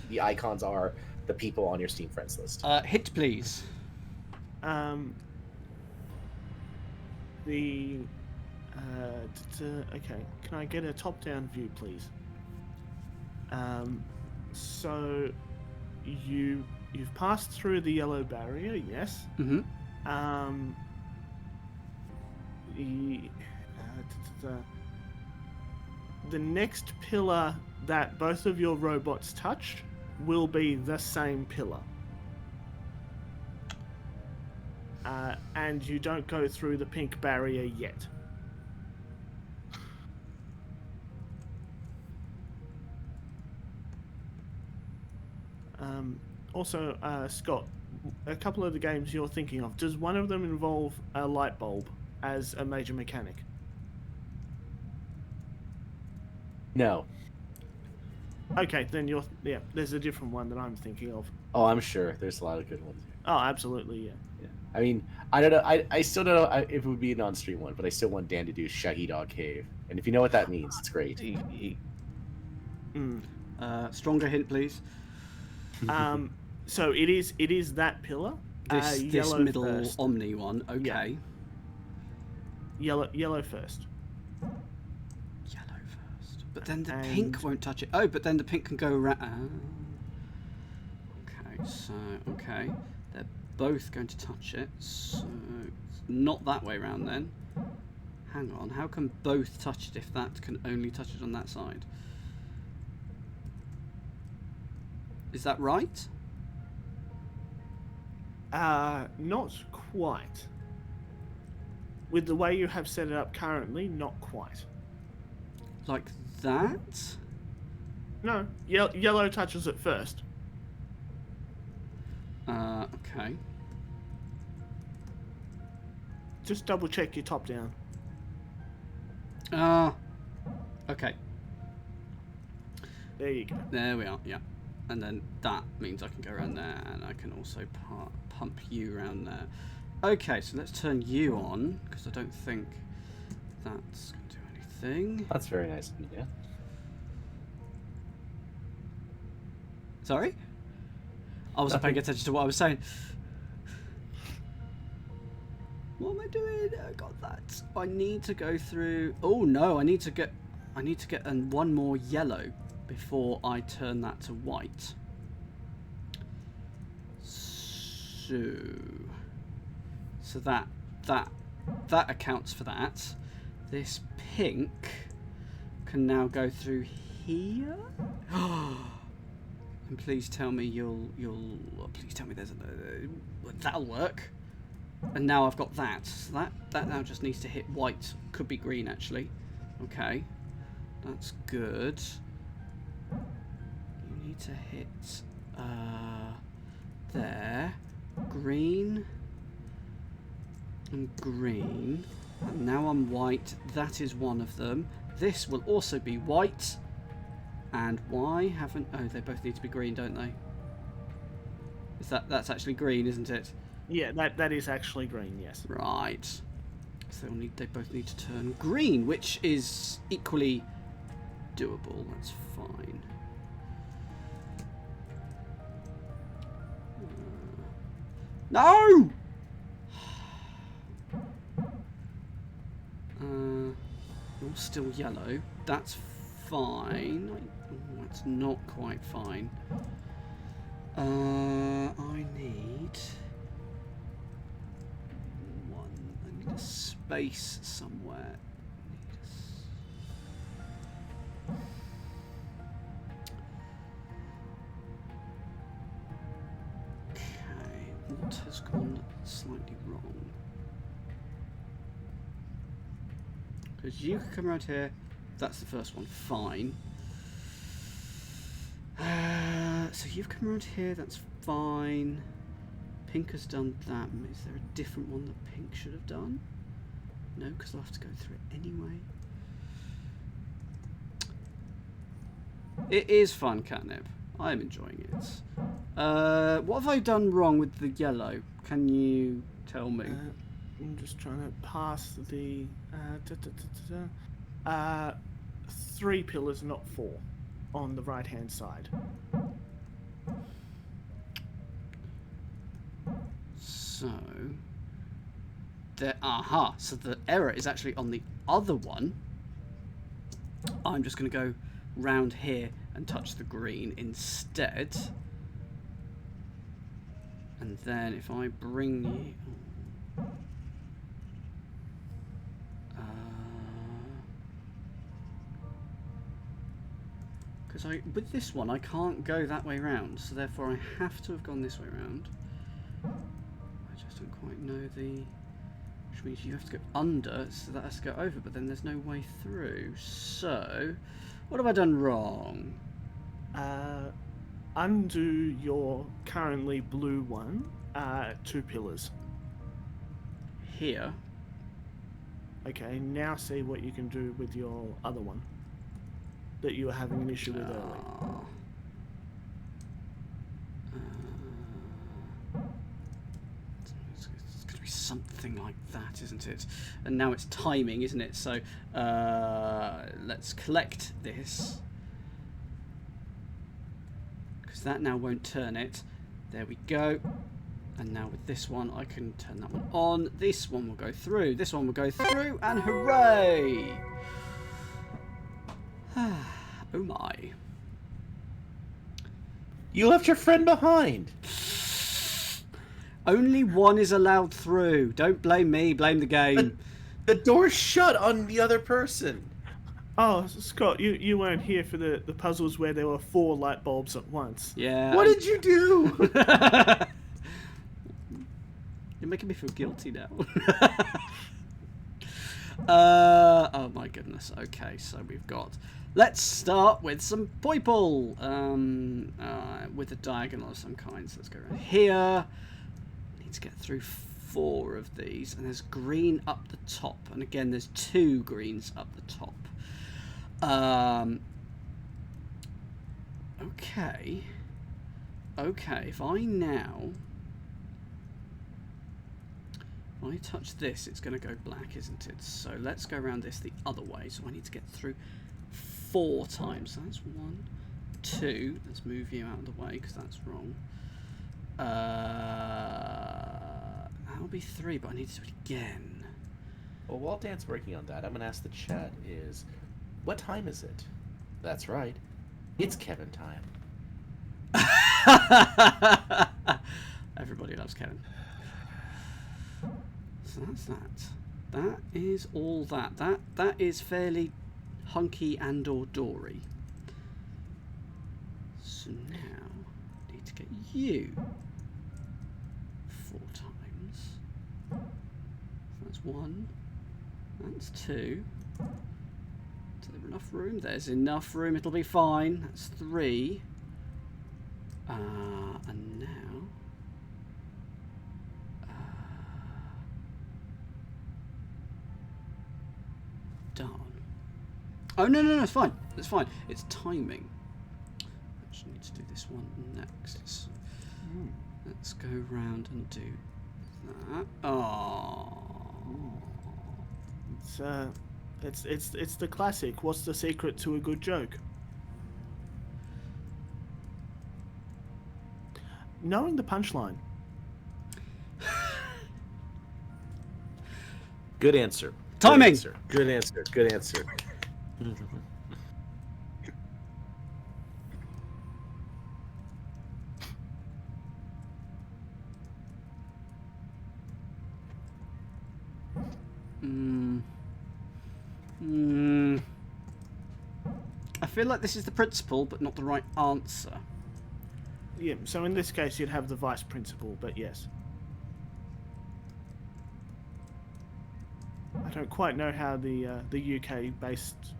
[SPEAKER 3] the icons are the people on your Steam friends list.
[SPEAKER 1] Hit, please.
[SPEAKER 2] Okay, can I get a top-down view, please? So you've passed through the yellow barrier, yes.
[SPEAKER 1] Mm-hmm.
[SPEAKER 2] The next pillar that both of your robots touch will be the same pillar. And you don't go through the pink barrier yet. Also, Scott, a couple of the games you're thinking of, does one of them involve a light bulb as a major mechanic?
[SPEAKER 3] No.
[SPEAKER 2] Okay, then there's a different one that I'm thinking of.
[SPEAKER 3] Oh, I'm sure. There's a lot of good ones here.
[SPEAKER 2] Oh, absolutely, yeah.
[SPEAKER 3] I mean, I don't know. I still don't know if it would be a non-stream one, but I still want Dan to do Shaggy Dog Cave. And if you know what that means, it's great.
[SPEAKER 1] Stronger hint, please.
[SPEAKER 2] So it is that pillar.
[SPEAKER 1] This middle
[SPEAKER 2] first.
[SPEAKER 1] Omni one. Okay.
[SPEAKER 2] Yeah. Yellow first.
[SPEAKER 1] Yellow first. But then the pink won't touch it. Oh, but then the pink can go around. Okay. They're both going to touch it. So it's not that way round then. Hang on. How can both touch it if that can only touch it on that side? Is that right?
[SPEAKER 2] Not quite. With the way you have set it up currently, not quite.
[SPEAKER 1] Like that?
[SPEAKER 2] No, yellow touches it first.
[SPEAKER 1] Okay.
[SPEAKER 2] Just double check your top down.
[SPEAKER 1] Okay.
[SPEAKER 2] There you go.
[SPEAKER 1] There we are, yeah. And then that means I can go around there, and I can also pump you around there. Okay, so let's turn you on, because I don't think that's going to do anything.
[SPEAKER 3] That's very nice of you, yeah.
[SPEAKER 1] Sorry? I wasn't paying attention to what I was saying. What am I doing? I got that. I need to go through... Oh no, I need to get one more yellow before I turn that to white. So that accounts for that. This pink can now go through here. And please tell me please tell me there's that'll work. And now I've got that. So that now just needs to hit white. Could be green actually. Okay, that's good. You need to hit there, green and green. And now I'm white. That is one of them. This will also be white. And why haven't... Oh, they both need to be green, don't they? That's actually green, isn't it?
[SPEAKER 2] Yeah, that is actually green. Yes.
[SPEAKER 1] Right. So they both need to turn green, which is equally doable. That's fine. No! You're still yellow. That's fine. That's not quite fine. I need one. I need a space somewhere. Okay, what has gone slightly wrong? Because you can come around here. That's the first one. Fine. So you've come around here. That's fine. Pink has done that. Is there a different one that pink should have done? No, because I'll have to go through it anyway. It is fun, Catnip. I am enjoying it. What have I done wrong with the yellow? Can you tell me?
[SPEAKER 2] I'm just trying to pass the 3 pillars, not 4, on the right-hand side.
[SPEAKER 1] So so the error is actually on the other one. I'm just going to go round here and touch the green instead. And then if I bring you... Because with this one, I can't go that way round, so therefore I have to have gone this way round. I just don't quite know which means you have to go under, so that has to go over, but then there's no way through. So, what have I done wrong?
[SPEAKER 2] Undo your currently blue one, 2 pillars.
[SPEAKER 1] Here.
[SPEAKER 2] Okay, now see what you can do with your other one that you were having an issue with earlier.
[SPEAKER 1] It's going to be something like that, isn't it? And now it's timing, isn't it? So let's collect this. Because that now won't turn it. There we go. And now with this one, I can turn that one on. This one will go through. This one will go through. And hooray! Oh my.
[SPEAKER 3] You left your friend behind.
[SPEAKER 1] Only one is allowed through. Don't blame me, blame the game.
[SPEAKER 3] The door's shut on the other person.
[SPEAKER 2] Oh, Scott, you weren't here for the puzzles where there were 4 light bulbs at once.
[SPEAKER 1] Yeah.
[SPEAKER 3] What did you do?
[SPEAKER 1] You're making me feel guilty now. Oh my goodness. Okay, so we've got... Let's start with some people. With a diagonal of some kind. So let's go around here. Need to get through 4 of these. And there's green up the top. And again, there's 2 greens up the top. Okay. Okay, if I touch this, it's going to go black, isn't it? So let's go around this the other way. So I need to get through 4 times. So that's 1, 2. Let's move you out of the way because that's wrong. That'll be 3, but I need to do it again.
[SPEAKER 3] Well, while Dan's working on that, I'm going to ask the chat what time is it? That's right. It's Kevin time.
[SPEAKER 1] Everybody loves Kevin. So that's that. That is all that. That is fairly hunky and or dory. So now I need to get you 4 times. That's 1. That's 2. Is there enough room? There's enough room. It'll be fine. That's 3. And now... darn. Oh, no, it's fine. It's fine. It's timing. I actually need to do this one next. Let's go round and do that. Oh.
[SPEAKER 2] It's the classic. What's the secret to a good joke? Knowing the punchline.
[SPEAKER 3] Good answer.
[SPEAKER 1] Timing!
[SPEAKER 3] Good answer. Good answer.
[SPEAKER 1] I feel like this is the principal, but not the right answer.
[SPEAKER 2] Yeah, so in this case you'd have the vice principal, but yes. I don't quite know how the UK-based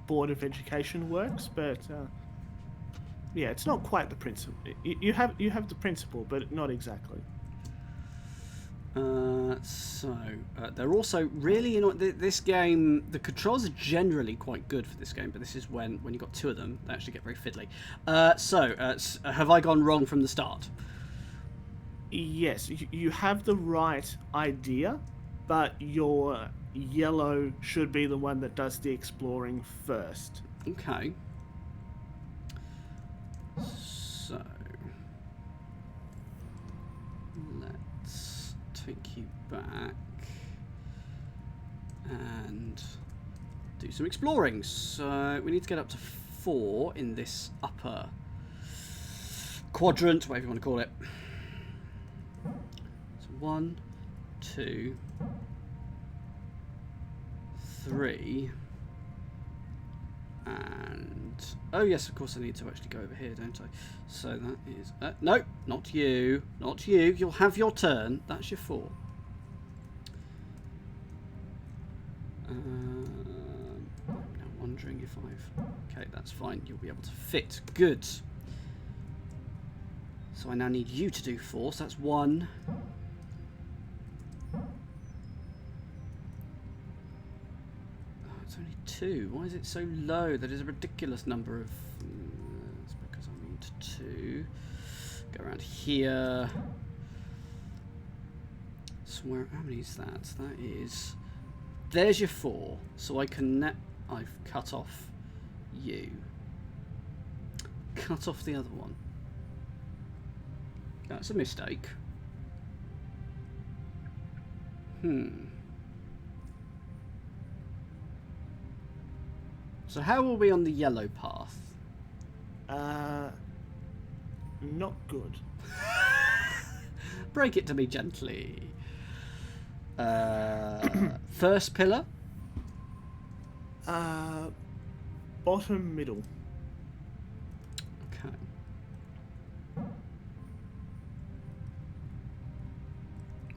[SPEAKER 2] Board of Education works, but yeah, it's not quite the principal. You have the principal, but not exactly.
[SPEAKER 1] They're also really this game. The controls are generally quite good for this game, but this is when you've got two of them, they actually get very fiddly. Have I gone wrong from the start?
[SPEAKER 2] Yes, you have the right idea, but your yellow should be the one that does the exploring first.
[SPEAKER 1] Okay. So let's take you back and do some exploring. So we need to get up to 4 in this upper quadrant, whatever you want to call it. So 1, 2, 3, and oh yes, of course I need to actually go over here, don't I? So that is no, not you, not you. You'll have your turn. That's your 4. I'm now wondering if I've... Okay, that's fine. You'll be able to fit. Good. So I now need you to do 4. So that's 1. It's only 2. Why is it so low? That is a ridiculous number of... It's because I need 2. Go around here. So where... How many is that? That is... There's your 4. So I can... I've cut off you. Cut off the other one. That's a mistake. So how are we on the yellow path?
[SPEAKER 2] Not good.
[SPEAKER 1] Break it to me gently. First pillar?
[SPEAKER 2] Bottom middle.
[SPEAKER 1] Okay.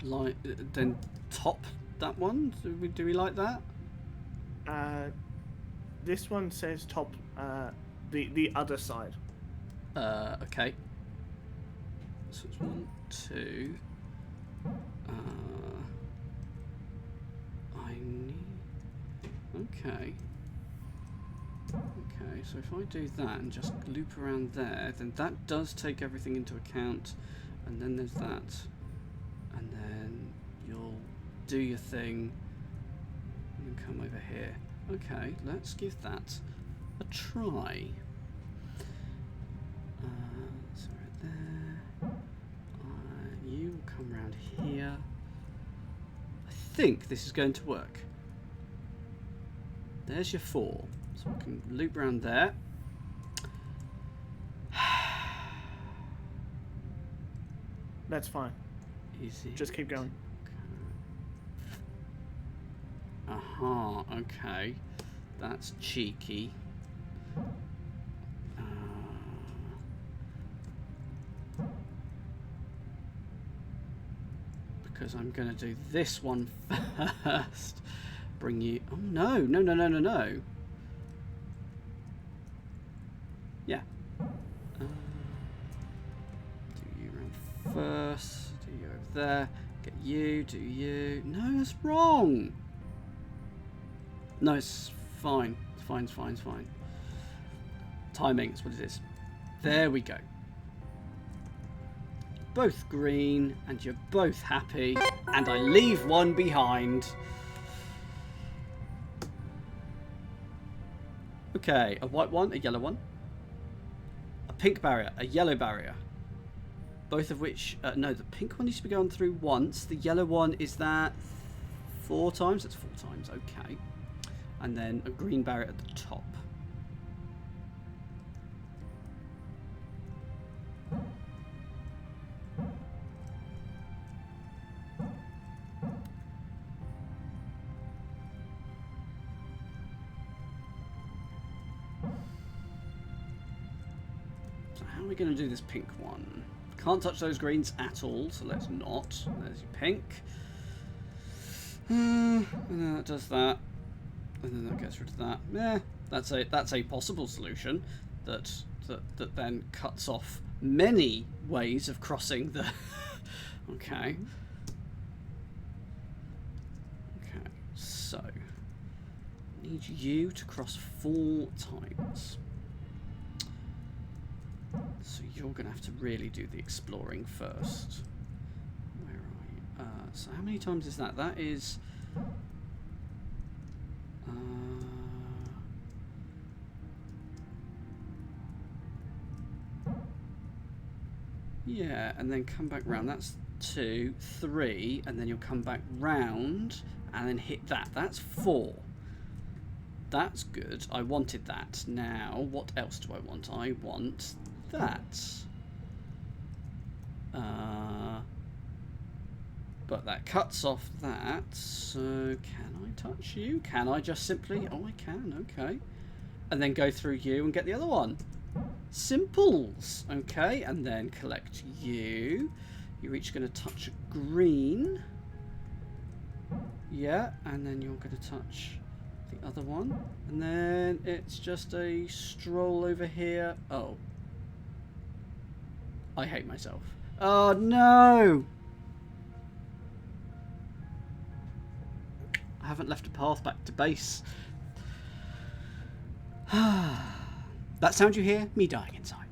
[SPEAKER 1] Like then top that one? Do we like that?
[SPEAKER 2] This one says top. The other side.
[SPEAKER 1] Okay. So it's 1, 2. I need. Okay. Okay, so if I do that and just loop around there, then that does take everything into account, and then there's that, and then you'll do your thing and come over here. Okay, let's give that a try. So right there. You will come around here. I think this is going to work. There's your 4. So I can loop around there.
[SPEAKER 2] That's fine.
[SPEAKER 1] Easy.
[SPEAKER 2] Just keep going.
[SPEAKER 1] Aha, okay. That's cheeky. Because I'm going to do this one first. Bring you... Oh, no, no, no, no, no, no. Yeah. Do you around first. Do you over there. Get you, do you. No, that's wrong. No, it's fine. It's fine, it's fine, it's fine. Timing is what it is. There we go. both green, and you're both happy, and I leave one behind. Okay, a white one, a yellow one, a pink barrier, a yellow barrier. Both of which, no, the pink one needs to be going through once. The yellow one, is that 4 times? That's 4 times, okay. And then a green barrier at the top. So how are we going to do this pink one? Can't touch those greens at all, so let's not. There's your pink. And then that does that. And then that gets rid of that. Yeah, that's a possible solution that then cuts off many ways of crossing the. Okay. Okay. So need you to cross 4 times. So you're going to have to really do the exploring first. Where are you? So how many times is that? That is... yeah, and then come back round. That's 2, 3, and then you'll come back round and then hit that. That's 4. That's good. I wanted that. Now, what else do I want? I want that. But that cuts off that. So can I touch you? Can I just simply... Oh, I can. Okay. And then go through you and get the other one. Simples. Okay. And then collect you. You're each going to touch a green. Yeah. And then you're going to touch the other one. And then it's just a stroll over here. Oh. I hate myself. Oh, no! I haven't left a path back to base. That sound you hear? Me dying inside.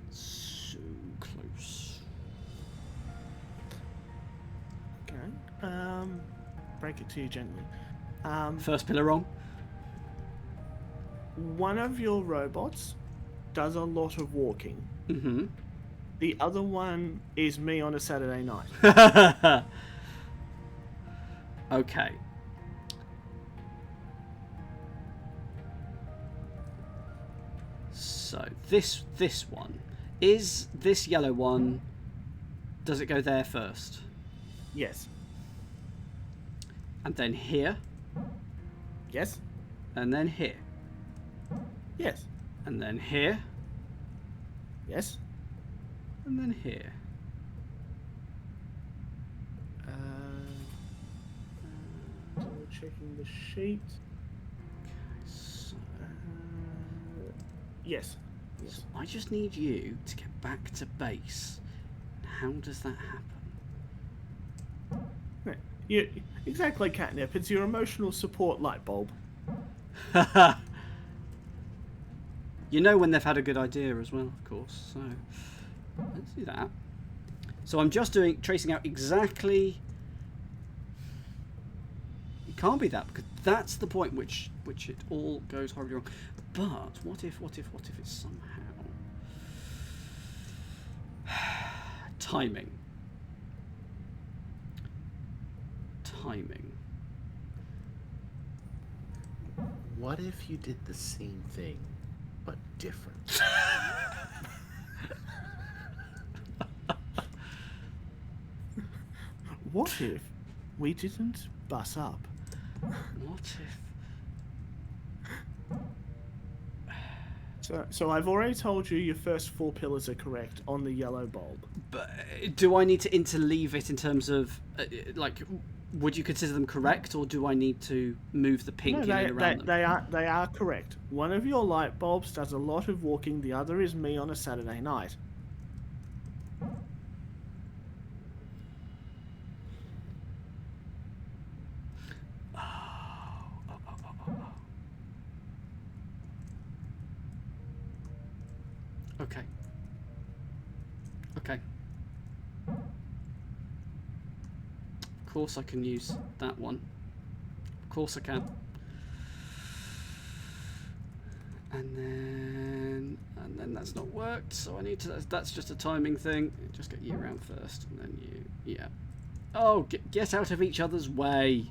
[SPEAKER 1] So close.
[SPEAKER 2] Okay. Break it to you gently.
[SPEAKER 1] First pillar wrong.
[SPEAKER 2] One of your robots does a lot of walking.
[SPEAKER 1] Mm-hmm.
[SPEAKER 2] The other one is me on a Saturday night.
[SPEAKER 1] Okay. So this one is this yellow one. Does it go there first?
[SPEAKER 2] Yes.
[SPEAKER 1] And then here.
[SPEAKER 2] Yes.
[SPEAKER 1] And then here.
[SPEAKER 2] Yes.
[SPEAKER 1] And then here.
[SPEAKER 2] Yes.
[SPEAKER 1] And then here.
[SPEAKER 2] Double checking the sheet.
[SPEAKER 1] So,
[SPEAKER 2] Yes.
[SPEAKER 1] so I just need you to get back to base. How does that happen?
[SPEAKER 2] Right. You, exactly, Catnip. It's your emotional support light bulb.
[SPEAKER 1] You know when they've had a good idea as well, of course. So let's do that. So I'm just tracing out exactly. It can't be that because that's the point which it all goes horribly wrong. But what if it's somehow timing?
[SPEAKER 3] What if you did the same thing, but different?
[SPEAKER 2] What if we didn't bus up?
[SPEAKER 1] What if?
[SPEAKER 2] So I've already told you your first 4 pillars are correct on the yellow bulb.
[SPEAKER 1] But do I need to interleave it in terms of like? Would you consider them correct, or do I need to move the pink in and around them?
[SPEAKER 2] They are correct. One of your light bulbs does a lot of walking. The other is me on a Saturday night.
[SPEAKER 1] Okay. Okay. course I can use that one. Of course I can. And then that's not worked, so I need to. That's just a timing thing. Just get you around first, and then you. Yeah. Oh, get out of each other's way.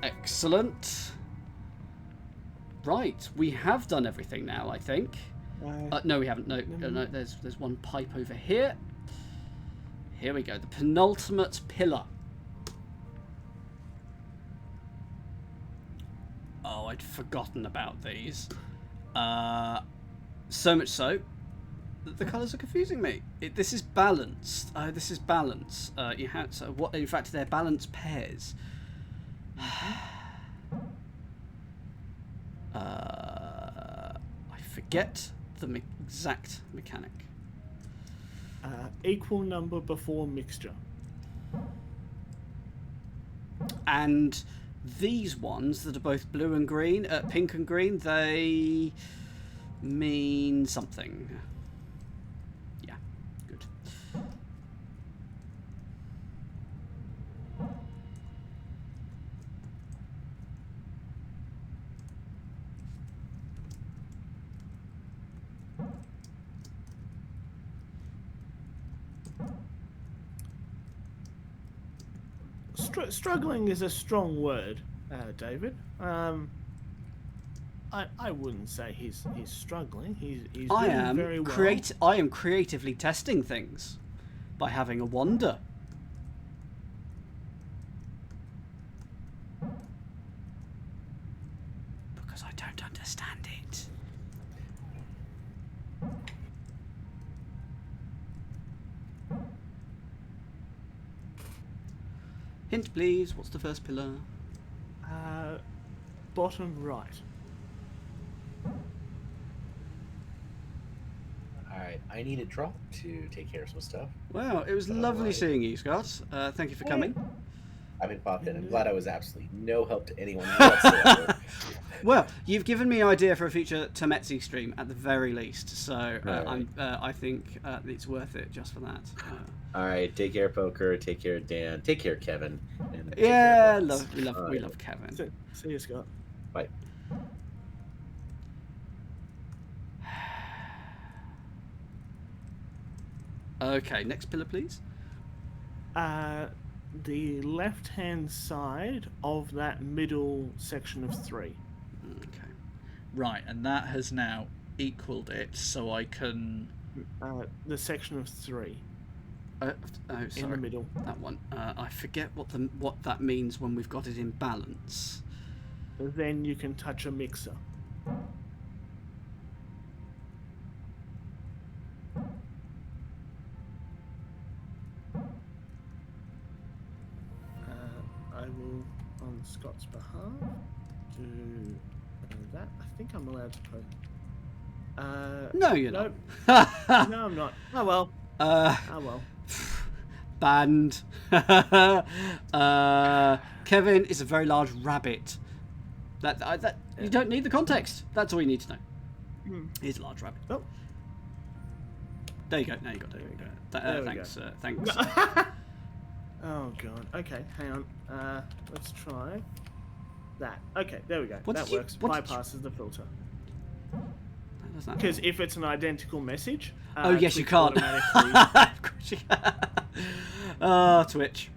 [SPEAKER 1] Excellent. Right, we have done everything now, I think. No, we haven't. No, there's one pipe over here. Here we go. The penultimate pillar. Oh, I'd forgotten about these. So much so that the colours are confusing me. This is balanced. This is balance. You have so what? In fact, they're balanced pairs. I forget the exact mechanic.
[SPEAKER 2] Equal number before mixture.
[SPEAKER 1] And these ones that are both blue and green, pink and green, they mean something. Yeah, good.
[SPEAKER 2] Struggling is a strong word, David. I wouldn't say he's struggling. He's doing very well.
[SPEAKER 1] I am creatively testing things by having a wander. Because I don't understand it. Hint, please. What's the first pillar?
[SPEAKER 2] Bottom right.
[SPEAKER 3] Alright, I need a drop to take care of some stuff.
[SPEAKER 1] Well, it was lovely seeing you, Scott. Thank you for coming.
[SPEAKER 3] I've been popped in. I'm glad I was absolutely no help to anyone whatsoever.
[SPEAKER 1] Well, you've given me an idea for a future Tametsi stream at the very least, so
[SPEAKER 3] Right.
[SPEAKER 1] I think it's worth it just for that.
[SPEAKER 3] Alright, take care, Poker. Take care, Dan. Take care, Kevin. And take
[SPEAKER 1] Yeah,
[SPEAKER 3] care, Lawrence.
[SPEAKER 1] we love Kevin.
[SPEAKER 2] See you, Scott.
[SPEAKER 3] Bye.
[SPEAKER 1] Okay, next pillar, please.
[SPEAKER 2] The left-hand side of that middle section of 3.
[SPEAKER 1] Okay.
[SPEAKER 5] Right, and that has now equaled it, so I can...
[SPEAKER 2] The section of 3
[SPEAKER 1] Oh, sorry.
[SPEAKER 2] in the middle.
[SPEAKER 1] That one. I forget what that means when we've got it in balance.
[SPEAKER 2] Then you can touch a mixer. I will, on Scott's behalf, do that. I think I'm allowed to put.
[SPEAKER 1] No, you're
[SPEAKER 2] nope.
[SPEAKER 1] not.
[SPEAKER 2] No, I'm not. Oh well.
[SPEAKER 1] Oh
[SPEAKER 2] well.
[SPEAKER 1] Banned. Kevin is a very large rabbit. That you don't need the context. That's all you need to know. He's a large rabbit.
[SPEAKER 2] Oh.
[SPEAKER 1] There you go. Now you got it.
[SPEAKER 2] There we
[SPEAKER 1] Thanks.
[SPEAKER 2] go.
[SPEAKER 1] Thanks.
[SPEAKER 2] Oh god. Okay, hang on. Let's try that. Okay, there we go.
[SPEAKER 1] What
[SPEAKER 2] that
[SPEAKER 1] did you-
[SPEAKER 2] works.
[SPEAKER 1] what did you-
[SPEAKER 2] Bypasses the filter.
[SPEAKER 1] How does that
[SPEAKER 2] Because if it's an identical message,
[SPEAKER 1] Oh yes, you
[SPEAKER 2] Twitch
[SPEAKER 1] can't.
[SPEAKER 2] automatically-
[SPEAKER 1] Of course you can. Twitch.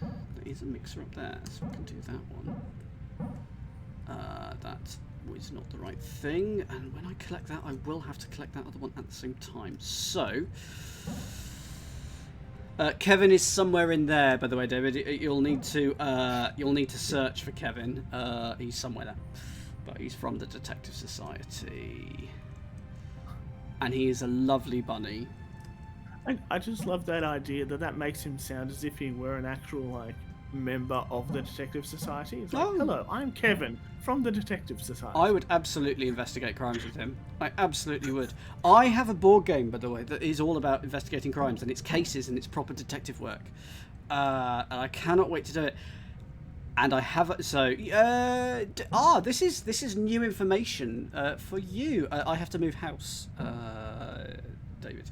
[SPEAKER 1] There is a mixer up there, so we can do that one. That was not the right thing, and when I collect that, I will have to collect that other one at the same time. So. Kevin is somewhere in there, by the way, David. You'll need to search for Kevin. He's somewhere there, but he's from the Detective Society, and he is a lovely bunny.
[SPEAKER 2] I just love that idea that makes him sound as if he were an actual member of the Detective Society. It's like, hello, I'm Kevin from the Detective Society.
[SPEAKER 1] I would absolutely investigate crimes with him. I absolutely would. I have a board game, by the way, that is all about investigating crimes, and it's cases and it's proper detective work. And I cannot wait to do it. And I have this is new information for you. I have to move house, David,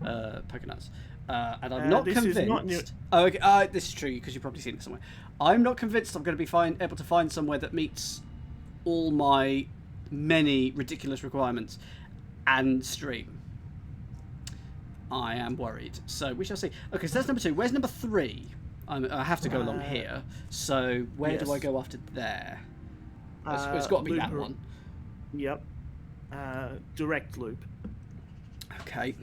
[SPEAKER 1] Pokenuts, and I'm not
[SPEAKER 2] this
[SPEAKER 1] convinced.
[SPEAKER 2] is not new.
[SPEAKER 1] Oh, okay. This is true because you've probably seen it somewhere. I'm not convinced I'm going to be able to find somewhere that meets all my many ridiculous requirements and stream. I am worried. So we shall see. Okay, so that's number 2. Where's number 3? I have to go along here. So where do I go after there? It's got to be that one.
[SPEAKER 2] Yep. Direct loop.
[SPEAKER 1] Okay.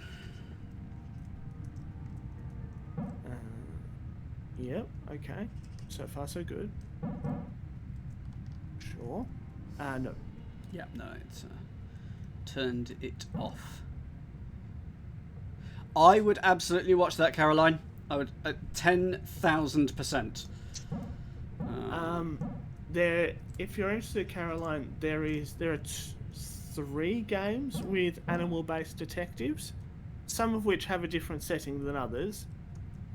[SPEAKER 2] Yep. Okay. So far, so good. Sure. No.
[SPEAKER 1] Yeah. No, it's turned it off. I would absolutely watch that, Caroline. I would 10,000%.
[SPEAKER 2] There. If you're interested, Caroline, there are 3 games with animal-based detectives, some of which have a different setting than others.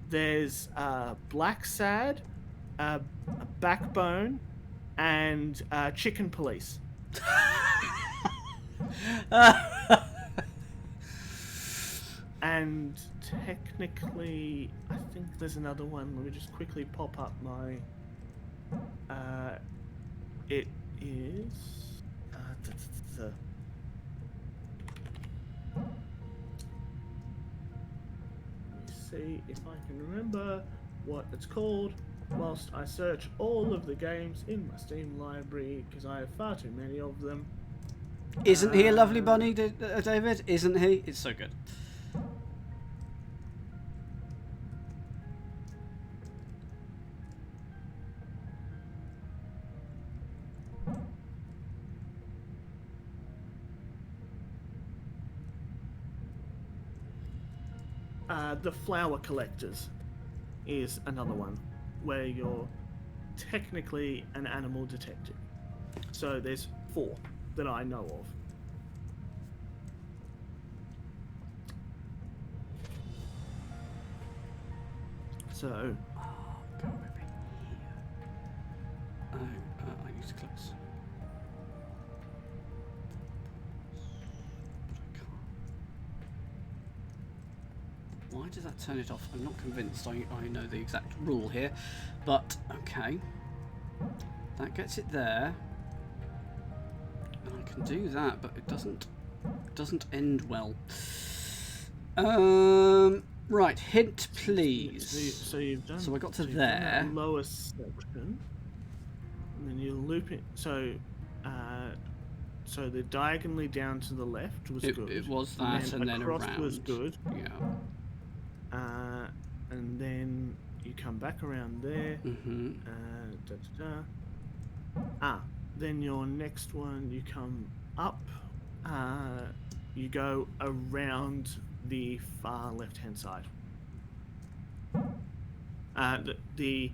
[SPEAKER 2] There's Black Sad, Backbone, and Chicken Police. And technically, I think there's another one. Let me just quickly pop up my... it is... Let me see if I can remember what it's called whilst I search all of the games in my Steam library, because I have far too many of them.
[SPEAKER 1] Isn't he a lovely bunny, David? Isn't he? It's so good.
[SPEAKER 2] The Flower Collectors is another one where you're technically an animal detective. So there's 4 that I know of. So...
[SPEAKER 1] Go over here. I need to close. Why does that turn it off? I'm not convinced I know the exact rule here, but okay. That gets it there. And I can do that, but it doesn't end well. Right, hint please.
[SPEAKER 2] So you've done.
[SPEAKER 1] So I got to
[SPEAKER 2] you've
[SPEAKER 1] there.
[SPEAKER 2] done that lowest section, and then you loop it. So, so the diagonally down to the left was good.
[SPEAKER 1] It was that, and then
[SPEAKER 2] across
[SPEAKER 1] around.
[SPEAKER 2] was good.
[SPEAKER 1] Yeah.
[SPEAKER 2] And then you come back around there.
[SPEAKER 1] Mm-hmm.
[SPEAKER 2] Then your next one, you come up. You go around the far left-hand side. The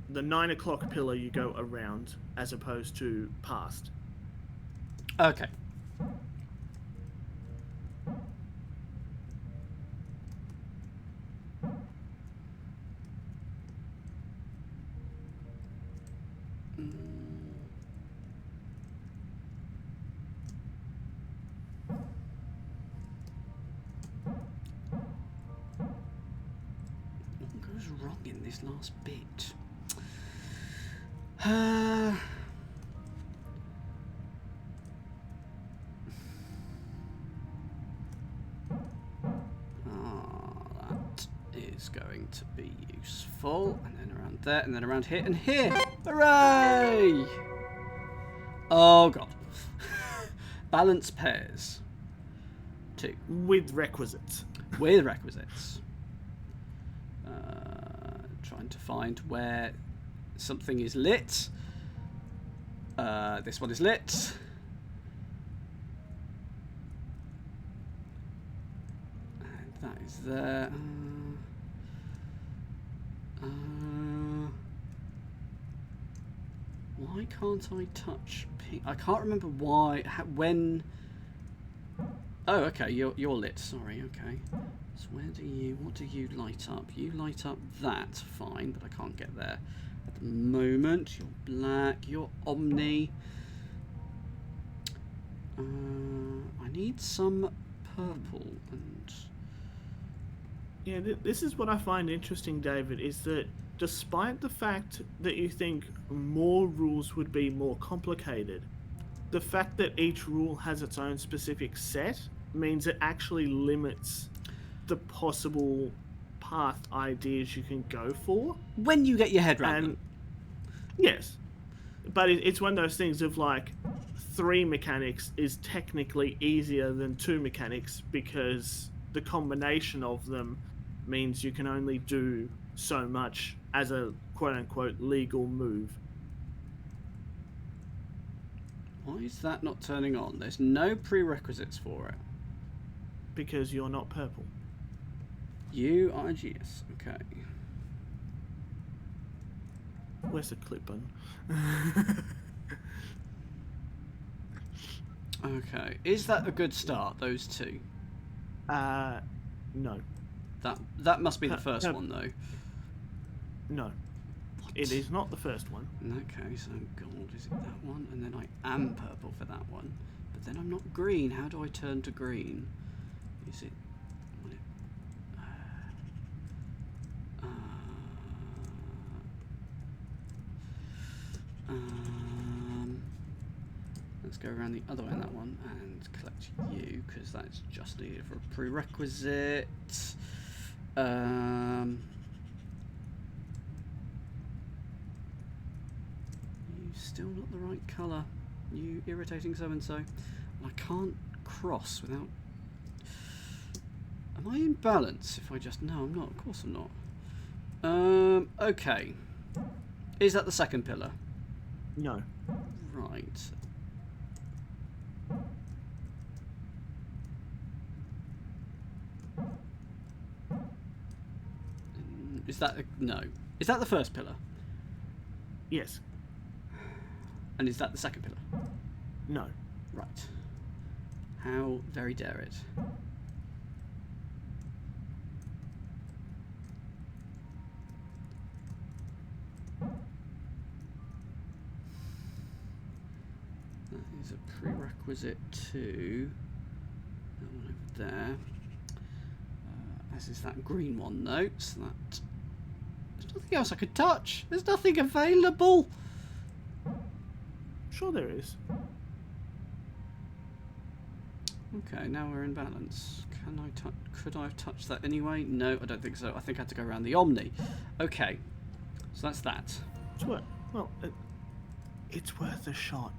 [SPEAKER 2] 9 o'clock pillar you go around as opposed to past.
[SPEAKER 1] Okay. What goes wrong in this last bit? That is going to be useful. And then around there, and then around here, and here. Hooray! Oh god. Balance pairs. 2.
[SPEAKER 2] With requisites.
[SPEAKER 1] With requisites. Trying to find where something is lit. This one is lit. And that is there. Why can't I touch pink? I can't remember why. When. Oh, okay. You're lit. Sorry. Okay. So what do you light up? You light up that. Fine, but I can't get there at the moment. You're black. You're Omni. I need some purple and.
[SPEAKER 2] Yeah, this is what I find interesting, David, is that despite the fact that you think more rules would be more complicated, the fact that each rule has its own specific set means it actually limits the possible path ideas you can go for.
[SPEAKER 1] When you get your head around them.
[SPEAKER 2] Yes, but it's one of those things of like 3 mechanics is technically easier than 2 mechanics because the combination of them means you can only do so much as a quote-unquote legal move.
[SPEAKER 1] Why is that not turning on? There's no prerequisites for it.
[SPEAKER 2] Because you're not purple.
[SPEAKER 1] You are GS. Okay.
[SPEAKER 2] Where's the clip button?
[SPEAKER 1] Okay. Is that a good start, those two?
[SPEAKER 2] No.
[SPEAKER 1] That must be the first one, though.
[SPEAKER 2] No.
[SPEAKER 1] What?
[SPEAKER 2] It is not the first one.
[SPEAKER 1] In that case, I'm gold. Is it that one? And then I am purple for that one. But then I'm not green. How do I turn to green? Is it... Will it let's go around the other way on that one and collect you, because that's just needed for a prerequisite. You still not the right colour. You irritating so-and-so. I can't cross without... Am I in balance if I just... No, I'm not. Of course I'm not. Okay. Is that the second pillar?
[SPEAKER 2] No.
[SPEAKER 1] Right. Is that... No. Is that the first pillar?
[SPEAKER 2] Yes.
[SPEAKER 1] And is that the second pillar?
[SPEAKER 2] No.
[SPEAKER 1] Right. How very dare it. That is a prerequisite to that one over there. As is that green one, though. So that... There's nothing else I could touch. There's nothing available.
[SPEAKER 2] Sure there is.
[SPEAKER 1] Okay, now we're in balance. Can I touch? Could I have touched that anyway? No, I don't think so. I think I had to go around the Omni. Okay, so that's that.
[SPEAKER 2] It's worth... Well, it's worth a shot.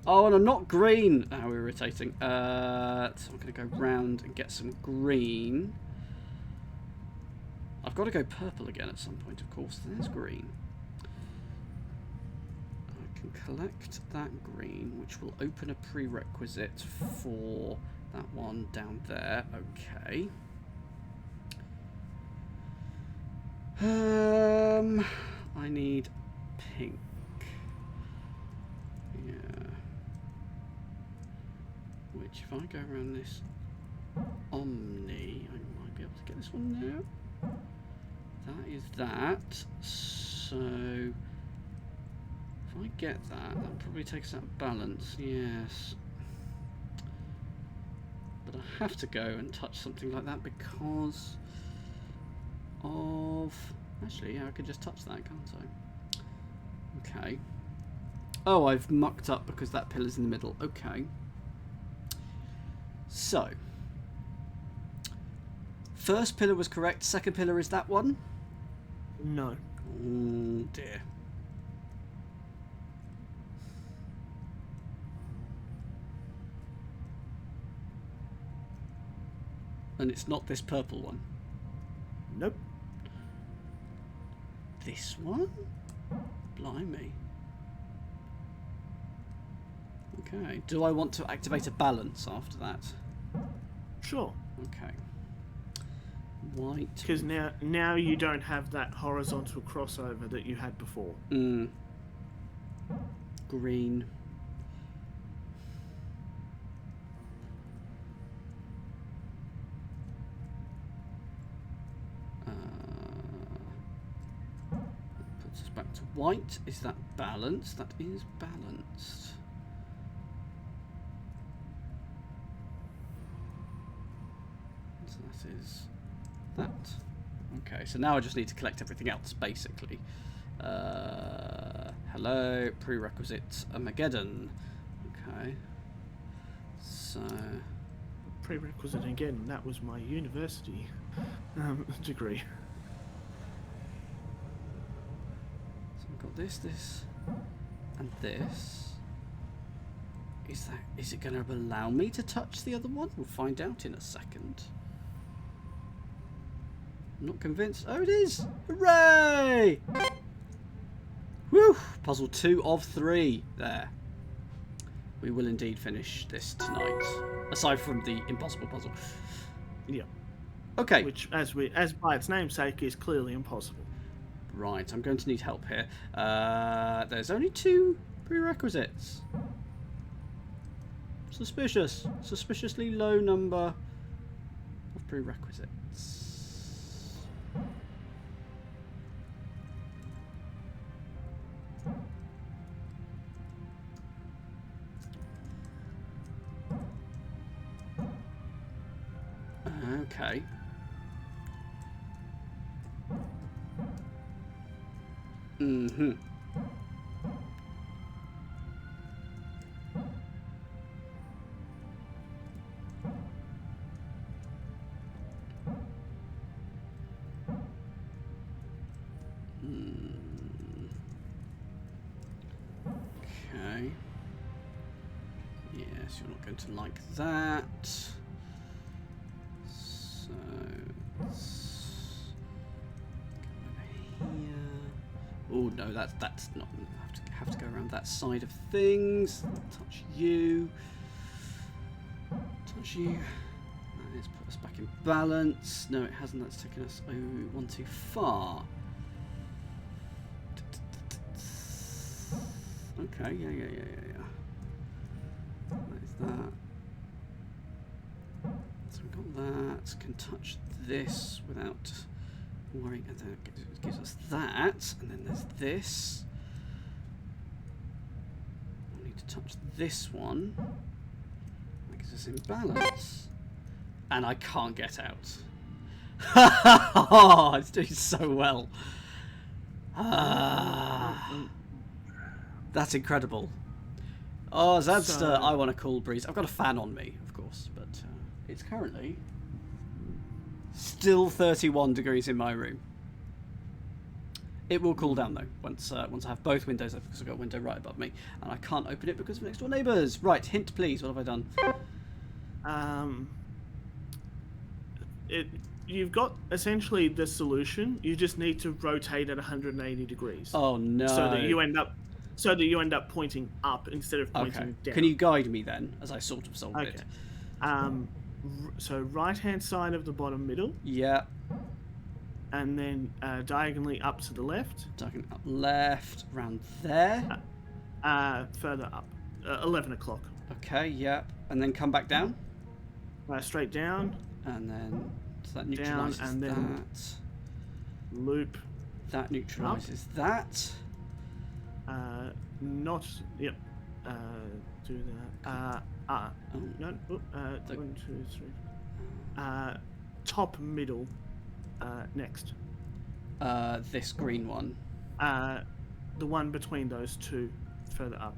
[SPEAKER 1] Oh, and I'm not green. How irritating. So I'm going to go round and get some green. I've got to go purple again at some point, of course. There's green. I can collect that green, which will open a prerequisite for that one down there. Okay. I need pink. Yeah. Which, if I go around this Omni, I might be able to get this one now. That is that. So, if I get that, that probably takes out balance. Yes. But I have to go and touch something like that because of... Actually, yeah, I could just touch that, can't I? Okay. Oh, I've mucked up because that pillar's in the middle. Okay. So. First pillar was correct. Second pillar is that one?
[SPEAKER 2] No.
[SPEAKER 1] Oh, dear. And it's not this purple one?
[SPEAKER 2] Nope.
[SPEAKER 1] This one? Blimey. Okay. Do I want to activate a balance after that?
[SPEAKER 2] Sure.
[SPEAKER 1] Okay. White.
[SPEAKER 2] Because now you don't have that horizontal crossover that you had before.
[SPEAKER 1] Green. us back to white. Is that balanced? That is balanced. So that is that. Okay, so now I just need to collect everything else, basically. Hello, prerequisite Armageddon. Okay. So...
[SPEAKER 2] Prerequisite again, that was my university degree.
[SPEAKER 1] So I've got this, and this. Is it going to allow me to touch the other one? We'll find out in a second. I'm not convinced. Oh, it is! Hooray! Woo! Puzzle 2 of 3. There. We will indeed finish this tonight. Aside from the impossible puzzle.
[SPEAKER 2] Yeah.
[SPEAKER 1] Okay.
[SPEAKER 2] Which, as by its namesake, is clearly impossible.
[SPEAKER 1] Right, I'm going to need help here. There's only 2 prerequisites. Suspicious. Suspiciously low number of prerequisites. Okay. Mm-hmm. Okay. Yes, you're not going to like that. So let's go over here. Oh no, that's not. Have to go around that side of things. Touch you. Touch you. Let's put us back in balance. No, it hasn't. That's taken us one too far. Okay, yeah. There's that. So we've got that. Can touch this without worrying. And then it gives us that. And then there's this. I need to touch this one. That gives us imbalance. And I can't get out. Oh, it's doing so well. That's incredible. Oh, Zadster,
[SPEAKER 2] So,
[SPEAKER 1] I want a cool breeze. I've got a fan on me, of course, but it's currently still 31 degrees in my room. It will cool down though once I have both windows open, because I've got a window right above me, and I can't open it because of next door neighbours. Right, hint please. What have I done?
[SPEAKER 2] You've got essentially the solution. You just need to rotate at 180 degrees.
[SPEAKER 1] Oh no!
[SPEAKER 2] So that you end up pointing up instead of pointing down.
[SPEAKER 1] Can you guide me then, as I sort of solve it?
[SPEAKER 2] So right hand side of the bottom middle.
[SPEAKER 1] Yeah.
[SPEAKER 2] And then diagonally up to the left.
[SPEAKER 1] Diagonally up left, round there.
[SPEAKER 2] Further up, 11 o'clock.
[SPEAKER 1] Okay, yeah. And then come back down.
[SPEAKER 2] Straight down.
[SPEAKER 1] And then so that neutralises
[SPEAKER 2] down, and then
[SPEAKER 1] that.
[SPEAKER 2] Loop.
[SPEAKER 1] That neutralises that.
[SPEAKER 2] Not. Yep. Do that. No. 1, 2, 3. Top middle. Next.
[SPEAKER 1] This green one.
[SPEAKER 2] The one between those two, further up.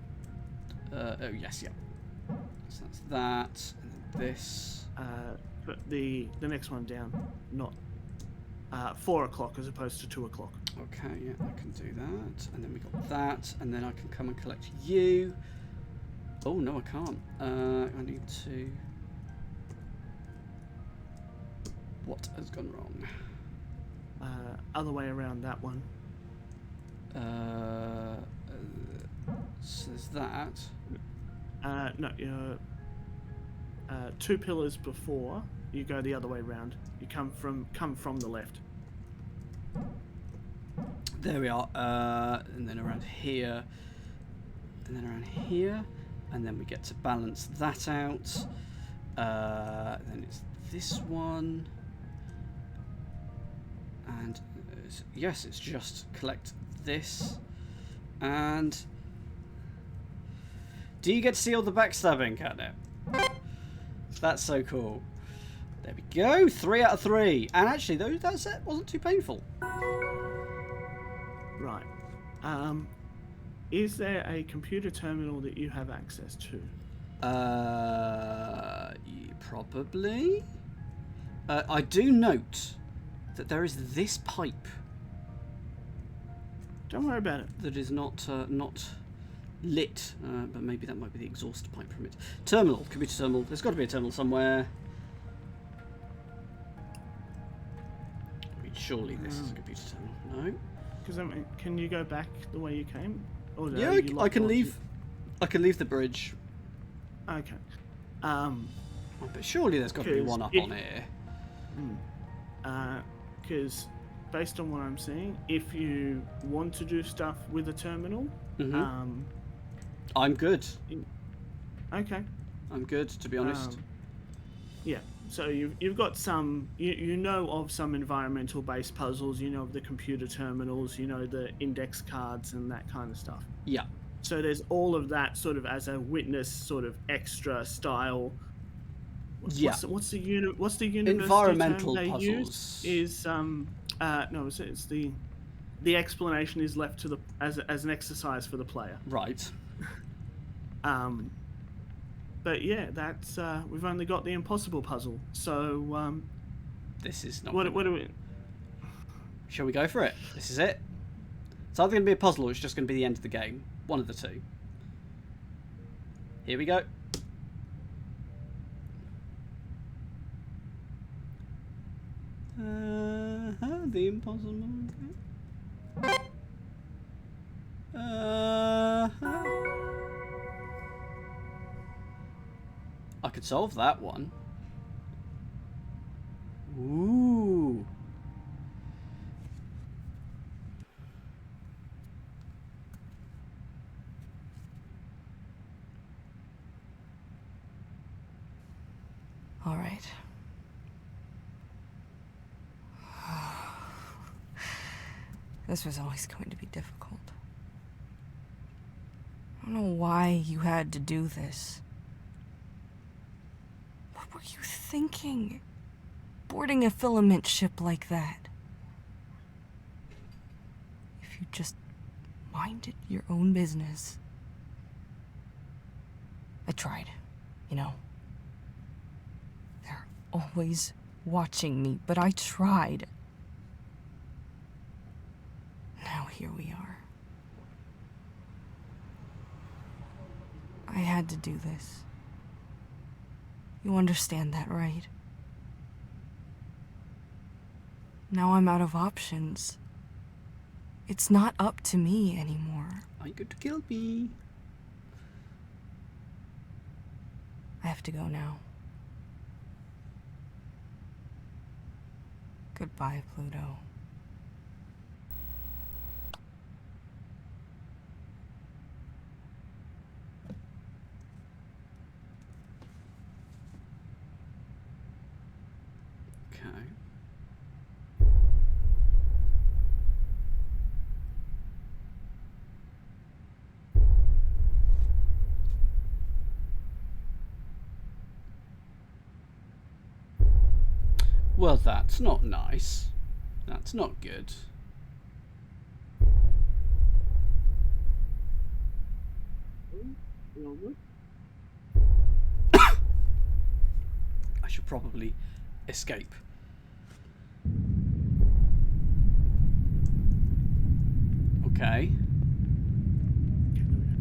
[SPEAKER 1] Oh yes, yeah. So that's that. And then this.
[SPEAKER 2] But the next one down, not 4 o'clock as opposed to 2 o'clock.
[SPEAKER 1] Okay, yeah, I can do that. And then we got that, and then I can come and collect you. Oh no, I can't. I need to. What has gone wrong?
[SPEAKER 2] Other way around that one.
[SPEAKER 1] So there's that.
[SPEAKER 2] No, you're 2 pillars before. You go the other way around. You come from the left.
[SPEAKER 1] There we are. And then around here. And then around here. And then we get to balance that out. Then it's this one. And yes, it's just collect this. And do you get to see all the backstabbing, Catnip? That's so cool. There we go. 3 out of 3. And actually, though, that set wasn't too painful.
[SPEAKER 2] Right. Is there a computer terminal that you have access to?
[SPEAKER 1] Probably. I do note that there is this pipe
[SPEAKER 2] Don't worry about it.
[SPEAKER 1] that is not lit, but maybe that might be the exhaust pipe from it. Terminal, computer terminal. There's got to be a terminal somewhere. I mean, surely this is a computer terminal. No.
[SPEAKER 2] Because I mean, can you go back the way you came? Or
[SPEAKER 1] Yeah,
[SPEAKER 2] are you
[SPEAKER 1] I can
[SPEAKER 2] locked
[SPEAKER 1] leave. I can leave the bridge.
[SPEAKER 2] onto- Okay.
[SPEAKER 1] But surely there's got to be
[SPEAKER 2] 'Cause
[SPEAKER 1] one up
[SPEAKER 2] if-
[SPEAKER 1] on here.
[SPEAKER 2] Because based on what I'm seeing, if you want to do stuff with a terminal,
[SPEAKER 1] I'm good.
[SPEAKER 2] okay.
[SPEAKER 1] I'm good, to be honest.
[SPEAKER 2] Yeah. So you've got some, you know of some environmental based puzzles, you know of the computer terminals, you know the index cards and that kind of stuff.
[SPEAKER 1] Yeah.
[SPEAKER 2] So there's all of that sort of as a witness sort of extra style.
[SPEAKER 1] Yeah.
[SPEAKER 2] What's the university
[SPEAKER 1] Environmental
[SPEAKER 2] term they
[SPEAKER 1] puzzles.
[SPEAKER 2] use? Is no, it's the explanation is left to the as an exercise for the player.
[SPEAKER 1] Right.
[SPEAKER 2] But yeah, that's we've only got the impossible puzzle. So
[SPEAKER 1] This is not.
[SPEAKER 2] what do we?
[SPEAKER 1] Shall we go for it? This is it. It's either going to be a puzzle or it's just going to be the end of the game. One of the two. Here we go. The impossible. I could solve that one. Ooh.
[SPEAKER 4] All right. This was always going to be difficult. I don't know why you had to do this. What were you thinking? Boarding a filament ship like that? If you just minded your own business. I tried, you know. They're always watching me, but I tried. Now here we are. I had to do this. You understand that, right? Now I'm out of options. It's not up to me anymore.
[SPEAKER 1] Are you going to kill me?
[SPEAKER 4] I have to go now. Goodbye, Pluto.
[SPEAKER 1] Okay. Well, that's not nice. That's not good. I should probably escape. Okay.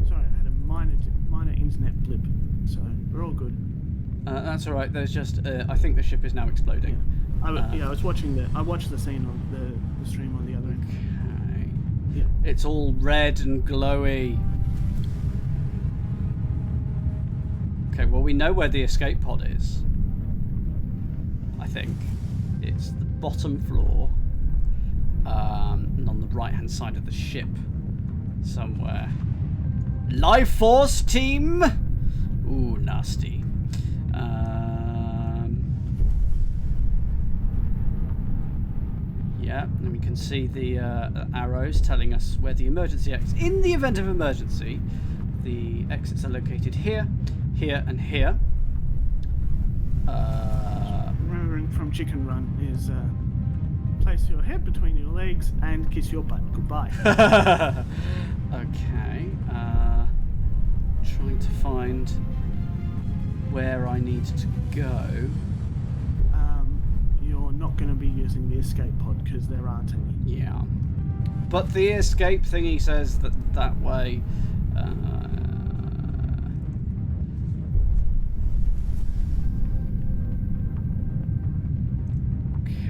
[SPEAKER 2] Sorry, I had a minor internet blip, so we're all good.
[SPEAKER 1] That's all right. There's just I think the ship is now exploding.
[SPEAKER 2] I was watching I watched the scene on the stream on the other end.
[SPEAKER 1] Okay.
[SPEAKER 2] Yeah.
[SPEAKER 1] It's all red and glowy. Okay, well we know where the escape pod is. I think it's the bottom floor, and on the right-hand side of the ship, somewhere. Life Force team. Ooh, nasty. Yeah. Yeah, and we can see the arrows telling us where the emergency exits. In the event of emergency, the exits are located here, here, and here.
[SPEAKER 2] Remembering from Chicken Run is place your head between your legs and kiss your butt goodbye.
[SPEAKER 1] Okay. Trying to find where I need to go.
[SPEAKER 2] You're not going to be using the escape pod because there aren't any.
[SPEAKER 1] Yeah. But the escape thingy says that way.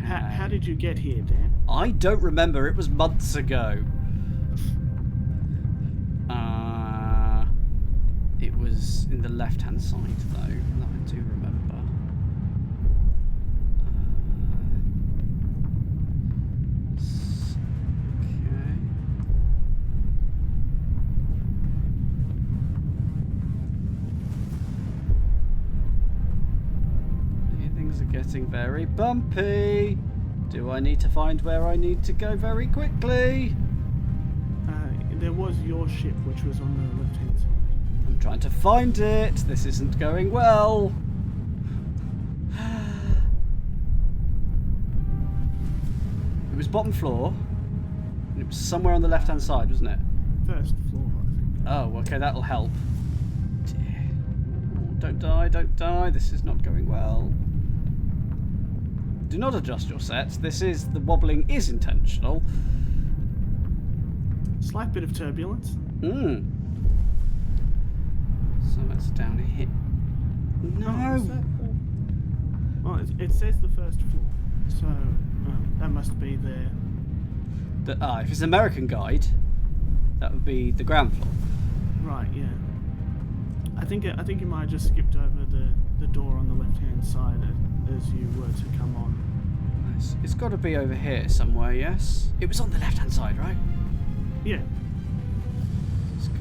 [SPEAKER 2] How did you get here, Dan?
[SPEAKER 1] I don't remember. It was months ago. It was in the left-hand side, though. That I do remember. Okay. Things are getting very bumpy. Do I need to find where I need to go very quickly?
[SPEAKER 2] There was your ship, which was on the left-hand side.
[SPEAKER 1] I'm trying to find it. This isn't going well. It was bottom floor. And it was somewhere on the left-hand side, wasn't it?
[SPEAKER 2] First floor, I think.
[SPEAKER 1] Oh, okay, that'll help. Dear. Oh, don't die, don't die. This is not going well. Do not adjust your sets. The wobbling is intentional.
[SPEAKER 2] Slight bit of turbulence.
[SPEAKER 1] So that's down here. No.
[SPEAKER 2] Well, it says the first floor, so that must be there.
[SPEAKER 1] If it's an American guide, that would be the ground floor.
[SPEAKER 2] Right, yeah. I think you might have just skipped over the door on the left-hand side as you were to come on.
[SPEAKER 1] It's got to be over here somewhere, yes? It was on the left-hand side, right?
[SPEAKER 2] Yeah.
[SPEAKER 1] That's good.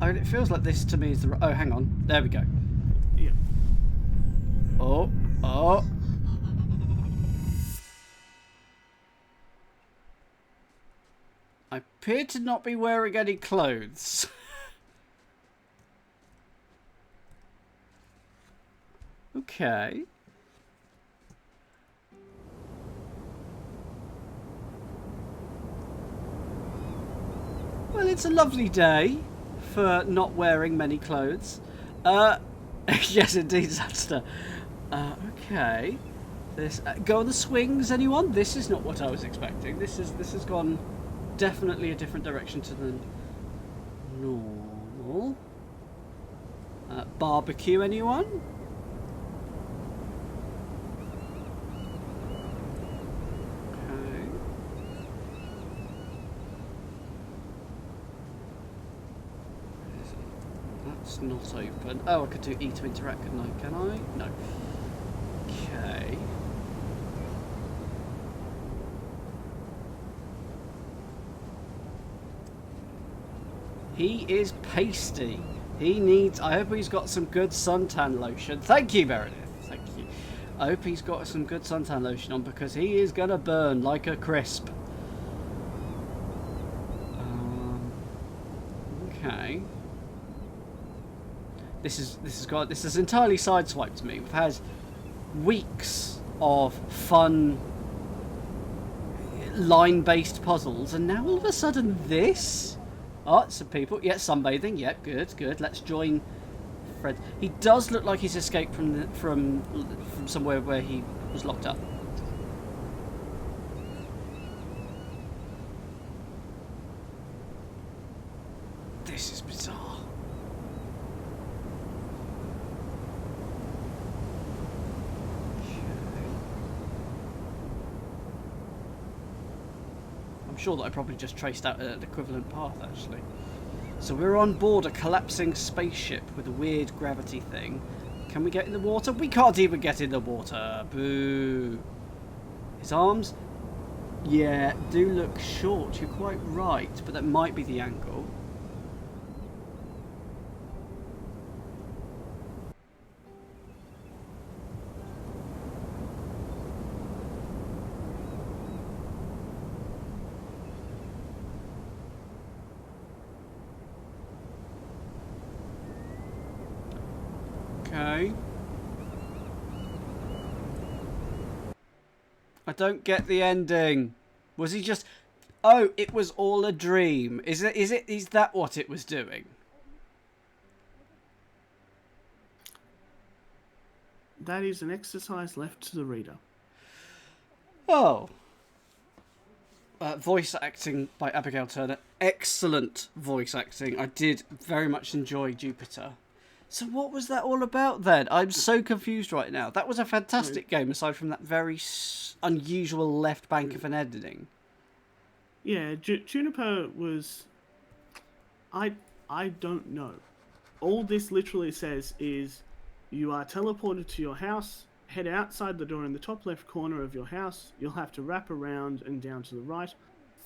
[SPEAKER 1] I mean, it feels like this to me is the... Oh, hang on. There we go.
[SPEAKER 2] Yeah.
[SPEAKER 1] Oh. I appear to not be wearing any clothes. Okay. Well, it's a lovely day for not wearing many clothes. Yes, indeed, Zapster. Okay. Go on the swings, anyone? This is not what I was expecting. This has gone definitely a different direction to the normal. Barbecue, anyone? Okay. That's not open. Oh, I could do E to interact, couldn't I? Can I? No. Okay. He is pasty. He needs... I hope he's got some good suntan lotion. Thank you, Meredith. Thank you. I hope he's got some good suntan lotion on because he is going to burn like a crisp. Okay. This has entirely sideswiped me. We've had weeks of fun line-based puzzles, and now all of a sudden this? Oh, some people. Yeah, sunbathing. Yeah, good. Let's join Fred. He does look like he's escaped from somewhere where he was locked up. This is bizarre. I'm sure that I probably just traced out an equivalent path, actually. So we're on board a collapsing spaceship with a weird gravity thing. Can we get in the water? We can't even get in the water. Boo. His arms, yeah, do look short. You're quite right, but that might be the angle. Okay. I don't get the ending. Was he just... Oh, it was all a dream. Is that what it was doing?
[SPEAKER 2] That is an exercise left to the reader.
[SPEAKER 1] Oh. Voice acting by Abigail Turner. Excellent voice acting. I did very much enjoy Jupiter. So what was that all about then? I'm so confused right now. That was a fantastic game aside from that very unusual left bank of an editing.
[SPEAKER 2] Yeah, Juniper was... I don't know. All this literally says is you are teleported to your house, head outside the door in the top left corner of your house, you'll have to wrap around and down to the right,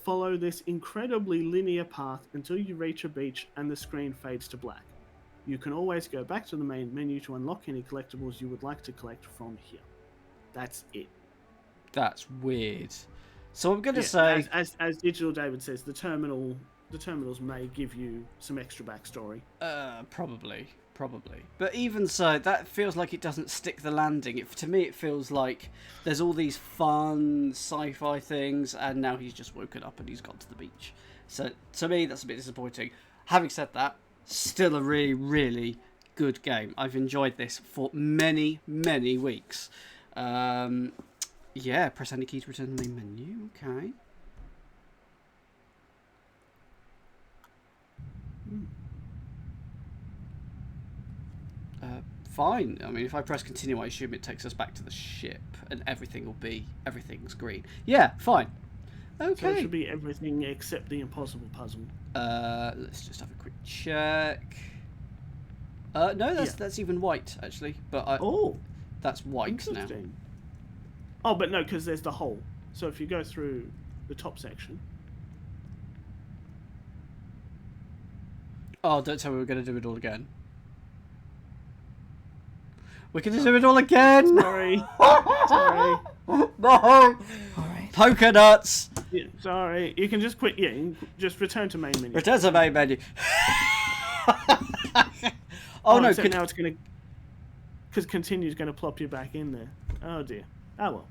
[SPEAKER 2] follow this incredibly linear path until you reach a beach and the screen fades to black. You can always go back to the main menu to unlock any collectibles you would like to collect from here. That's it.
[SPEAKER 1] That's weird. So I'm going to say...
[SPEAKER 2] As Digital David says, the terminals may give you some extra backstory.
[SPEAKER 1] Probably. But even so, that feels like it doesn't stick the landing. To me, it feels like there's all these fun sci-fi things, and now he's just woken up and he's gone to the beach. So to me, that's a bit disappointing. Having said that, still a really, really good game. I've enjoyed this for many, many weeks. Yeah, press any key to return to the main menu. Okay. Fine. I mean, if I press continue, I assume it takes us back to the ship, and everything's green. Yeah, fine. Okay.
[SPEAKER 2] So it should be everything except the impossible puzzle.
[SPEAKER 1] Let's just have a quick check. No, that's even white actually. But that's white now.
[SPEAKER 2] Oh, but no, because there's the hole. So if you go through the top section.
[SPEAKER 1] Oh, don't tell me we're going to do it all again. We're going to do it all again!
[SPEAKER 2] Sorry. Sorry.
[SPEAKER 1] No!
[SPEAKER 4] Alright.
[SPEAKER 1] Poker nuts!
[SPEAKER 2] Yeah, sorry. You can just quit. Yeah, you can just return to main menu.
[SPEAKER 1] Return to main menu. Oh no!
[SPEAKER 2] So now it's going to... Because continue's going to plop you back in there. Oh dear. Oh well.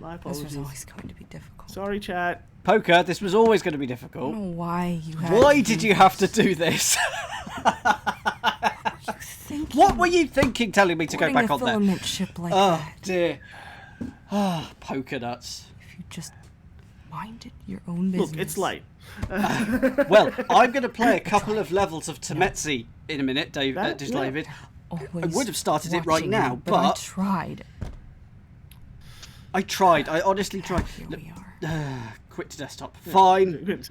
[SPEAKER 2] My apologies.
[SPEAKER 4] This was always going to be difficult.
[SPEAKER 2] Sorry, chat.
[SPEAKER 1] Poker, this was always going to be
[SPEAKER 4] I
[SPEAKER 1] difficult.
[SPEAKER 4] don't know why you had
[SPEAKER 1] Why did you have to do this? What were you thinking telling me to go back on there?
[SPEAKER 4] Filament ship like
[SPEAKER 1] Oh
[SPEAKER 4] that.
[SPEAKER 1] dear. Ah, poker nuts.
[SPEAKER 4] If you just minded your own business.
[SPEAKER 2] Look, it's late.
[SPEAKER 1] Well, I'm going to play a couple of levels of Temetsi in a minute, David. David. I would have started it right now, but
[SPEAKER 4] I tried.
[SPEAKER 1] I honestly tried.
[SPEAKER 4] Here we are.
[SPEAKER 1] Quit to desktop. Fine.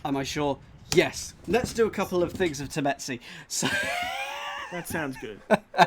[SPEAKER 1] Am I sure? Yes. Let's do a couple of things of Temetsi. So
[SPEAKER 2] That sounds good.